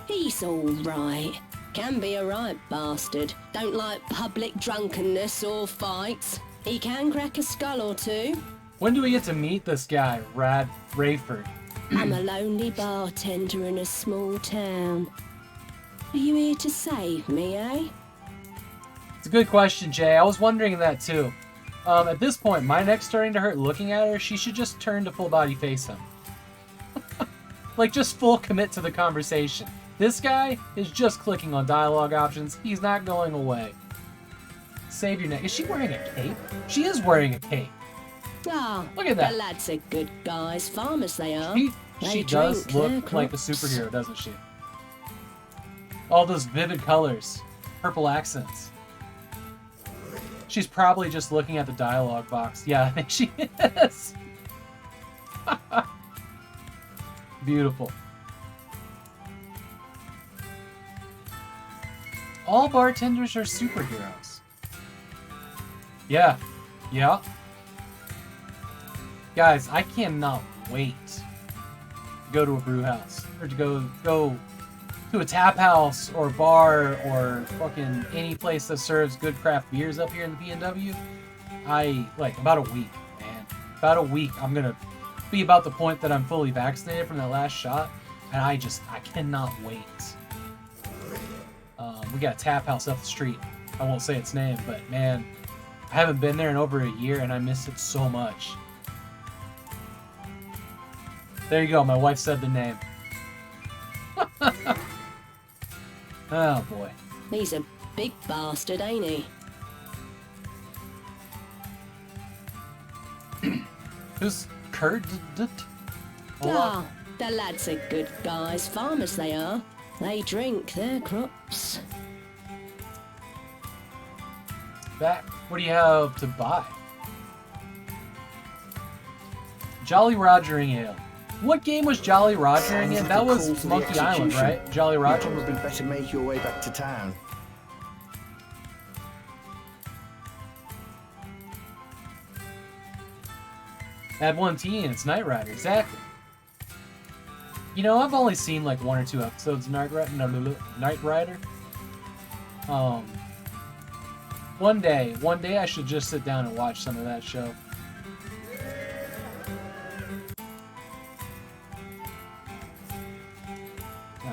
He's all right. Can be a right bastard. Don't like public drunkenness or fights. He can crack a skull or two. When do we get to meet this guy, Rayford? I'm a lonely bartender in a small town. Are you here to save me, eh? It's a good question, Jay. I was wondering that too. At this point, my neck's starting to hurt looking at her. She should just turn to full body face him. Like, just full commit to the conversation. This guy is just clicking on dialogue options. He's not going away. Save your neck. Is she wearing a cape? She is wearing a cape. Ah, look at that. The lads are good guys, farmers they are. She does look like a superhero, doesn't she? All those vivid colors. Purple accents. She's probably just looking at the dialogue box. Yeah, I think she is. Beautiful. All bartenders are superheroes. Yeah. Yeah. Guys, I cannot wait to go to a brew house. Or to go to a tap house or bar or fucking any place that serves good craft beers up here in the PNW. About a week, man. About a week. I'm gonna be about the point that I'm fully vaccinated from that last shot, and I cannot wait. We got a tap house up the street. I won't say its name, but man, I haven't been there in over a year, and I miss it so much. There you go. My wife said the name. Oh boy. He's a big bastard, ain't he? Who's Kurt? Ah, the lads are good guys, farmers they are. They drink their crops. Back. What do you have to buy? Jolly Rogering Ale. What game was Jolly Rogering in? That was Monkey Island, right? Jolly Roger. You'd probably better make your way back to town. Add 1T and it's Knight Rider, exactly. You know, I've only seen like 1 or 2 episodes of Knight Rider. One day I should just sit down and watch some of that show.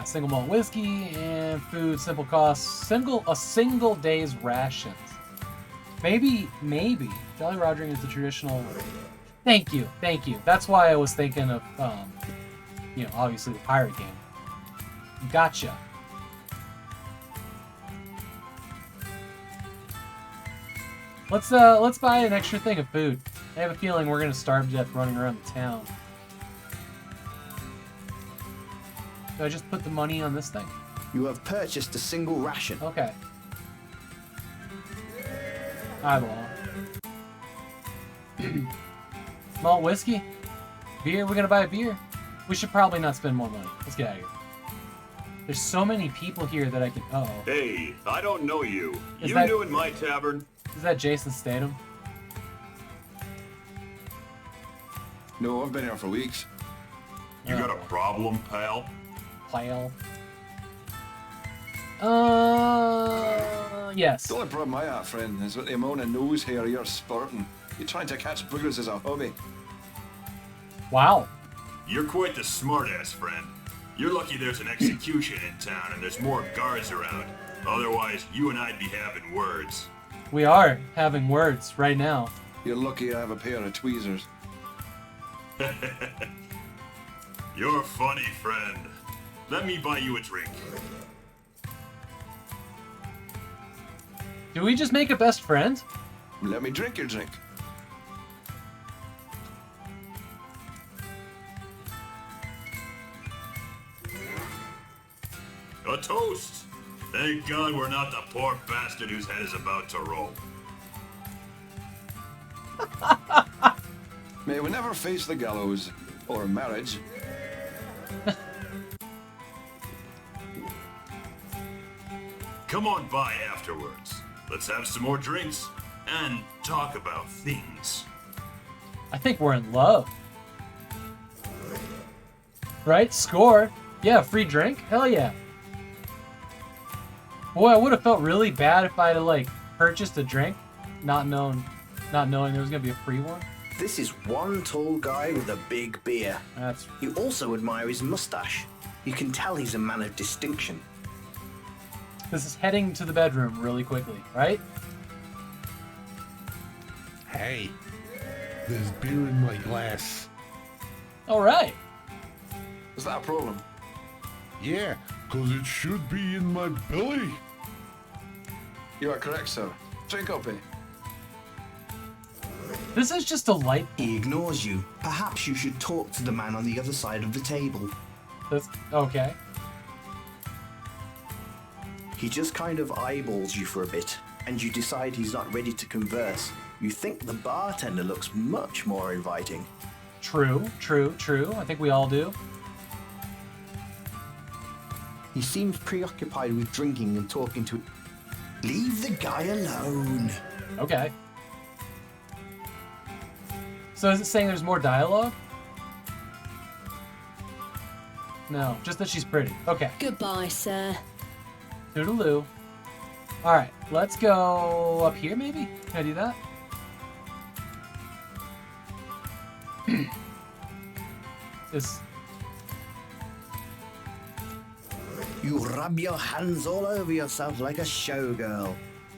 Single malt whiskey and food, simple cost, a single day's rations. Maybe Jolly Rogering is the traditional. Thank you. That's why I was thinking of, obviously the pirate game. Gotcha. Let's buy an extra thing of food. I have a feeling we're gonna starve to death running around the town. Do I just put the money on this thing? You have purchased a single ration. Okay. Eyeball. Malt whiskey? Beer? We're gonna buy a beer? We should probably not spend more money. Let's get out of here. There's so many people here that I can... Uh-oh. Hey, I don't know you. Is You that- new in my tavern? Is that Jason Statham? No, I've been here for weeks. You got a problem, pal? Pal. Yes. The only problem I have, friend, is with the amount of nose hair you're sporting. You're trying to catch boogers as a hobby. Wow. You're quite the smartass, friend. You're lucky there's an execution in town and there's more guards around. Otherwise, you and I'd be having words. We are having words right now. You're lucky I have a pair of tweezers. You're funny, friend. Let me buy you a drink. Do we just make a best friend? Let me drink your drink. A toast! Thank God we're not the poor bastard whose head is about to roll. May we never face the gallows, or marriage. Come on by afterwards. Let's have some more drinks and talk about things. I think we're in love. Right? Score. Yeah, free drink? Hell yeah. Boy, I would have felt really bad if I had purchased a drink, not knowing there was gonna be a free one. This is one tall guy with a big beer. You also admire his mustache. You can tell he's a man of distinction. This is heading to the bedroom really quickly, right? Hey, there's beer in my glass. All right. Is that a problem? Yeah, 'cause it should be in my belly. You are correct, sir. Drink up, eh? This is just a light. He ignores you. Perhaps you should talk to the man on the other side of the table. That's okay. He just kind of eyeballs you for a bit, and you decide he's not ready to converse. You think the bartender looks much more inviting. True. I think we all do. He seems preoccupied with drinking and talking to... Leave the guy alone. Okay. So is it saying there's more dialogue? No, just that she's pretty. Okay. Goodbye, sir. Toodaloo. Alright, let's go up here maybe? Can I do that? You rub your hands all over yourself like a showgirl.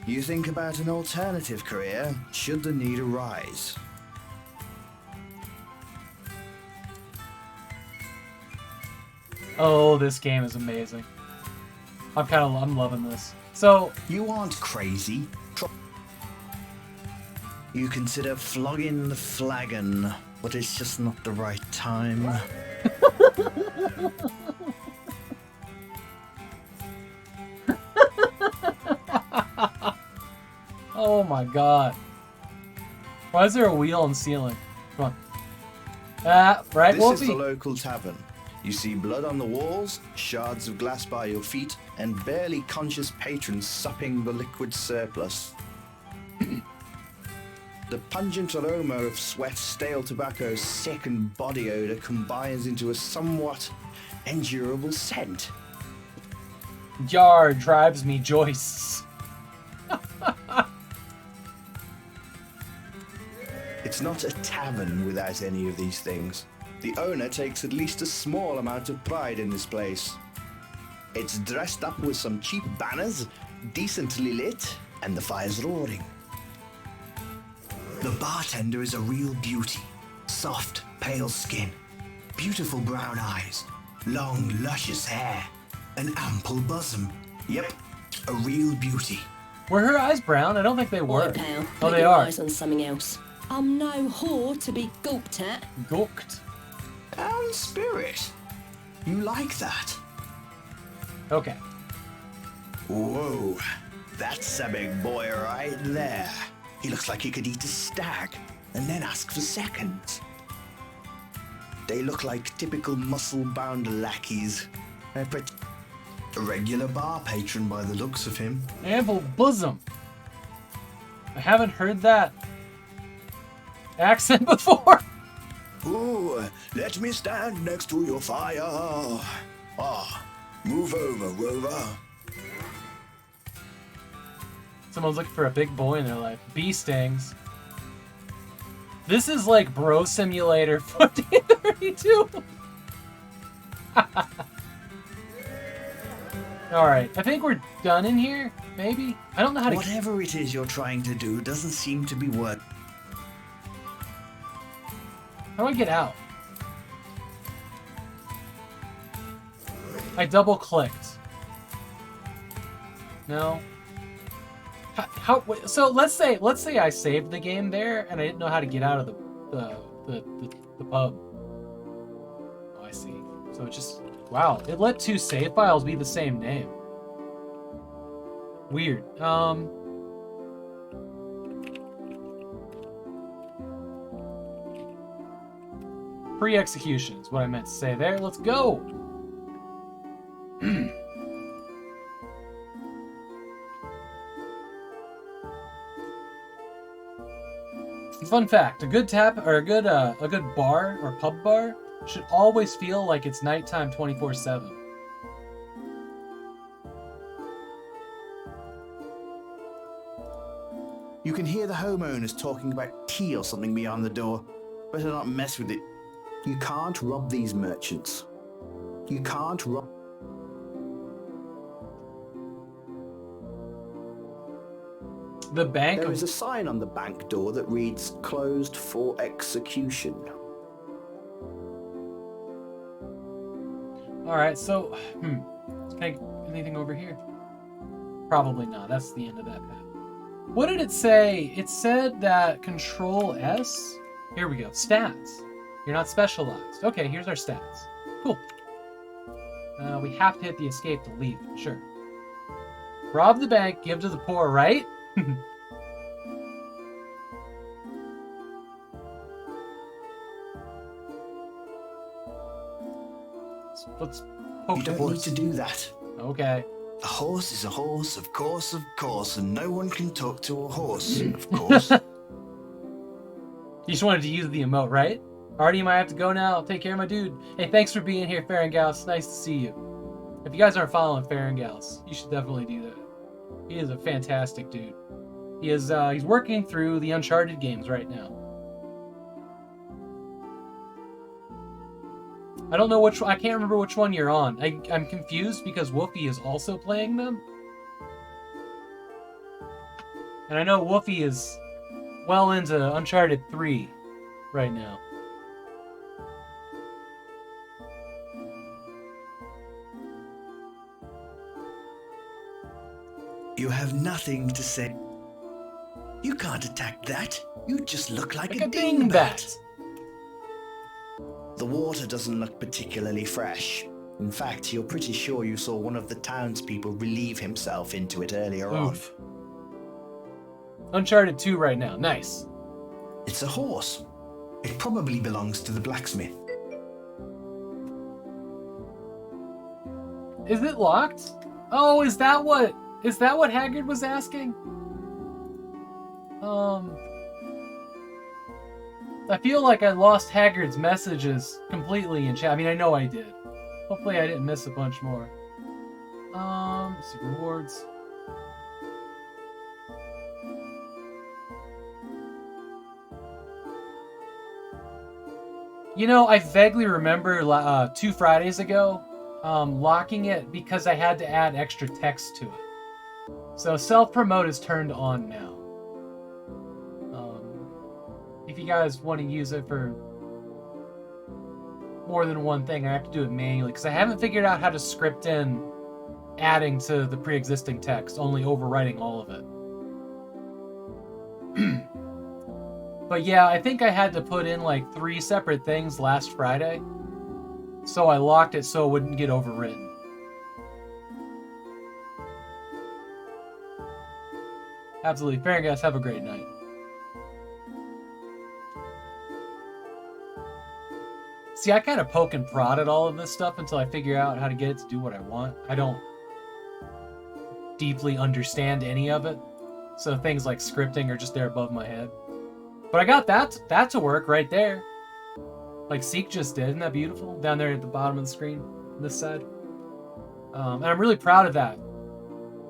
You think about an alternative career should the need arise. Oh, this game is amazing. I'm loving this. So you aren't crazy. You consider flogging the flagon, but it's just not the right time. Oh my god. Why is there a wheel on the ceiling? Come on. Right, This Wolfie? is the local tavern. You see blood on the walls, shards of glass by your feet, and barely conscious patrons supping the liquid surplus. The pungent aroma of sweat, stale tobacco, sick and body odor combines into a somewhat endurable scent. Yar drives me Joyce. It's not a tavern without any of these things. The owner takes at least a small amount of pride in this place. It's dressed up with some cheap banners, decently lit, and the fire's roaring. The bartender is a real beauty. Soft, pale skin, beautiful brown eyes, long, luscious hair, an ample bosom. Yep, a real beauty. Were her eyes brown? I don't think they were. Oi, pal, Oh, put they your are. eyes on something else. I'm no whore to be gawped at. Gawked. And spirit. You like that? Okay. Whoa, that's a big boy right there. He looks like he could eat a stag and then ask for seconds. They look like typical muscle-bound lackeys. A regular bar patron by the looks of him. Ample bosom. I haven't heard that accent before. Ooh, let me stand next to your fire. Move over, Rover. Someone's looking for a big boy in their life. Bee stings. This is like Bro Simulator 1432. Alright, I think we're done in here, maybe? I don't know how to... Whatever it is you're trying to do doesn't seem to be working. How do I get out? I double clicked. No. So let's say I saved the game there and I didn't know how to get out of the pub. Oh, I see. So it just, wow, it let two save files be the same name. Weird. Pre-execution is what I meant to say there. Let's go. Fun fact: a good tap or a good bar or pub bar should always feel like it's nighttime 24/7. You can hear the homeowners talking about tea or something beyond the door. Better not mess with it. You can't rob these merchants. You can't rob... The bank... There is a sign on the bank door that reads, closed for execution. Alright, so... Can I... anything over here? Probably not. That's the end of that path. What did it say? It said that Control S... Here we go. Stats. You're not specialized. Okay, here's our stats. Cool. We have to hit the escape to leave. Sure. Rob the bank, give to the poor, right? Let's poke You the don't horse. need to do that. Okay. A horse is a horse, of course, and no one can talk to a horse, of course. You just wanted to use the emote, right? Artyom, I have to go now. I'll take care of my dude. Hey, thanks for being here, Fair and Gals. Nice to see you. If you guys aren't following Fair and Gals, you should definitely do that. He is a fantastic dude. He is he's working through the Uncharted games right now. I don't know which I can't remember which one you're on. I'm confused because Wolfie is also playing them. And I know Wolfie is well into Uncharted 3 right now. You have nothing to say. You can't attack that. You just look like a dingbat. The water doesn't look particularly fresh. In fact, you're pretty sure you saw one of the townspeople relieve himself into it earlier on. Uncharted 2 right now. Nice. It's a horse. It probably belongs to the blacksmith. Is it locked? Oh, is that what Haggard was asking? I feel like I lost Haggard's messages completely in chat. I mean, I know I did. Hopefully I didn't miss a bunch more. Let's see, rewards. You know, I vaguely remember 2 Fridays ago, locking it because I had to add extra text to it. So self-promote is turned on now. If you guys want to use it for more than one thing, I have to do it manually because I haven't figured out how to script in adding to the pre-existing text, only overwriting all of it. But yeah, I think I had to put in like 3 separate things last Friday, so I locked it so it wouldn't get overwritten. Absolutely. Fair, guys. Have a great night. See, I kind of poke and prod at all of this stuff until I figure out how to get it to do what I want. I don't deeply understand any of it, so things like scripting are just there above my head. But I got that to work right there. Like Seek just did. Isn't that beautiful? Down there at the bottom of the screen, on this side. And I'm really proud of that.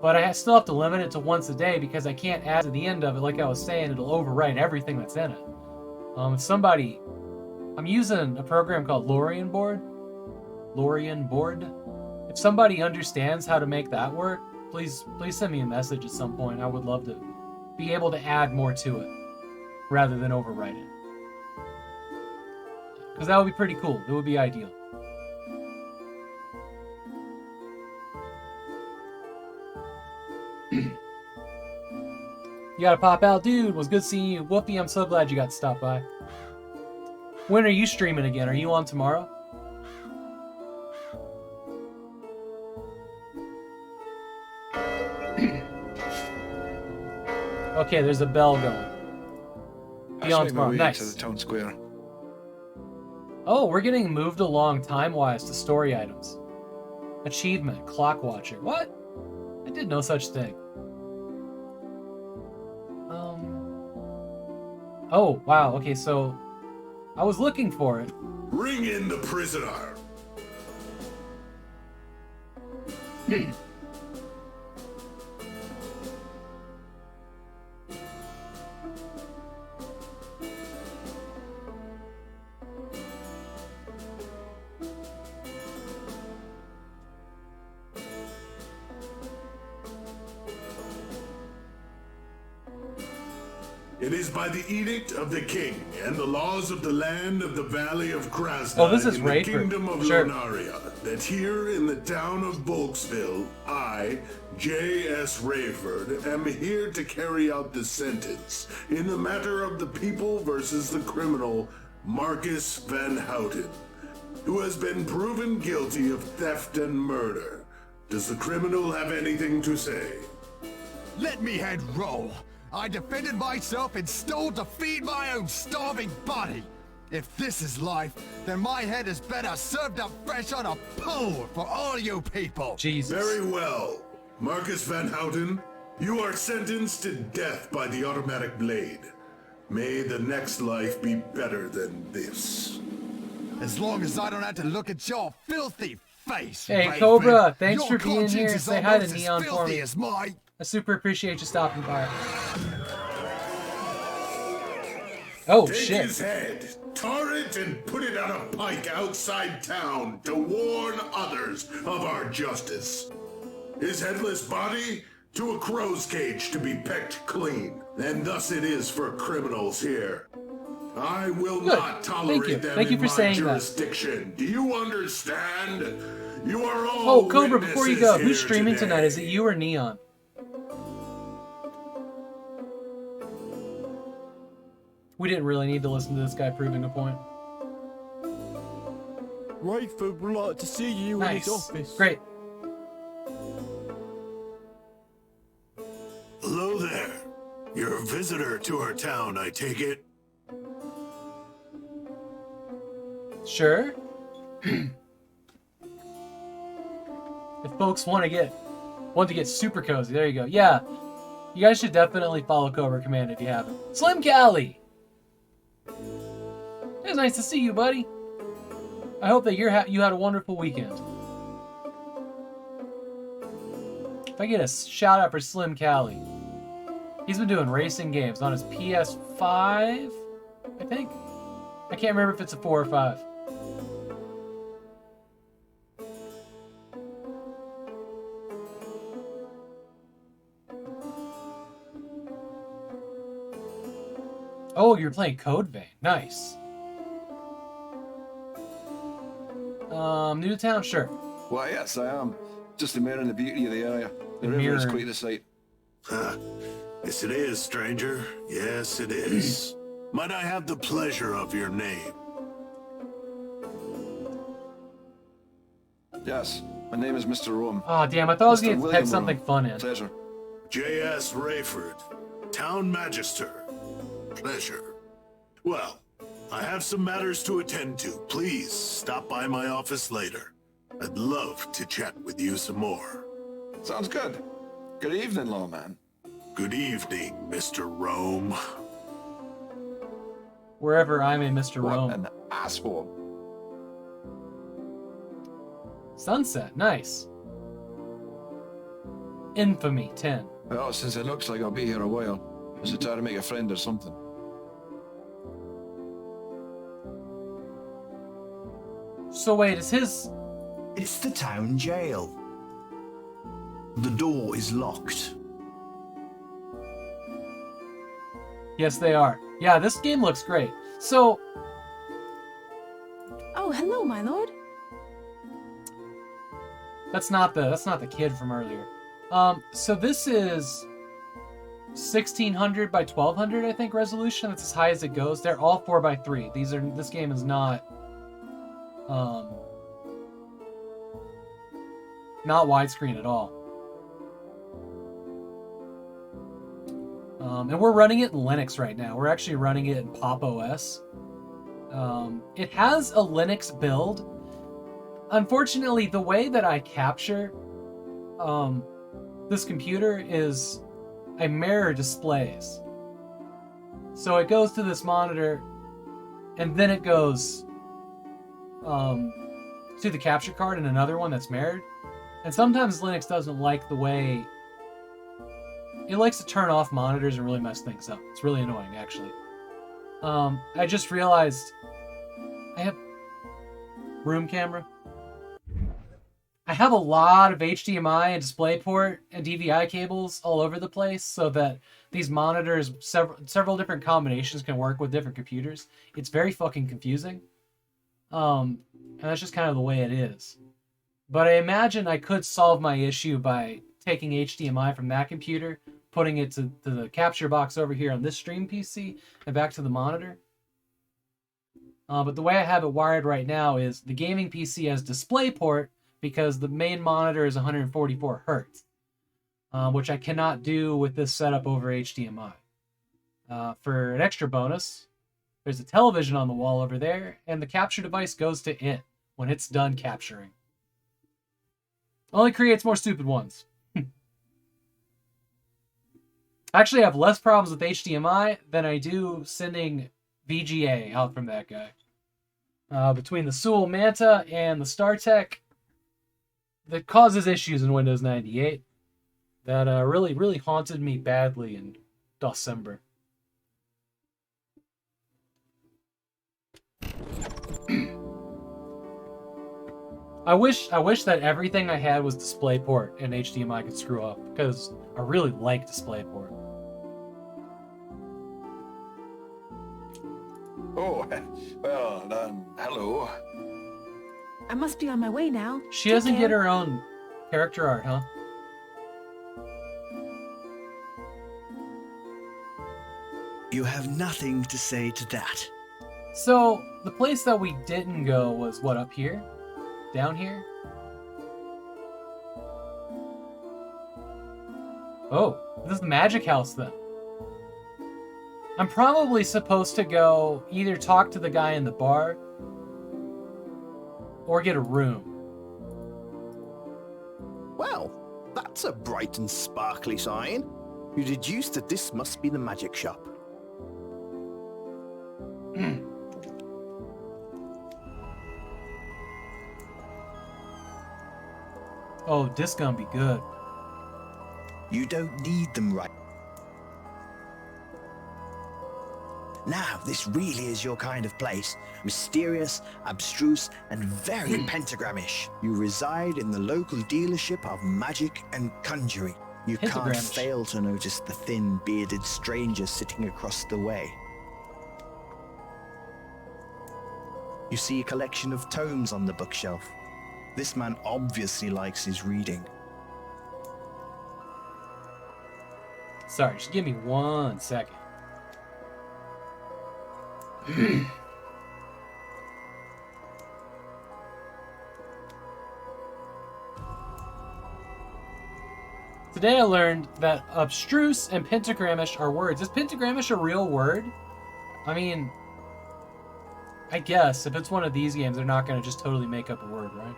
But I still have to limit it to once a day because I can't add to the end of it. Like I was saying, it'll overwrite everything that's in it. If somebody... I'm using a program called Lorien Board. If somebody understands how to make that work, please send me a message at some point. I would love to be able to add more to it rather than overwrite it. Because that would be pretty cool. It would be ideal. You gotta pop out, dude. Was good seeing you. Whoopee, I'm so glad you got to stop by. When are you streaming again? Are you on tomorrow? Okay, there's a bell going. Be on tomorrow. Nice. To the town square. Oh, we're getting moved along time-wise to story items. Achievement, Clock Watcher. What? I did no such thing. Oh, wow. Okay, so I was looking for it. Bring in the prisoner. It is by the edict of the king and the laws of the land of the valley of Krasna in the kingdom of Lunaria that here in the town of Volksville, I, J.S. Rayford, am here to carry out the sentence in the matter of the people versus the criminal Marcus Van Houten, who has been proven guilty of theft and murder. Does the criminal have anything to say? Let me head roll. I defended myself and stole to feed my own starving body. If this is life, then my head is better served up fresh on a pole for all you people. Jesus. Very well. Marcus Van Houten, you are sentenced to death by the automatic blade. May the next life be better than this. As long as I don't have to look at your filthy face. Hey, Rayford, Cobra, thanks for your being conscience here. is Say hi to almost as Neon for filthy me. as mine. I super appreciate you stopping by. Oh, Take shit. his head, tar it, and put it on a pike outside town to warn others of our justice. His headless body to a crow's cage to be pecked clean, and thus it is for criminals here. I will not tolerate them in my jurisdiction. Do you understand? You are all Oh, Cobra, before you go, who's streaming today. tonight? Is it you or Neon? We didn't really need to listen to this guy proving a point. Rayford would like to see you in his office. Great. Hello there. You're a visitor to our town, I take it? Sure. If folks want to get super cozy, there you go. Yeah, you guys should definitely follow Cobra Command if you haven't. Slim Cali! It was nice to see you, buddy. I hope that you had a wonderful weekend. If I get a shout out for Slim Cali, he's been doing racing games on his PS5, I think. I can't remember if it's a 4 or 5. Oh, you're playing Code Vein. Nice. New to town? Sure. Why, yes, I am. Just admiring the beauty of the area. The river is quite a sight. Yes, it is, stranger. Yes, it is. Might I have the pleasure of your name? Yes, my name is Mr. Rome. Oh, damn, I thought I was going to type something fun in. Pleasure. J.S. Rayford, Town Magister. Pleasure. Well, I have some matters to attend to. Please stop by my office later. I'd love to chat with you some more. Sounds good. Good evening, lawman. Good evening, Mr. Rome. Wherever I'm a Mr. Rome. What an asshole. Sunset, nice. Infamy 10. Well, since it looks like I'll be here a while, I should try to make a friend or something. So wait, is his... It's the town jail. The door is locked. Yes, they are. Yeah, this game looks great. So... Oh, hello, my lord. That's not the kid from earlier. So this is 1600 by 1200, I think, resolution. That's as high as it goes. They're all 4x3. This game is not widescreen at all. And we're running it in Linux right now. We're actually running it in Pop OS. It has a Linux build. Unfortunately, the way that I capture this computer is I mirror displays. So it goes to this monitor, and then it goes to the capture card in another one that's mirrored. And sometimes Linux doesn't like the way... It likes to turn off monitors and really mess things up. It's really annoying, actually. I just realized I have room camera. I have a lot of HDMI and DisplayPort and DVI cables all over the place so that these monitors, several different combinations can work with different computers. It's very fucking confusing. And that's just kind of the way it is. But I imagine I could solve my issue by taking HDMI from that computer, putting it to the capture box over here on this stream PC, and back to the monitor. But the way I have it wired right now is the gaming PC has DisplayPort because the main monitor is 144 Hertz, which I cannot do with this setup over HDMI. For an extra bonus, there's a television on the wall over there, and the capture device goes to it when it's done capturing. Only creates more stupid ones. I actually have less problems with HDMI than I do sending VGA out from that guy. Between the Sewell Manta and the StarTech, that causes issues in Windows 98 that really haunted me badly in Dosember. I wish that everything I had was DisplayPort and HDMI could screw up, because I really like DisplayPort. Oh, well, hello. I must be on my way now. She doesn't get her own character art, huh? You have nothing to say to that. So, the place that we didn't go was, what, up here? Down here? Oh, this is the Magic House then. I'm probably supposed to go either talk to the guy in the bar or get a room. Well, that's a bright and sparkly sign. You deduce that this must be the magic shop. Oh, this gonna be good. You don't need them right now. This really is your kind of place. Mysterious, abstruse, and very pentagramish. You reside in the local dealership of magic and conjuring. You can't fail to notice the thin, bearded stranger sitting across the way. You see a collection of tomes on the bookshelf. This man obviously likes his reading. Sorry, just give me 1 second. Today I learned that abstruse and pentagramish are words. Is pentagramish a real word? I mean, I guess if it's one of these games, they're not going to just totally make up a word, right?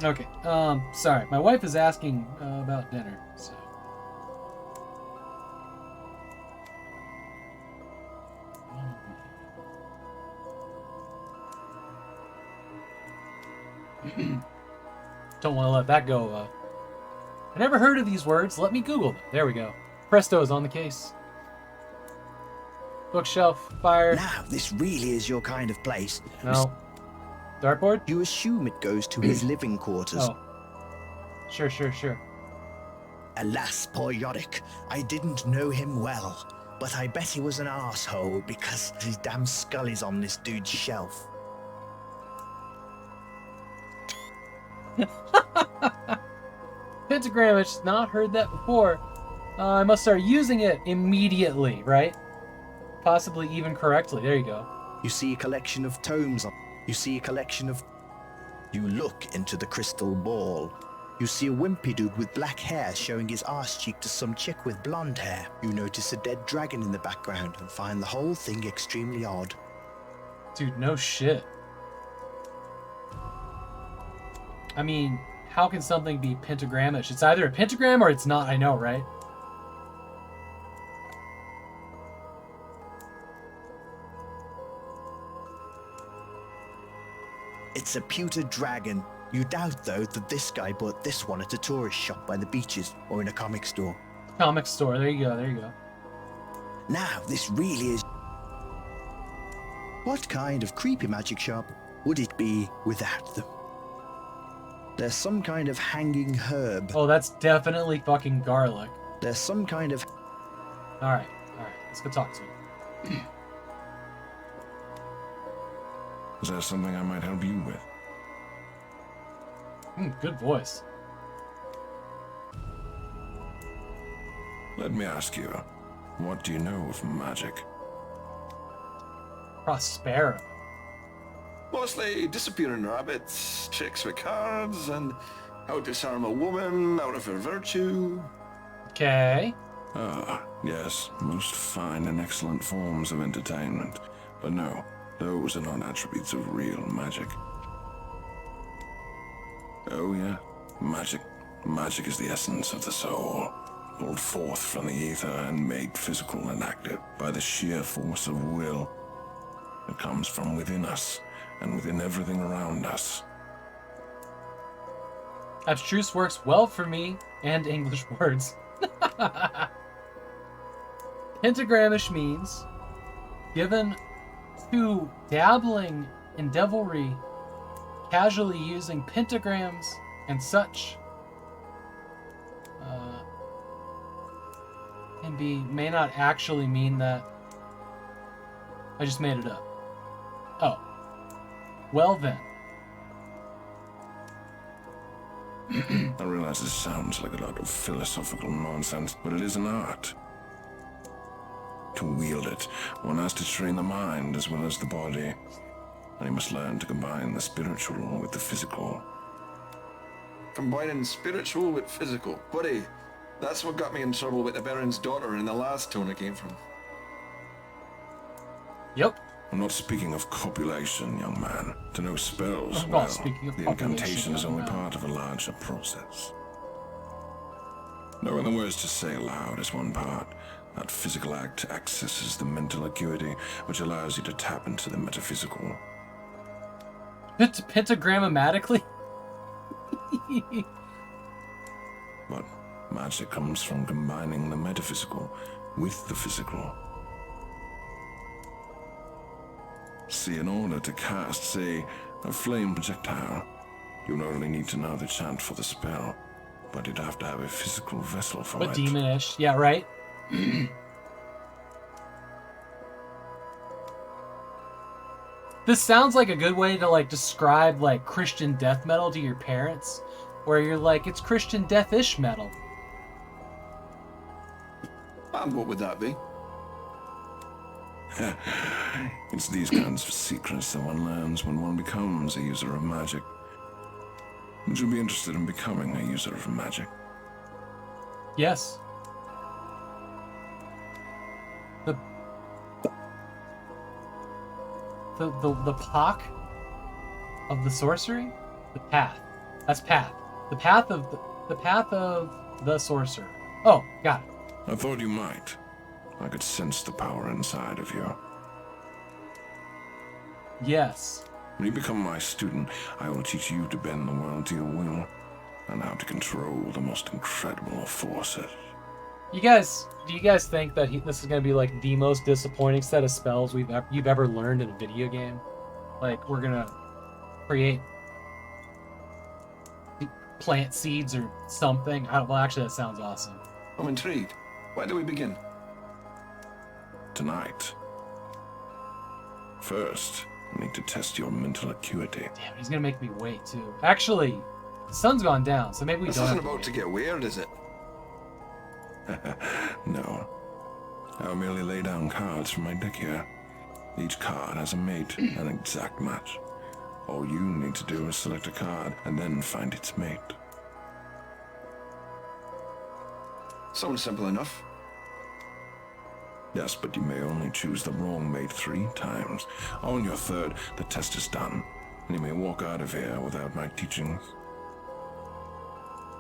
Okay, sorry. My wife is asking about dinner, so. Don't want to let that go. I never heard of these words. Let me Google them. There we go. Presto is on the case. Bookshelf, fire. Now, this really is your kind of place. No. Dartboard? You assume it goes to his living quarters. Oh. Sure. Alas, poor Yorick. I didn't know him well, but I bet he was an arsehole because his damn skull is on this dude's shelf. Pentagramish, not heard that before. I must start using it immediately, right? Possibly even correctly. There you go. You see a collection of tomes. You see a collection of... You look into the crystal ball. You see a wimpy dude with black hair showing his arse cheek to some chick with blonde hair. You notice a dead dragon in the background and find the whole thing extremely odd. Dude, no shit. I mean, how can something be pentagramish? It's either a pentagram or it's not, I know, right? It's a pewter dragon. You doubt, though, that this guy bought this one at a tourist shop by the beaches or in a comic store. Comic store, there you go. Now, this really is... What kind of creepy magic shop would it be without them? There's some kind of hanging herb. Oh, that's definitely fucking garlic. There's some kind of... Alright, let's go talk to him. Is there something I might help you with? Good voice. Let me ask you, what do you know of magic? Prospero. Mostly disappearing rabbits, tricks with cards, and how to disarm a woman out of her virtue. Okay. Ah, yes, most fine and excellent forms of entertainment. But no, those are not attributes of real magic. Oh yeah, magic. Magic is the essence of the soul, pulled forth from the ether and made physical and active by the sheer force of will. It comes from within us and within everything around us. Abstruse works well for me and English words. Pentagramish means given to dabbling in devilry, casually using pentagrams and such, and may not actually mean that. I just made it up. Oh. Well then. I realize this sounds like a lot of philosophical nonsense, but it is an art. To wield it, one has to train the mind as well as the body. And you must learn to combine the spiritual with the physical. Combining spiritual with physical. Buddy, that's what got me in trouble with the Baron's daughter in the last town I came from. Yep. I'm not speaking of copulation, young man. To know spells, I'm well, not speaking of the copulation, incantation is young only man. part of a larger process. Knowing the words to say aloud is one part. That physical act accesses the mental acuity, which allows you to tap into the metaphysical. Pentagrammatically? But magic comes from combining the metaphysical with the physical. See, in order to cast, say, a flame projectile, You'd only need to know the chant for the spell, but you'd have to have a physical vessel for But it. demonish. Yeah, right? This sounds like a good way to, like, describe, like, Christian death metal to your parents, where you're like, it's Christian death-ish metal. And what would that be? It's these kinds of secrets that one learns when one becomes a user of magic. Would you be interested in becoming a user of magic? Yes. The Pock of the sorcery? The path. That's path. The path of the sorcerer. Oh, got it. I thought you might. I could sense the power inside of you. Yes. When you become my student, I will teach you to bend the world to your will, and how to control the most incredible of forces. Do you guys think that this is going to be like the most disappointing set of spells you've ever learned in a video game? Like, we're going to create plant seeds or something? Well, actually, that sounds awesome. I'm intrigued. Where do we begin? Tonight. First, we need to test your mental acuity. Damn, he's going to make me wait, too. Actually, the sun's gone down, so maybe we This don't isn't have to about wait. to get weird, is it? No. I'll merely lay down cards from my deck here. Each card has a mate, an exact match. All you need to do is select a card and then find its mate. Sounds simple enough. Yes, but you may only choose the wrong mate 3 times. On your third, the test is done, and you may walk out of here without my teachings.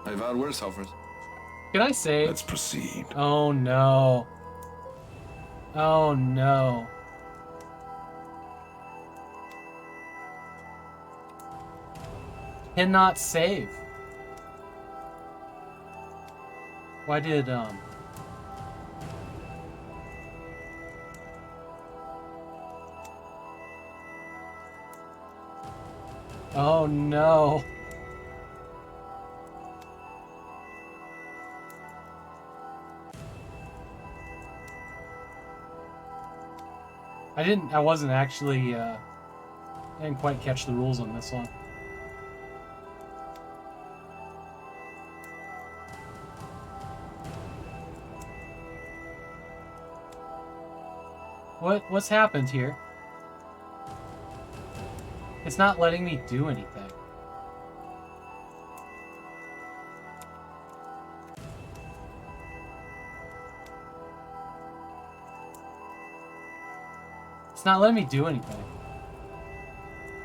I've had worse offers. Can I save? Let's proceed. Oh, no. Oh, no. Cannot save. Why did, Oh, no. I wasn't actually, I didn't quite catch the rules on this one. What's happened here? It's not letting me do anything. It's not letting me do anything.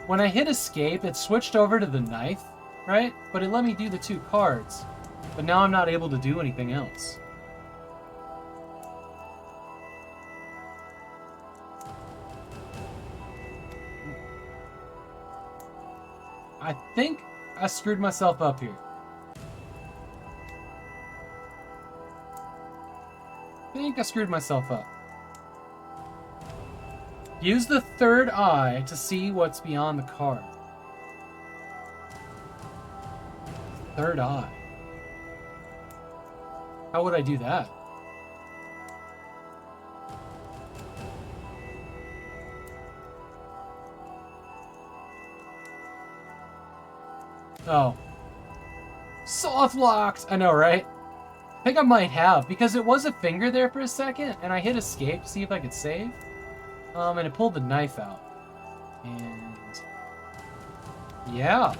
When I hit escape, it switched over to the knife, right? But it let me do the 2 cards. But now I'm not able to do anything else. I think I screwed myself up here. I think I screwed myself up. Use the third eye to see what's beyond the card. Third eye. How would I do that? Oh. Soft locked! I know, right? I think I might have, because it was a finger there for a second, and I hit escape to see if I could save. And it pulled the knife out. And... yeah.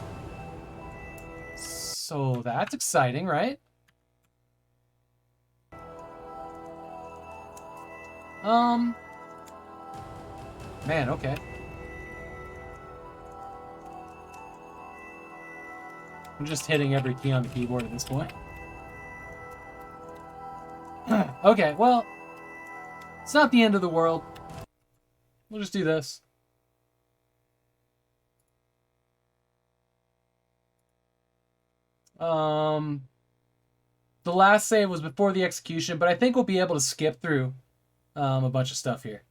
So that's exciting, right? Man, okay. I'm just hitting every key on the keyboard at this point. Okay, well, it's not the end of the world. We'll just do this. The last save was before the execution, but I think we'll be able to skip through a bunch of stuff here.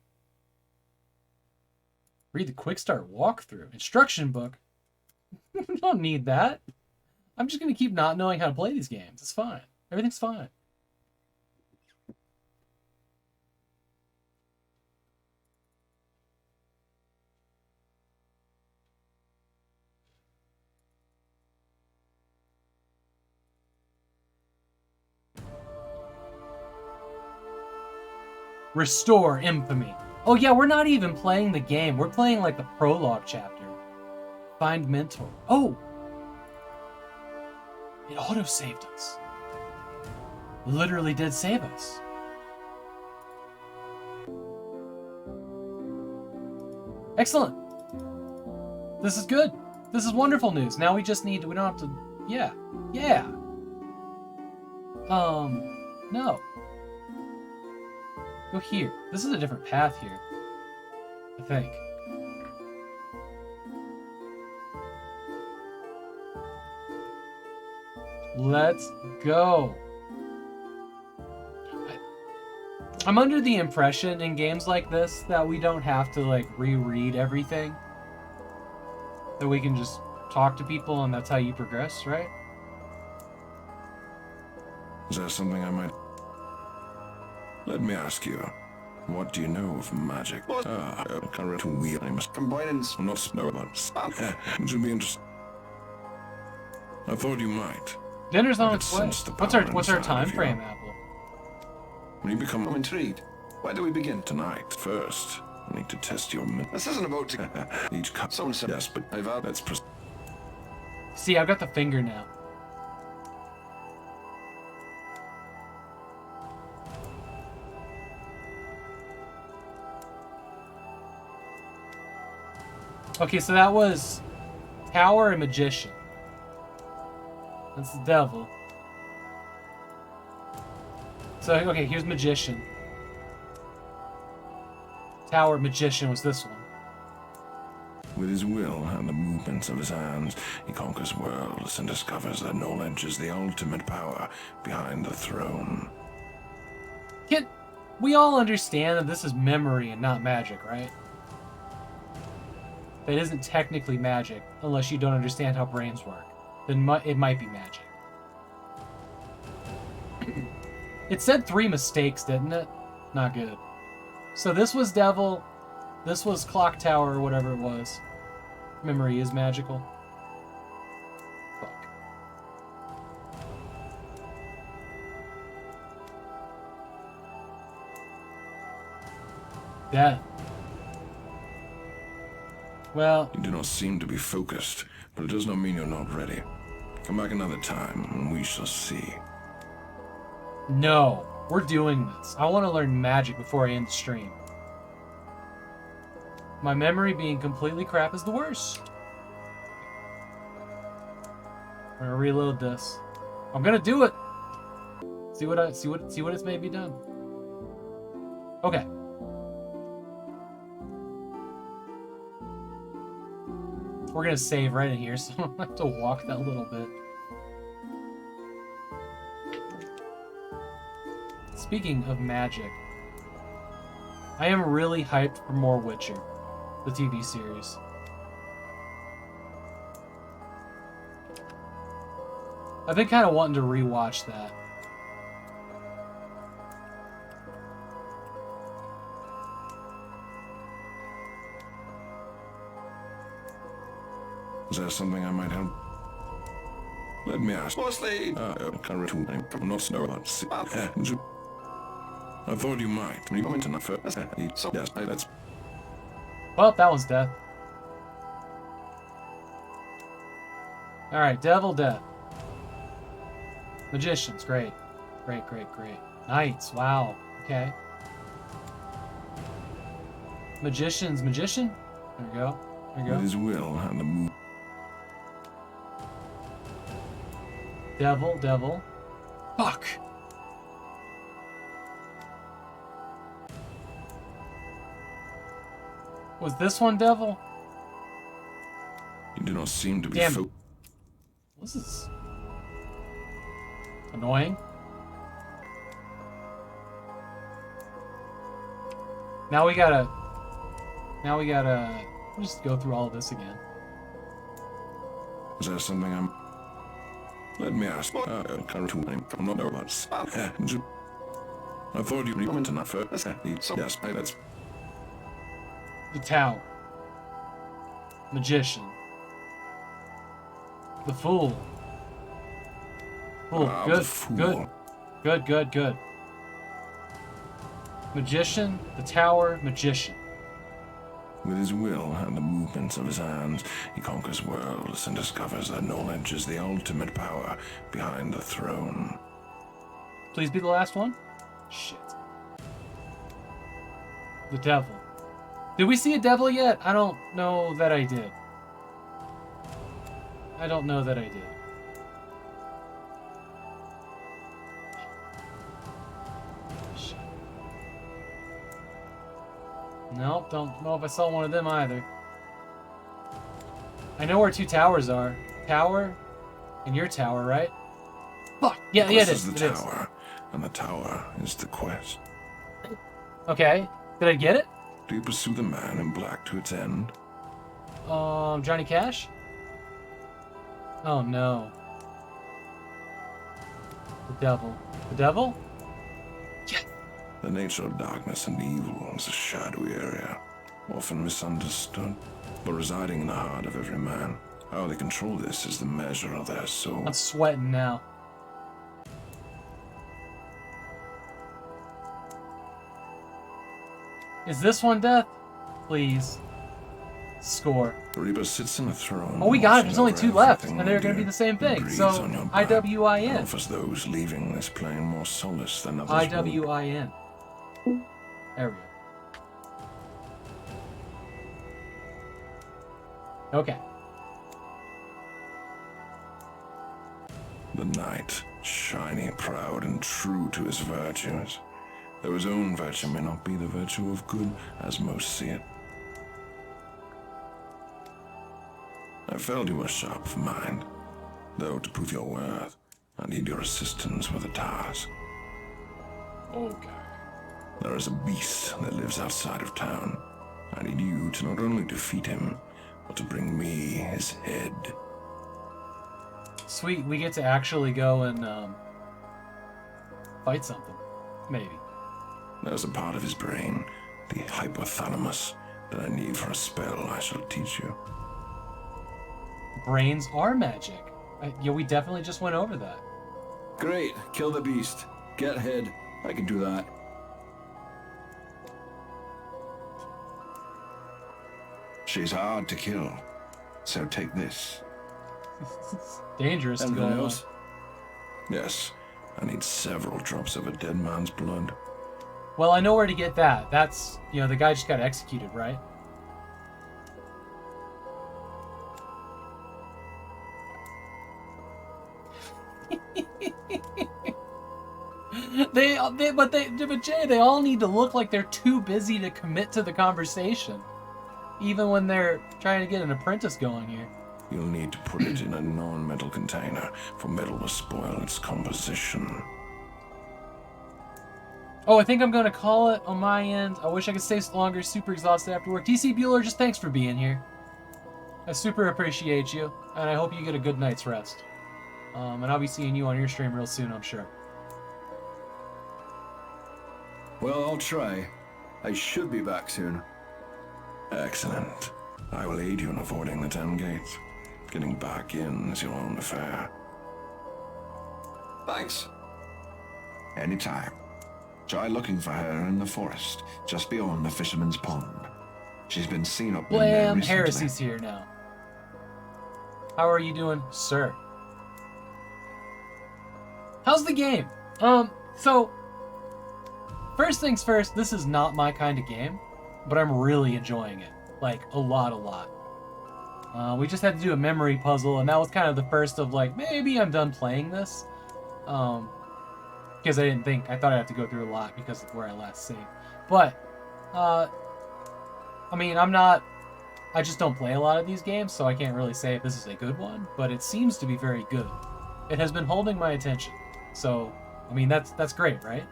Read the quick start walkthrough. Instruction book. We don't need that. I'm just gonna keep not knowing how to play these games. It's fine. Everything's fine. Restore Infamy. Oh yeah, we're not even playing the game. We're playing like the prologue chapter. Find mentor. Oh! It auto-saved us. Literally did save us. Excellent. This is good. This is wonderful news. Now we just need, we don't have to, yeah. Yeah. No. Go here. This is a different path here. I think. Let's go. I'm under the impression in games like this that we don't have to like reread everything. That we can just talk to people and that's how you progress, right? Is there something I might... Let me ask you, what do you know of magic? Current wheel. I must combine not know about. It should be interesting. I thought you might. Dinner's on its way. What's our time frame, Apple? When you become... I'm intrigued. Where do we begin? Tonight. First, I need to test your... This isn't about to... Each cup... Someone said... Yes, but let's... See, I've got the finger now. Okay, so that was Tower and Magician. That's the devil. So, okay, here's Magician. Tower, Magician was this one. With his will and the movements of his hands, he conquers worlds and discovers that knowledge is the ultimate power behind the throne. We all understand that this is memory and not magic, right? That isn't technically magic, unless you don't understand how brains work. Then it might be magic. It said 3 mistakes, didn't it? Not good. So this was Devil, this was Clock Tower, or whatever it was. Memory is magical. Fuck. Death. Well... You do not seem to be focused, but it does not mean you're not ready. Come back another time, and we shall see. No, we're doing this. I want to learn magic before I end the stream. My memory being completely crap is the worst. I'm gonna reload this. I'm gonna do it. See what it's made me done. Okay. We're gonna save right in here, so I don't have to walk that little bit. Speaking of magic, I am really hyped for more Witcher, the TV series. I've been kind of wanting to rewatch that. Is there something I might help? Let me ask. Mostly... I'm not sure about... I thought you might. Even tonight first. Yes, that's... Well, that one's death. Alright, Devil, Death. Magicians, great. Great. Knights, wow. Okay. Magicians, Magician? There we go. With his will and the move. Devil. Fuck! Was this one Devil? You do not seem to be What's this? Annoying. Now we gotta we'll just go through all of this again. Is there something I'm... Let me ask. Current name from no robots. I thought you were to not first. Yes, that's... The Tower. Magician. The Fool. Fool. Good. The Fool. Good. Good, good, good. Magician, the Tower, Magician. With his will and the movements of his hands, he conquers worlds and discovers that knowledge is the ultimate power behind the throne. Please be the last one? Shit. The Devil. Did we see a devil yet? I don't know that I did. I don't know that I did. Nope, don't know if I saw one of them either. I know where two towers are. Tower and your tower, right? Fuck! Yeah, it is. The tower, and the tower is the quest. Okay. Did I get it? Do you pursue the man in black to its end? Johnny Cash? Oh no. The devil. The devil? The nature of darkness and evil is a shadowy area, often misunderstood, but residing in the heart of every man. How they control this is the measure of their soul. I'm sweating now. Is this one death? Please. Score. The Reaper sits in a throne. Oh, we got it. There's only two left, and they're going to be the same thing. So, IWIN. Offers those leaving this plane more solace than others. IWIN. There we go. Okay. The knight, shiny, proud, and true to his virtues. Though his own virtue may not be the virtue of good, as most see it. I felt you were sharp of mind, though to prove your worth, I need your assistance with a task. Okay. There is a beast that lives outside of town. I need you to not only defeat him, but to bring me his head. Sweet, we get to actually go and fight something. Maybe. There's a part of his brain, the hypothalamus, that I need for a spell I shall teach you. Brains are magic. Yeah, we definitely just went over that. Great. Kill the beast. Get head. I can do that. She's hard to kill, so take this. Dangerous to go on. Yes, I need several drops of a dead man's blood. Well, I know where to get that. That's, you know, the guy just got executed, right? But Jay, they all need to look like they're too busy to commit to the conversation. Even when they're trying to get an apprentice going here. You'll need to put it in a non-metal container, for metal will spoil its composition. Oh, I think I'm going to call it on my end. I wish I could stay longer, super exhausted after work. DC Bueller, just thanks for being here. I super appreciate you, and I hope you get a good night's rest. And I'll be seeing you on your stream real soon, I'm sure. Well, I'll try. I should be back soon. Excellent. I will aid you in avoiding the 10 gates. Getting back in is your own affair. Thanks. Anytime. Try looking for her in the forest, just beyond the fisherman's pond. She's been seen up in there Blam, recently. Heresy's here now. How are you doing, sir? How's the game? So, first things first, this is not my kind of game, but I'm really enjoying it. Like, a lot. We just had to do a memory puzzle, and that was kind of the first of, like, maybe I'm done playing this. Because I thought I'd have to go through a lot because of where I last saved. But, I mean, I just don't play a lot of these games, so I can't really say if this is a good one, but it seems to be very good. It has been holding my attention. So, I mean, that's great, right?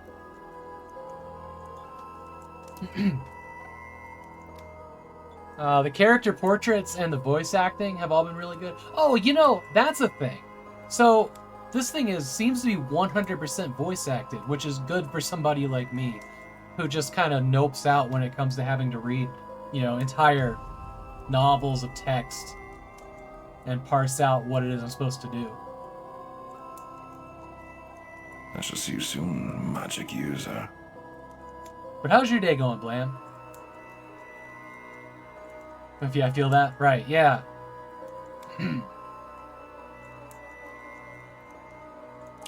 The character portraits and the voice acting have all been really good. Oh, you know, that's a thing. So this thing seems to be 100% voice acted, which is good for somebody like me, who just kind of nopes out when it comes to having to read, you know, entire novels of text and parse out what it is I'm supposed to do. I shall see you soon, magic user. But how's your day going, Blam? If I feel that right, yeah.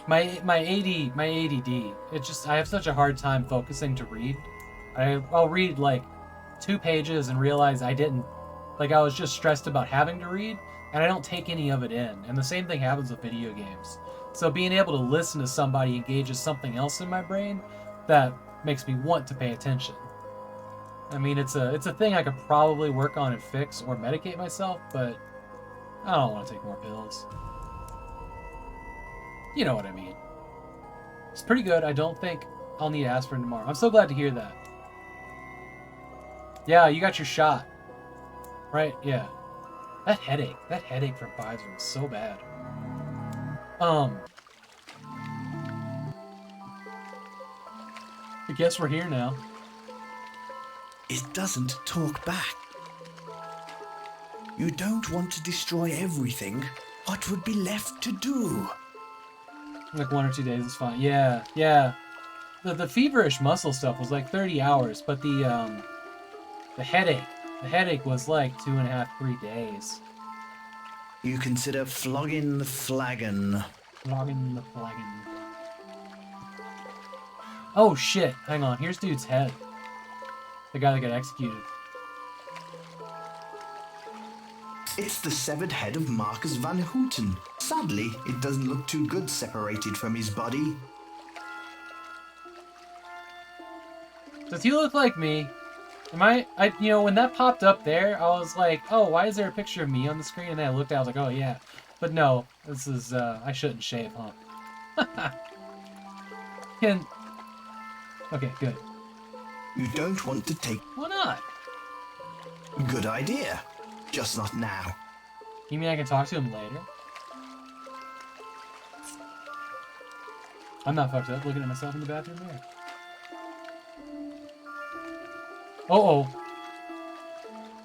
my ADD. I have such a hard time focusing to read. I'll read like 2 pages and realize I was just stressed about having to read, and I don't take any of it in. And the same thing happens with video games. So being able to listen to somebody engages something else in my brain that makes me want to pay attention. I mean, it's a thing I could probably work on and fix or medicate myself, but I don't want to take more pills. You know what I mean. It's pretty good. I don't think I'll need aspirin tomorrow. I'm so glad to hear that. Yeah, you got your shot. Right? Yeah. That headache from Pfizer was so bad. I guess we're here now. It doesn't talk back. You don't want to destroy everything. What would be left to do? Like 1 or 2 days is fine. Yeah. The feverish muscle stuff was like 30 hours, but the headache was like 2.5, 3 days. You consider flogging the flagon. Flogging the flagon. Oh shit! Hang on. Here's dude's head. The guy that got executed. It's the severed head of Marcus Van Houten. Sadly, it doesn't look too good separated from his body. Does he look like me? You know, when that popped up there, I was like, oh, why is there a picture of me on the screen? And then I looked at it, I was like, oh yeah. But no, this is, I shouldn't shave, huh? Okay, good. You don't want to take... Why not? Good idea. Just not now. You mean I can talk to him later? I'm not fucked up looking at myself in the bathroom mirror. Uh-oh.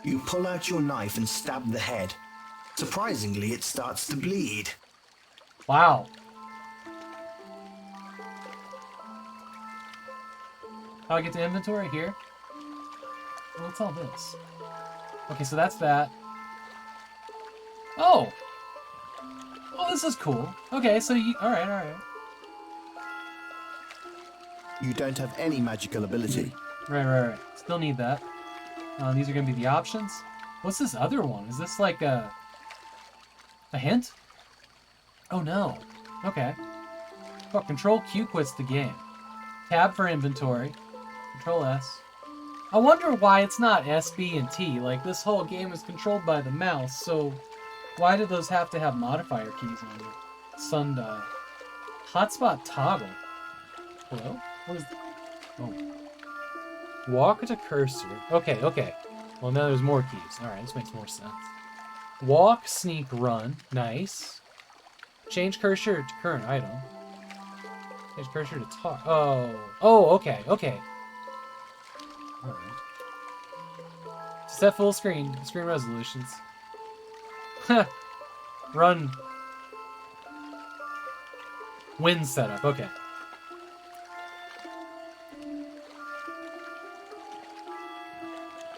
You pull out your knife and stab the head. Surprisingly, it starts to bleed. Wow. How do I get to inventory here? Well, what's all this? Okay, so that's that. Oh! Oh, this is cool. Okay, so you... Alright. You don't have any magical ability. Right. Still need that. These are going to be the options. What's this other one? Is this like a hint? Oh no. Okay. Oh, Control Q quits the game. Tab for inventory. Control S. I wonder why it's not S, B, and T. Like, this whole game is controlled by the mouse, so why do those have to have modifier keys on them? Sundial. Hotspot toggle. Hello? What is... Oh. Walk to cursor. Okay. Well, now there's more keys. Alright, this makes more sense. Walk, sneak, run. Nice. Change cursor to current item. Change cursor to talk. Oh, okay. Alright. Set full screen resolutions. Run. Win setup. Okay.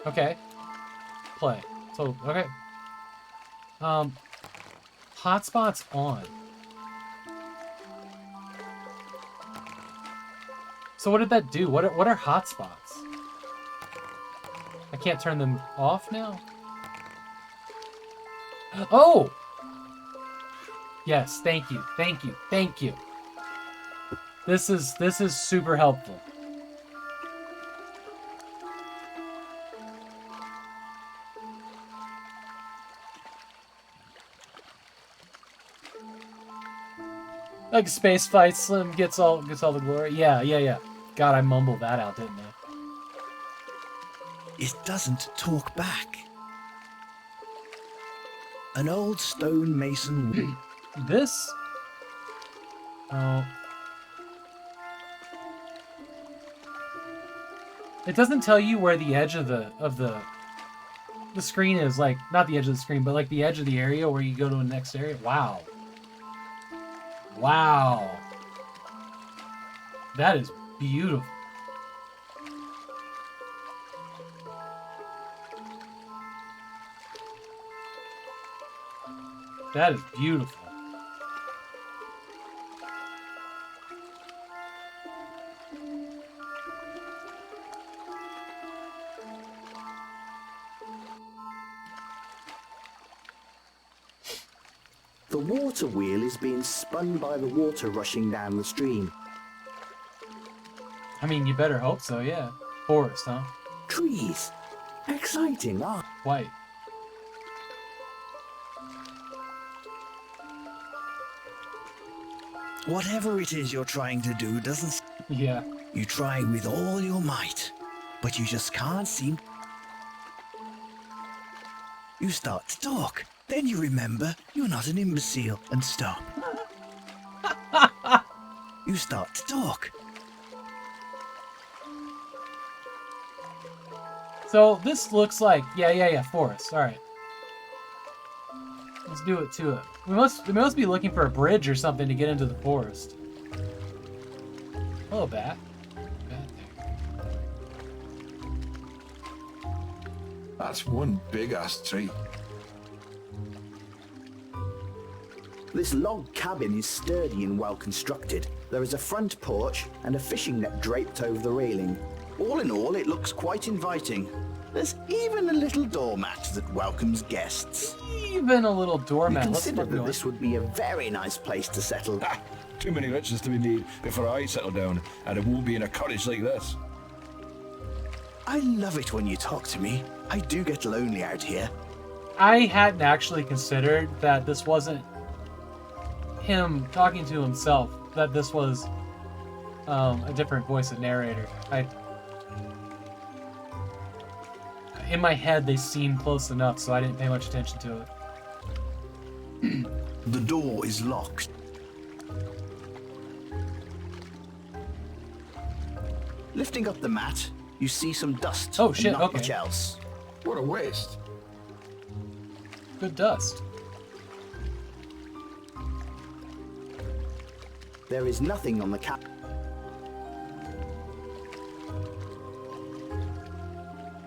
Okay. Play. So, okay. Hotspot's on. So what did that do? What are hotspots? I can't turn them off now? Oh! Yes, thank you. This is super helpful. Like space fight, Slim gets all the glory. Yeah. God, I mumbled that out, didn't I? It doesn't talk back. An old stone mason. This? Oh. It doesn't tell you where the edge of the screen is, like, not the edge of the screen, but like the edge of the area where you go to the next area. Wow. Wow. That is beautiful. That is beautiful. The water wheel is being spun by the water rushing down the stream. I mean, you better hope so, yeah. Forest, huh? Trees. Exciting, huh? Quite. Whatever it is you're trying to do doesn't... Yeah. You try with all your might, but you just can't seem... You start to talk. Then you remember you're not an imbecile and stop. You start to talk. So this looks like, yeah, forest. All right. Let's do it to it. We must be looking for a bridge or something to get into the forest. Hello, bat. Bat there. That's one big-ass tree. This log cabin is sturdy and well constructed. There is a front porch and a fishing net draped over the railing. All in all, it looks quite inviting. There's even a little doormat that welcomes guests. Even a little doormat. You consider that this would be a very nice place to settle. Too many riches to be made before I settle down, and it won't be in a cottage like this. I love it when you talk to me. I do get lonely out here. I hadn't actually considered that this wasn't him talking to himself, that this was a different voice of narrator. In my head, they seemed close enough, so I didn't pay much attention to it. The door is locked. Lifting up the mat, you see some dust. Oh shit, and not okay. much else. What a waste. Good dust. There is nothing on the cap.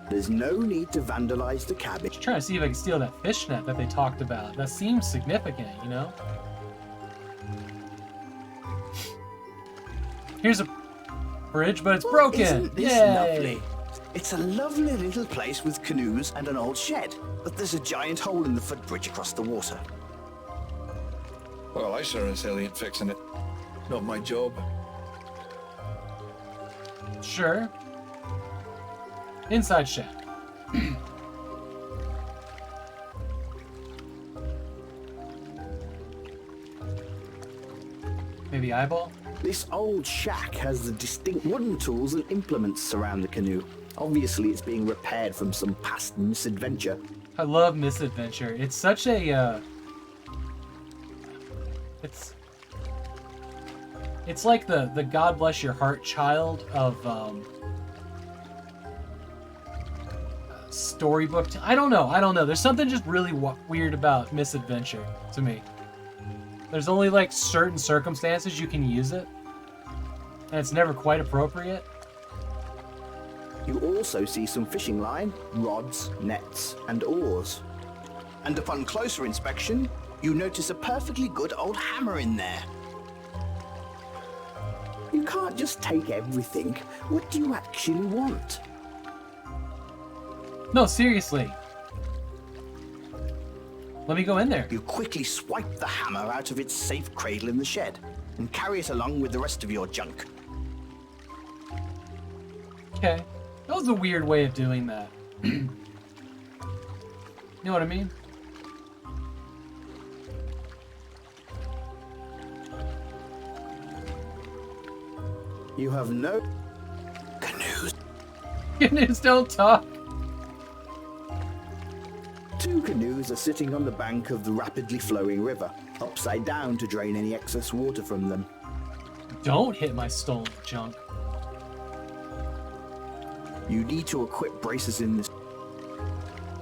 There's no need to vandalize the cabin. Just trying to see if I can steal that fishnet that they talked about. That seems significant, you know? Here's a bridge, but it's broken. Isn't this Yay! lovely? It's a lovely little place with canoes and an old shed, but there's a giant hole in the footbridge across the water. Well, I sure as hell ain't fixing it. Not my job. Sure. Inside shed. Maybe eyeball? This old shack has the distinct wooden tools and implements surround the canoe. Obviously, it's being repaired from some past misadventure. I love misadventure. It's such a, It's like the God bless your heart child of, storybook. I don't know. There's something just really weird about misadventure to me. There's only like certain circumstances you can use it, and it's never quite appropriate. You also see some fishing line, rods, nets, and oars. And upon closer inspection, you notice a perfectly good old hammer in there. You can't just take everything. What do you actually want? No, seriously. Let me go in there. You quickly swipe the hammer out of its safe cradle in the shed and carry it along with the rest of your junk. Okay. That was a weird way of doing that. You know what I mean? You have no canoes. Canoes don't talk. Two canoes are sitting on the bank of the rapidly flowing river, upside down to drain any excess water from them. Don't hit my stolen junk. You need to equip braces in this.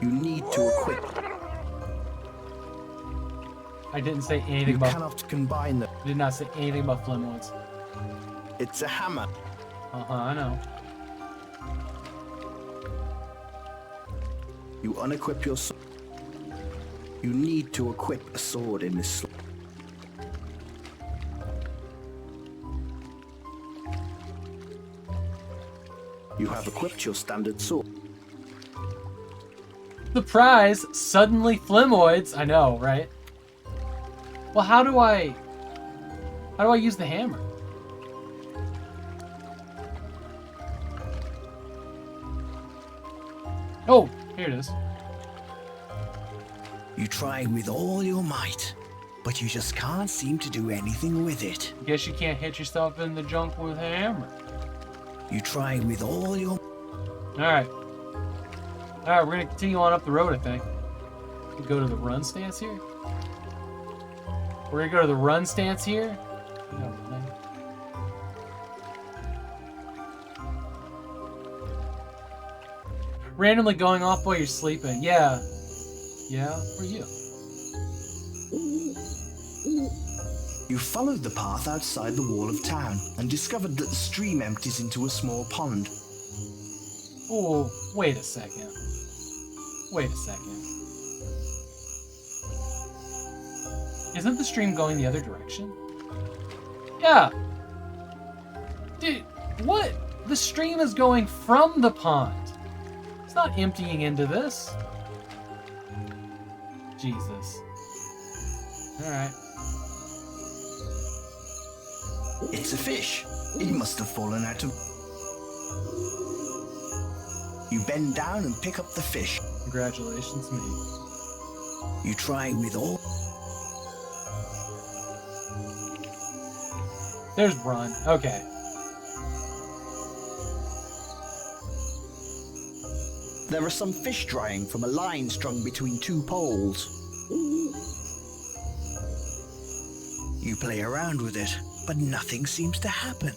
You need to equip. I didn't say anything You about. cannot combine them. I did not say anything about flimwoids. It's a hammer. I know. You unequip your sword. You need to equip a sword in this. You have equipped your standard sword. The prize, suddenly flimwoids. I know, right? Well, how do I use the hammer? Oh, here it is. You try with all your might, but you just can't seem to do anything with it. Guess you can't hit yourself in the junk with a hammer. You try with all your... Alright. Alright, we're gonna continue on up the road, I think. We go to the run stance here. We're gonna go to the run stance here. No, no. Randomly going off while you're sleeping. Yeah. Yeah, for you. You followed the path outside the wall of town and discovered that the stream empties into a small pond. Oh, wait a second. Wait a second. Isn't the stream going the other direction? Yeah. Dude, what? The stream is going from the pond. It's not emptying into this. Jesus. Alright. It's a fish. It must have fallen out of... You bend down and pick up the fish. Congratulations, me. You try with all... There's run. Okay. There are some fish drying from a line strung between two poles. You play around with it, but nothing seems to happen.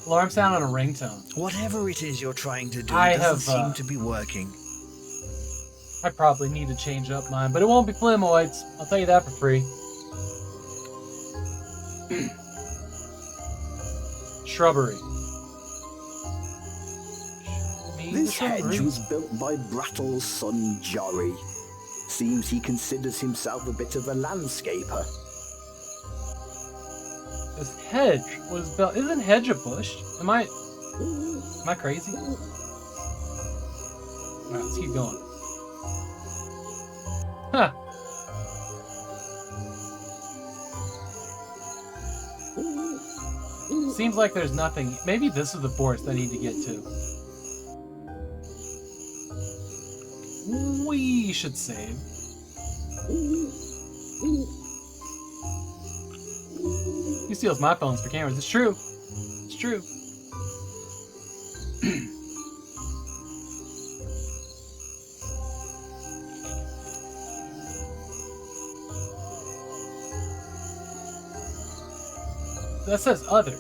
Alarm sound on a ringtone. Whatever it is you're trying to do I doesn't have, seem to be working. I probably need to change up mine, but it won't be flimwoids. I'll tell you that for free. Shrubbery. This hedge was built by Brattle's son Jory. Seems he considers himself a bit of a landscaper. This hedge was built. Isn't hedge a bush? Am I crazy? Alright, let's keep going. Huh. Seems like there's nothing. Maybe this is the forest I need to get to. We should save. He steals my phones for cameras. It's true. It's true. That says other.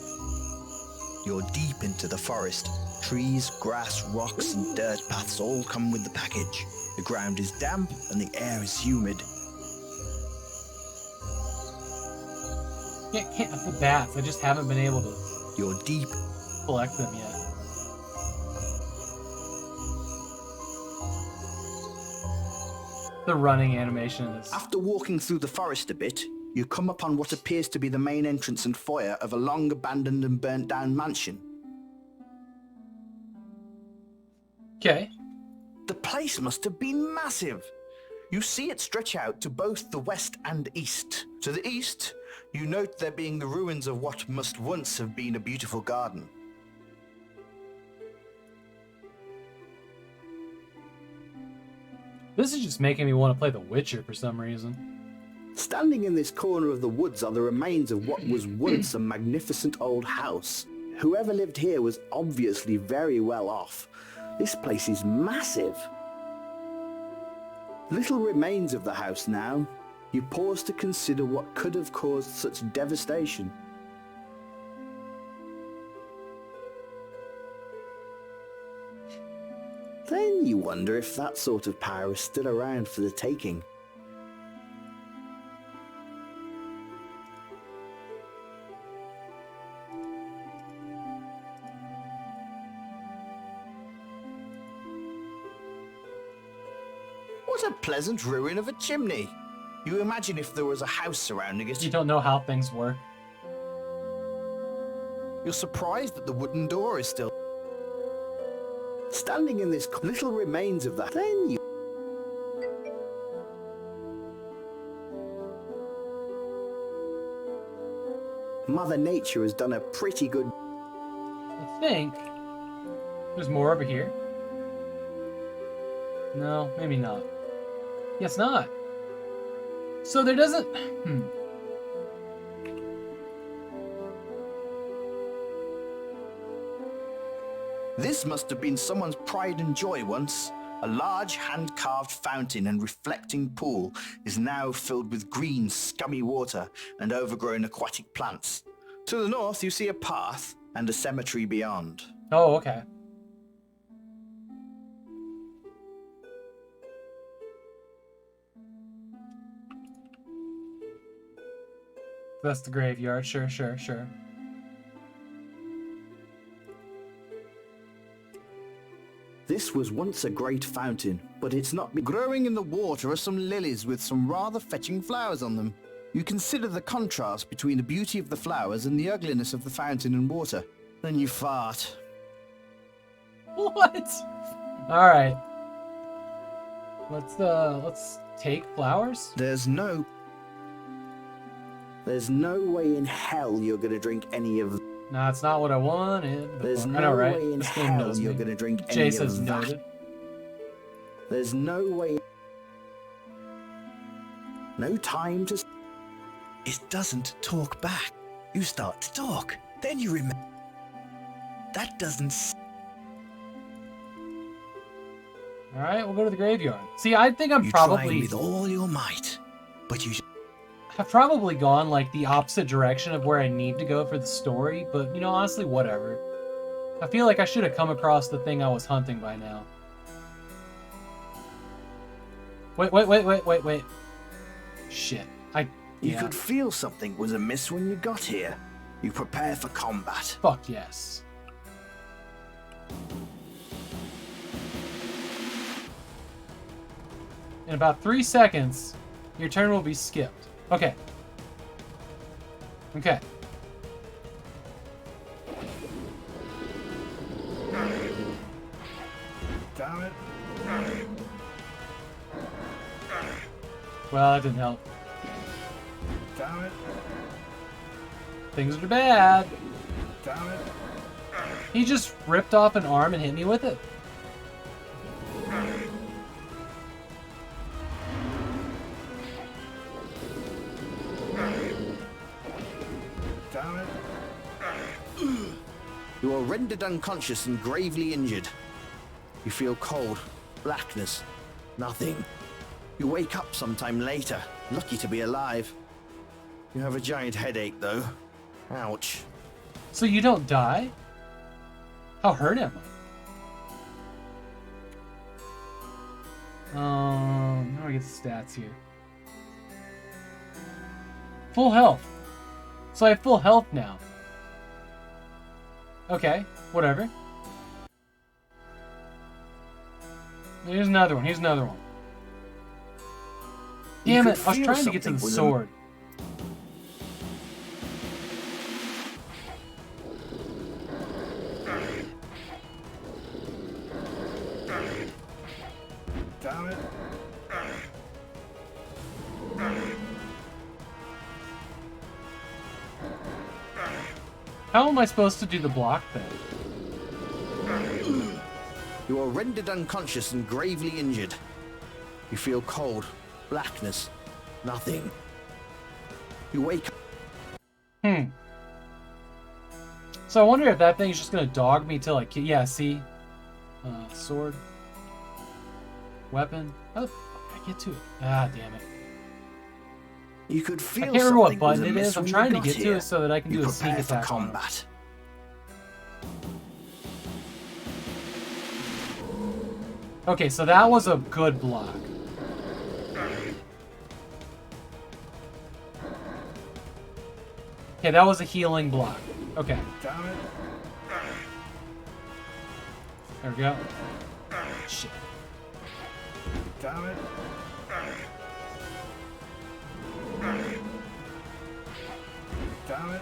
You're deep into the forest. Trees, grass, rocks, and dirt paths all come with the package. The ground is damp and the air is humid. Can't the bats. I just haven't been able to. You're deep. Collect them yet. The running animation is. After walking through the forest a bit, you come upon what appears to be the main entrance and foyer of a long abandoned and burnt down mansion. Okay. The place must have been massive. You see it stretch out to both the west and east. To the east, you note there being the ruins of what must once have been a beautiful garden. This is just making me want to play The Witcher for some reason. Standing in this corner of the woods are the remains of what was once a magnificent old house. Whoever lived here was obviously very well off. This place is massive. Little remains of the house now. You pause to consider what could have caused such devastation. Then you wonder if that sort of power is still around for the taking. What a pleasant ruin of a chimney. You imagine if there was a house surrounding it. You don't know how things work. You're surprised that the wooden door is still... Standing in this little remains of that, then you... Mother Nature has done a pretty good... I think there's more over here. No, maybe not. Yes, not. So there doesn't... This must have been someone's pride and joy once. A large hand-carved fountain and reflecting pool is now filled with green, scummy water and overgrown aquatic plants. To the north, you see a path and a cemetery beyond. Oh, okay. That's the graveyard. Sure. This was once a great fountain, but it's not been... Growing in the water are some lilies with some rather fetching flowers on them. You consider the contrast between the beauty of the flowers and the ugliness of the fountain and water. Then you fart. What? All right. Let's take flowers. There's no way in hell you're gonna drink any of... No, it's not what I wanted. There's I know, no right? way in This game hell knows you're me. gonna drink any Jay says of that. noted. There's no way... No time to... It doesn't talk back. You start to talk. Then you remember. That doesn't... All right, we'll go to the graveyard. See, I think I'm You probably... try with all your might, but you... I've probably gone like the opposite direction of where I need to go for the story, but you know, honestly, whatever. I feel like I should have come across the thing I was hunting by now. Wait. Shit. You could feel something was amiss when you got here. You prepare for combat. Fuck yes. In about 3 seconds, your turn will be skipped. Okay. Damn it. Well, that didn't help. Damn it. Things are bad. Damn it. He just ripped off an arm and hit me with it. Damn it. You are rendered unconscious and gravely injured. You feel cold, blackness, nothing. You wake up sometime later, lucky to be alive. You have a giant headache though. Ouch. So you don't die? How hurt am I? Now I get the stats here. Full health. So I have full health now. Okay, whatever. Here's another one. Damn it, I was trying to get to the sword. Damn it. How am I supposed to do the block thing? You are rendered unconscious and gravely injured. You feel cold, blackness, nothing. You wake up. So I wonder if that thing's just gonna dog me till I kill. Yeah, see? Sword. Weapon. How the fuck did I I get to it? Ah, damn it. You could feel I can't remember what something was button it amiss is. I'm when you trying to got get to here. it so that I can You do a sneak prepare for attack on him. combat. Okay, so that was a good block. Okay, that was a healing block. Okay. Damn it. There we go. Shit. Damn it. Damn it.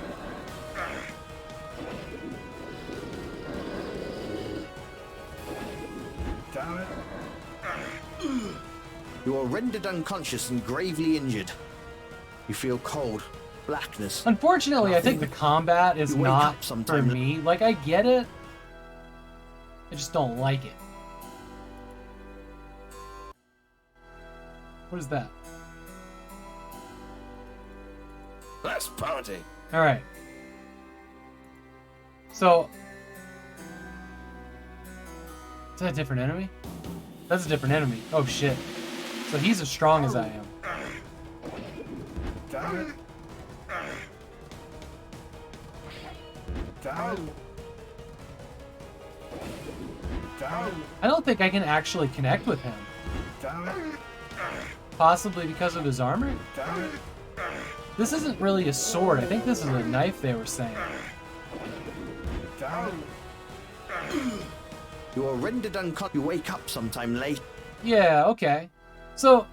Damn it. You are rendered unconscious and gravely injured. You feel cold, blackness. Unfortunately, I think the combat is You wake not up for sometime. me. Like, I get it. I just don't like it. What is that? Let's party. Alright. So... Is that a different enemy? That's a different enemy. Oh shit. So he's as strong as I am. Damn it. Damn it. Damn it. I don't think I can actually connect with him. Damn it. Possibly because of his armor? Damn it. This isn't really a sword. I think this is a knife they were saying. Damn it. You are rendered unconscious. You wake up sometime late. Yeah, okay. So...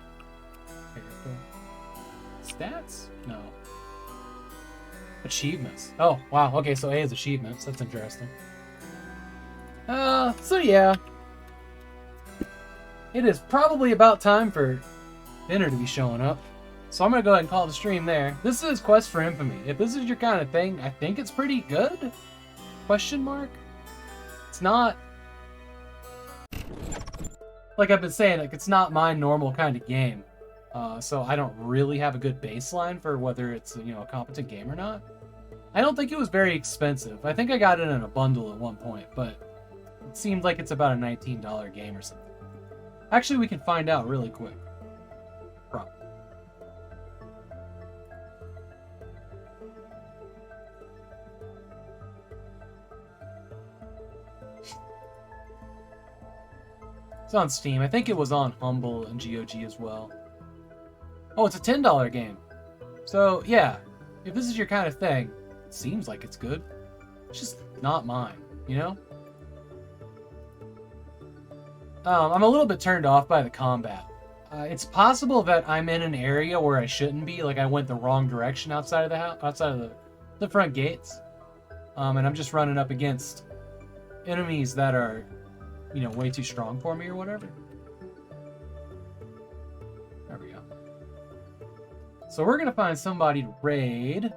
Stats? No. Achievements. Oh, wow. Okay, so A is achievements. That's interesting. So yeah. It is probably about time for dinner to be showing up. So I'm going to go ahead and call the stream there. This is Quest for Infamy. If this is your kind of thing, I think it's pretty good? Question mark? It's not... Like I've been saying, like, it's not my normal kind of game. So I don't really have a good baseline for whether it's, you know, a competent game or not. I don't think it was very expensive. I think I got it in a bundle at one point, but it seemed like it's about a $19 game or something. Actually, we can find out really quick. Probably. It's on Steam. I think it was on Humble and GOG as well. Oh, it's a $10 game. So, yeah. If this is your kind of thing, it seems like it's good. It's just not mine, you know? I'm a little bit turned off by the combat. It's possible that I'm in an area where I shouldn't be, like I went the wrong direction outside of the house, outside of the front gates. And I'm just running up against enemies that are, you know, way too strong for me or whatever. There we go. So we're gonna find somebody to raid.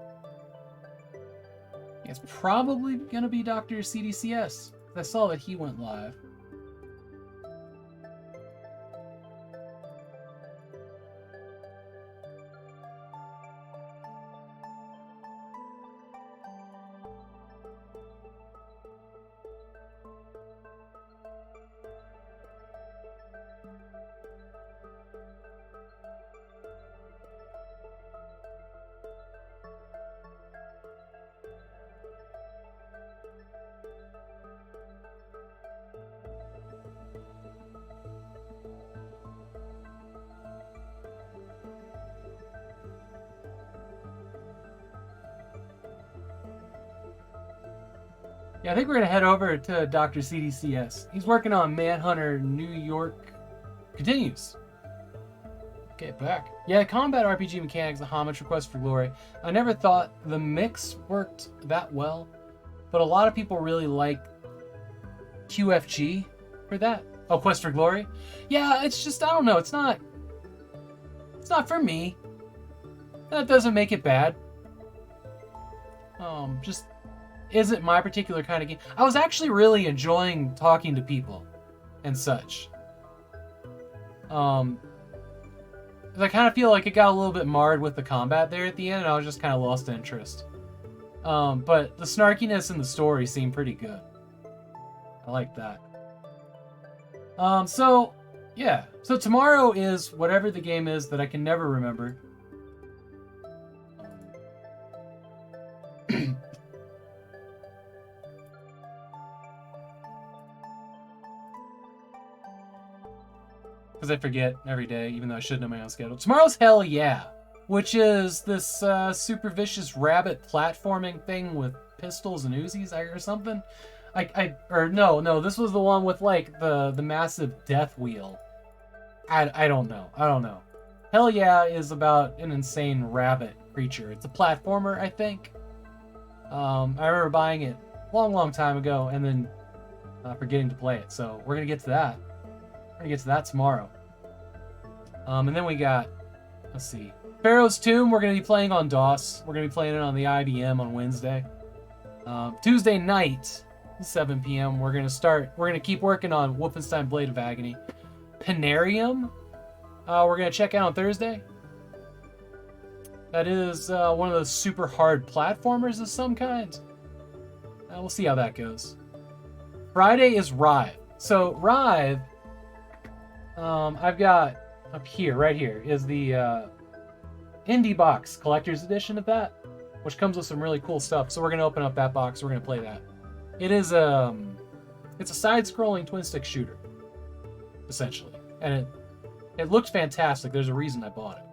It's probably gonna be Dr. CDCS. I saw that he went live. Yeah, I think we're gonna head over to Dr. CDCS. He's working on Manhunter New York Continues. Get back. Yeah, combat RPG mechanics, the homage, request for glory. I never thought the mix worked that well, but a lot of people really like QFG for that. Oh, Quest for Glory? Yeah, it's just, I don't know, it's not for me. That doesn't make it bad. Just isn't my particular kind of game. I was actually really enjoying talking to people and such. I kind of feel like it got a little bit marred with the combat there at the end, and I was just kind of lost interest. But the snarkiness in the story seemed pretty good. I like that. So, yeah. So tomorrow is whatever the game is that I can never remember. Because I forget every day, even though I should know my own schedule. Tomorrow's Hell Yeah, which is this super vicious rabbit platforming thing with pistols and Uzis or something. No, this was the one with like the massive death wheel. I don't know. Hell Yeah is about an insane rabbit creature. It's a platformer, I think. I remember buying it long time ago and then forgetting to play it. So we're gonna get to that. We're gonna get to that tomorrow. And then we got, let's see, Pharaoh's Tomb. We're gonna be playing on DOS. We're gonna be playing it on the IBM on Wednesday. Tuesday night, 7 p.m. We're gonna keep working on Wolfenstein Blade of Agony. Panarium, we're gonna check out on Thursday. That is one of those super hard platformers of some kind. We'll see how that goes. Friday is Rive. So Rive, I've got up here, right here, is the Indie Box Collector's Edition of that, which comes with some really cool stuff. So we're gonna open up that box. We're gonna play that. It is it's a side-scrolling twin-stick shooter, essentially, and it looked fantastic. There's a reason I bought it.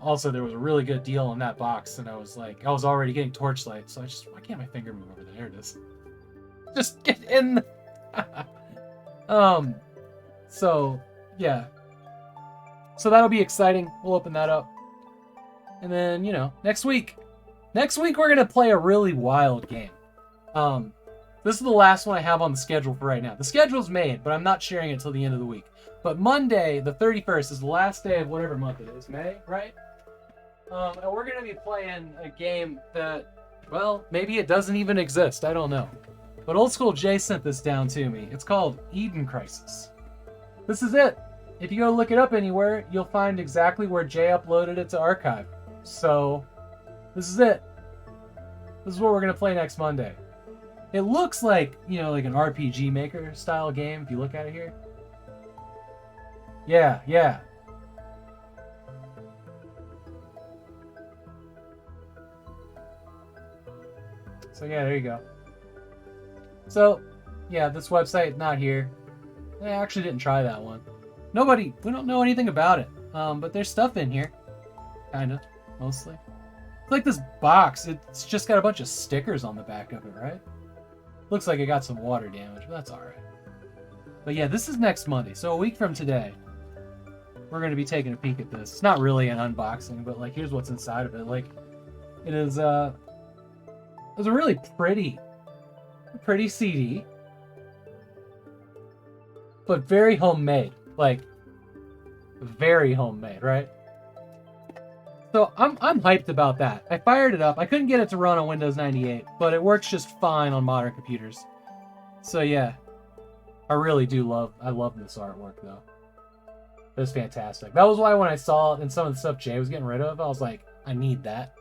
Also, there was a really good deal on that box, and I was already getting Torchlight, so why can't my finger move over there? There it is. Just get in. So yeah. So that'll be exciting. We'll open that up. And then, next week we're gonna play a really wild game. This is the last one I have on the schedule for right now. The schedule's made, but I'm not sharing it till the end of the week. But Monday, the 31st, is the last day of whatever month it is, May, right? And we're gonna be playing a game that, well, maybe it doesn't even exist. I don't know. But Old School Jay sent this down to me. It's called Eden Crisis. This is it. If you go look it up anywhere, you'll find exactly where Jay uploaded it to archive. So, this is it. This is what we're going to play next Monday. It looks like, like an RPG Maker style game, if you look at it here. Yeah. So yeah, there you go. So, yeah, this website, not here. I actually didn't try that one. We don't know anything about it. But there's stuff in here. Kinda, mostly. It's like this box. It's just got a bunch of stickers on the back of it, right? Looks like it got some water damage, but that's alright. But yeah, this is next Monday. So a week from today, we're going to be taking a peek at this. It's not really an unboxing, but here's what's inside of it. It is a really pretty CD, but very homemade. Very homemade, right? So I'm hyped about that. I fired it up. I couldn't get it to run on Windows 98, but it works just fine on modern computers. So yeah, I really do love this artwork though. It's fantastic. That was why when I saw it in some of the stuff Jay was getting rid of, I was like, I need that.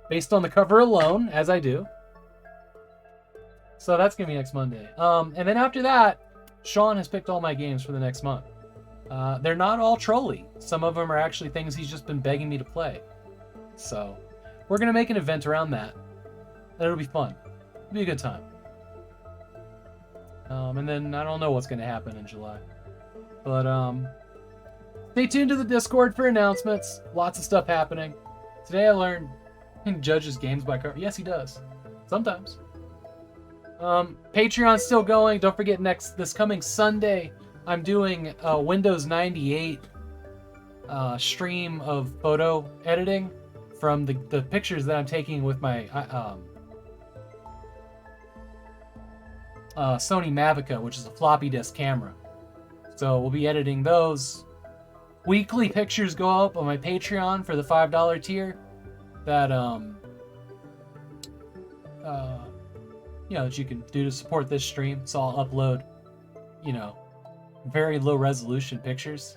Based on the cover alone, as I do. So that's gonna be next Monday. And then after that, Sean has picked all my games for the next month. They're not all trolly. Some of them are actually things he's just been begging me to play. So we're gonna make an event around that. And it'll be fun. It'll be a good time. And then I don't know what's gonna happen in July. But stay tuned to the Discord for announcements. Lots of stuff happening. Today I learned he judges games by cover. Yes, he does. Sometimes. Patreon's still going. Don't forget this coming Sunday, I'm doing a Windows 98 stream of photo editing from the pictures that I'm taking with my Sony Mavica, which is a floppy disk camera. So we'll be editing those. Weekly pictures go up on my Patreon for the $5 tier. That that you can do to support this stream. So I'll upload, very low resolution pictures.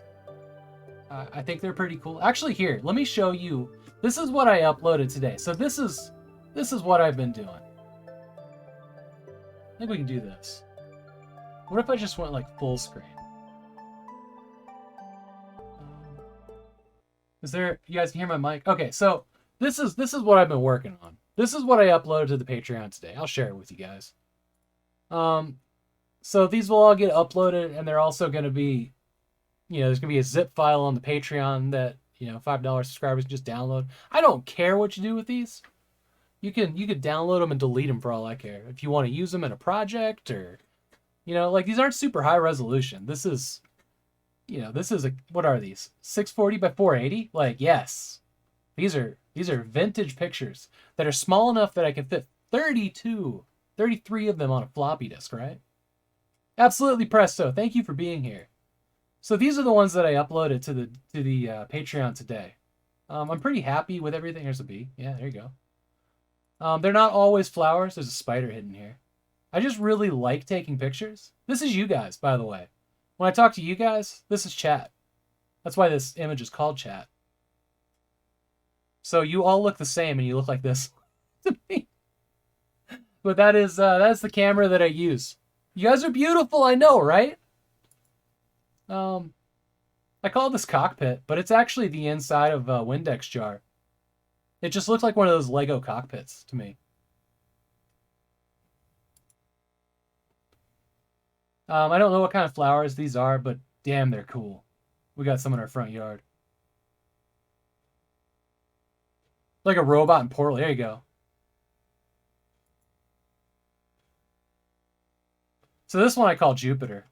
I think they're pretty cool. Actually, here, let me show you. This is what I uploaded today. So this is what I've been doing. I think we can do this. What if I just went like full screen? Is there, you guys can hear my mic? Okay, so this is what I've been working on. This is what I uploaded to the Patreon today. I'll share it with you guys. So these will all get uploaded, and they're also going to be, there's going to be a zip file on the Patreon that, $5 subscribers can just download. I don't care what you do with these. You could download them and delete them for all I care. If you want to use them in a project or, like these aren't super high resolution. This is, what are these? 640 by 480? Like, yes. These are vintage pictures that are small enough that I can fit 33 of them on a floppy disk, right? Absolutely, Presto. Thank you for being here. So these are the ones that I uploaded to the Patreon today. I'm pretty happy with everything. Here's a bee. Yeah, there you go. They're not always flowers. There's a spider hidden here. I just really like taking pictures. This is you guys, by the way. When I talk to you guys, this is chat. That's why this image is called chat. So you all look the same and you look like this to me. But that's the camera that I use. You guys are beautiful, I know, right? I call this cockpit, but it's actually the inside of a Windex jar. It just looks like one of those Lego cockpits to me. I don't know what kind of flowers these are, but damn, they're cool. We got some in our front yard. Like a robot in Portland. There you go. So this one I call Jupiter.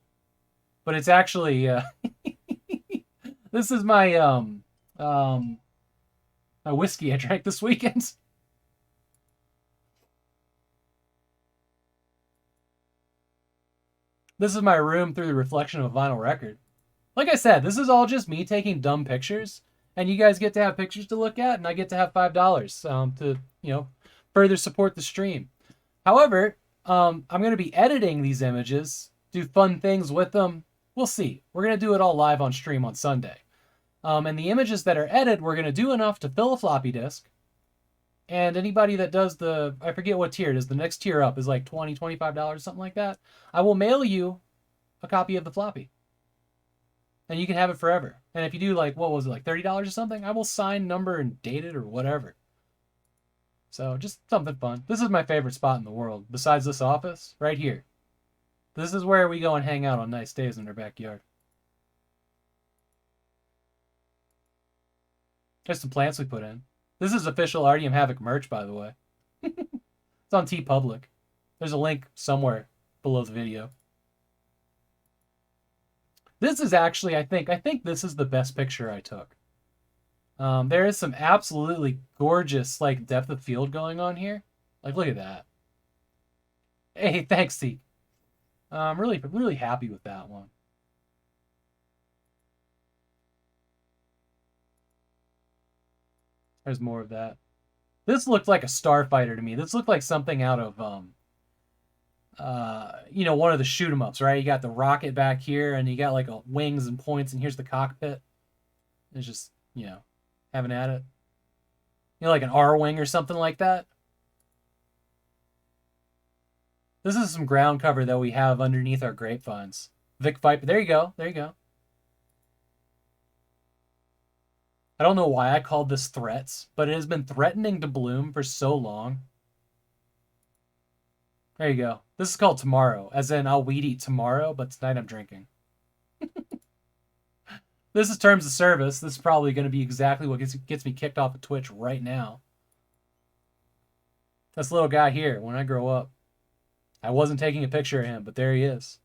But it's actually this is my my whiskey I drank this weekend. This is my room through the reflection of a vinyl record. Like I said, this is all just me taking dumb pictures, and you guys get to have pictures to look at, and I get to have $5 to further support the stream. However, I'm going to be editing these images, do fun things with them. We'll see. We're going to do it all live on stream on Sunday. And the images that are edited, we're going to do enough to fill a floppy disk. And anybody that does I forget what tier it is, the next tier up is like $20, $25, something like that. I will mail you a copy of the floppy. And you can have it forever. And if you do like, what was it, like $30 or something, I will sign, number, and date it or whatever. So just something fun. This is my favorite spot in the world, besides this office, right here. This is where we go and hang out on nice days in our backyard. There's some plants we put in. This is official Artyom Havok merch, by the way. It's on TeePublic. There's a link somewhere below the video. This is actually, I think this is the best picture I took. There is some absolutely gorgeous, like, depth of field going on here. Like, look at that. Hey, thanks, T. I'm really happy with that one. There's more of that. This looked like a starfighter to me. This looked like something out of, one of the shoot 'em ups, right? You got the rocket back here, and you got like wings and points, and here's the cockpit. It's just, having at it. Like an R-wing or something like that. This is some ground cover that we have underneath our grapevines. Vic Viper. There you go. There you go. I don't know why I called this threats, but it has been threatening to bloom for so long. There you go. This is called tomorrow, as in I'll weed eat tomorrow, but tonight I'm drinking. This is terms of service. This is probably going to be exactly what gets me kicked off of Twitch right now. This little guy here, when I grow up. I wasn't taking a picture of him, but there he is.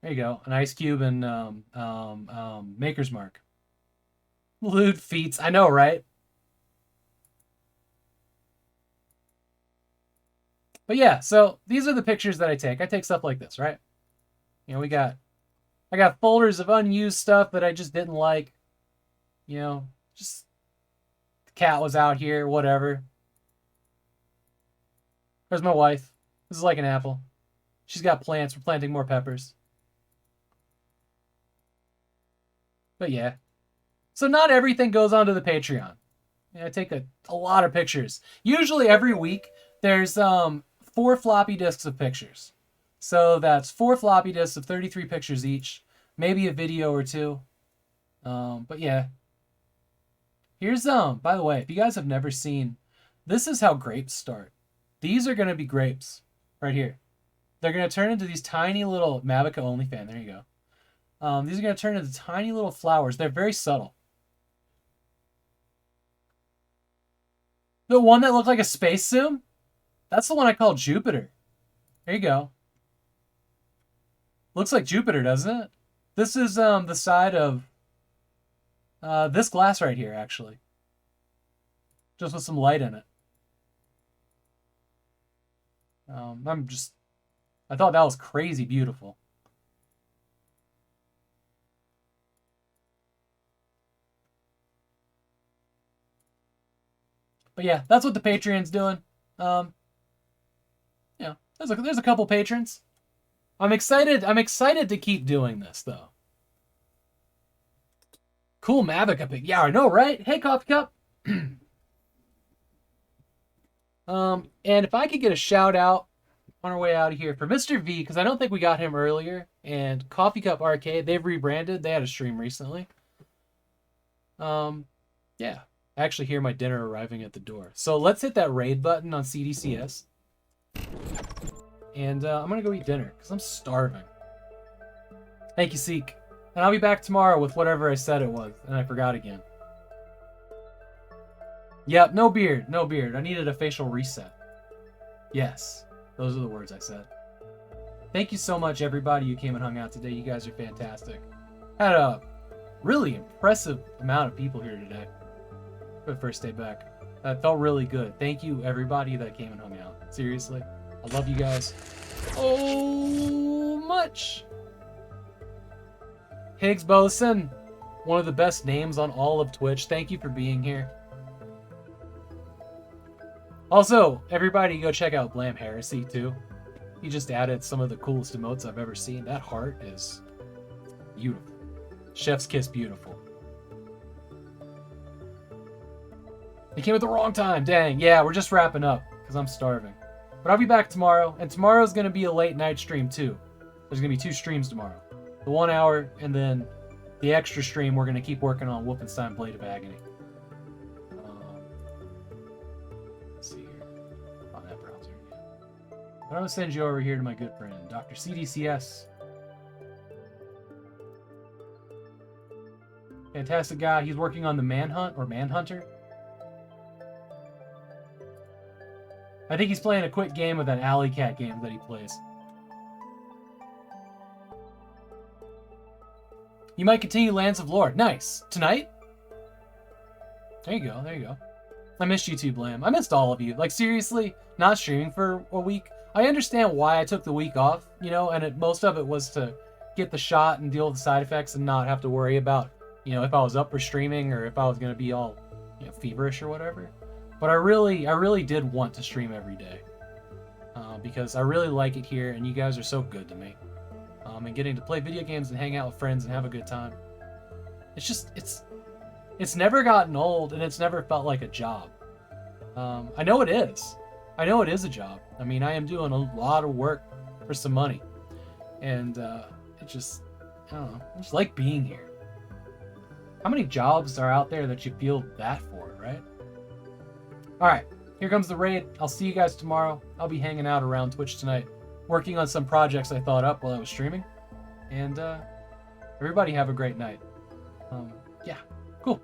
There you go. An ice cube and Maker's Mark. Lewd feats. I know, right? But yeah, so these are the pictures that I take. I take stuff like this, right? I got folders of unused stuff that I just didn't like. Just the cat was out here, whatever. There's my wife. This is like an apple. She's got plants. We're planting more peppers. But yeah. So not everything goes onto the Patreon. I take a lot of pictures. Usually every week, There's 4 floppy disks of pictures. So that's 4 floppy disks of 33 pictures each. Maybe a video or 2. But yeah. Here's, by the way, if you guys have never seen, this is how grapes start. These are going to be grapes right here. They're going to turn into these tiny little Mavica OnlyFan. There you go. These are going to turn into tiny little flowers. They're very subtle. The one that looked like a space zoom? That's the one I call Jupiter. There you go. Looks like Jupiter, doesn't it? This is the side of this glass right here, actually. Just with some light in it. I thought that was crazy beautiful. But yeah, that's what the Patreon's doing. Yeah, there's a couple patrons. I'm excited to keep doing this though. Cool Mavica pick. Yeah, I know, right? Hey, Coffee Cup. And if I could get a shout out on our way out of here for Mr. V, because I don't think we got him earlier, and Coffee Cup Arcade, they've rebranded. They had a stream recently. Yeah. I actually hear my dinner arriving at the door. So let's hit that raid button on CDCS. And I'm going to go eat dinner because I'm starving. Thank you, Seek. And I'll be back tomorrow with whatever I said it was. And I forgot again. Yep, no beard. No beard. I needed a facial reset. Yes. Those are the words I said. Thank you so much, everybody who came and hung out today. You guys are fantastic. Had a really impressive amount of people here today. For the first day back. That felt really good. Thank you, everybody that came and hung out. Seriously. I love you guys so much. Higgs Boson, one of the best names on all of Twitch. Thank you for being here. Also, everybody go check out Blam Heresy too. He just added some of the coolest emotes I've ever seen. That heart is beautiful. Chef's kiss beautiful. It came at the wrong time. Dang. Yeah, we're just wrapping up because I'm starving. But I'll be back tomorrow. And tomorrow's going to be a late night stream too. There's going to be 2 streams tomorrow. The 1 hour and then the extra stream we're going to keep working on Wolfenstein Blade of Agony. Let's see here. On that browser. But I'm going to send you over here to my good friend, Dr. CDCS. Fantastic guy. He's working on the Manhunt or Manhunter. I think he's playing a quick game of that Alley Cat game that he plays. You might continue Lands of Lore. Nice. Tonight? There you go. There you go. I missed you too, Blam. I missed all of you. Like, seriously, not streaming for a week. I understand why I took the week off, you know, and most of it was to get the shot and deal with the side effects and not have to worry about, you know, if I was up for streaming or if I was going to be all, you know, feverish or whatever. But I really did want to stream every day because I really like it here, and you guys are so good to me. And getting to play video games and hang out with friends and have a good time. It's just it's never gotten old, and it's never felt like a job. I know it is. I know it is a job. I mean, I am doing a lot of work for some money, and it just I don't know. I just like being here. How many jobs are out there that you feel that for, right? Alright, here comes the raid. I'll see you guys tomorrow. I'll be hanging out around Twitch tonight, working on some projects I thought up while I was streaming. And everybody have a great night. Yeah, cool.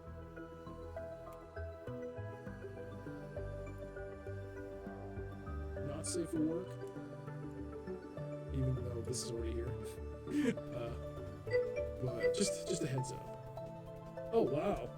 Not safe for work, even though this is already here. But just a heads up. Oh wow.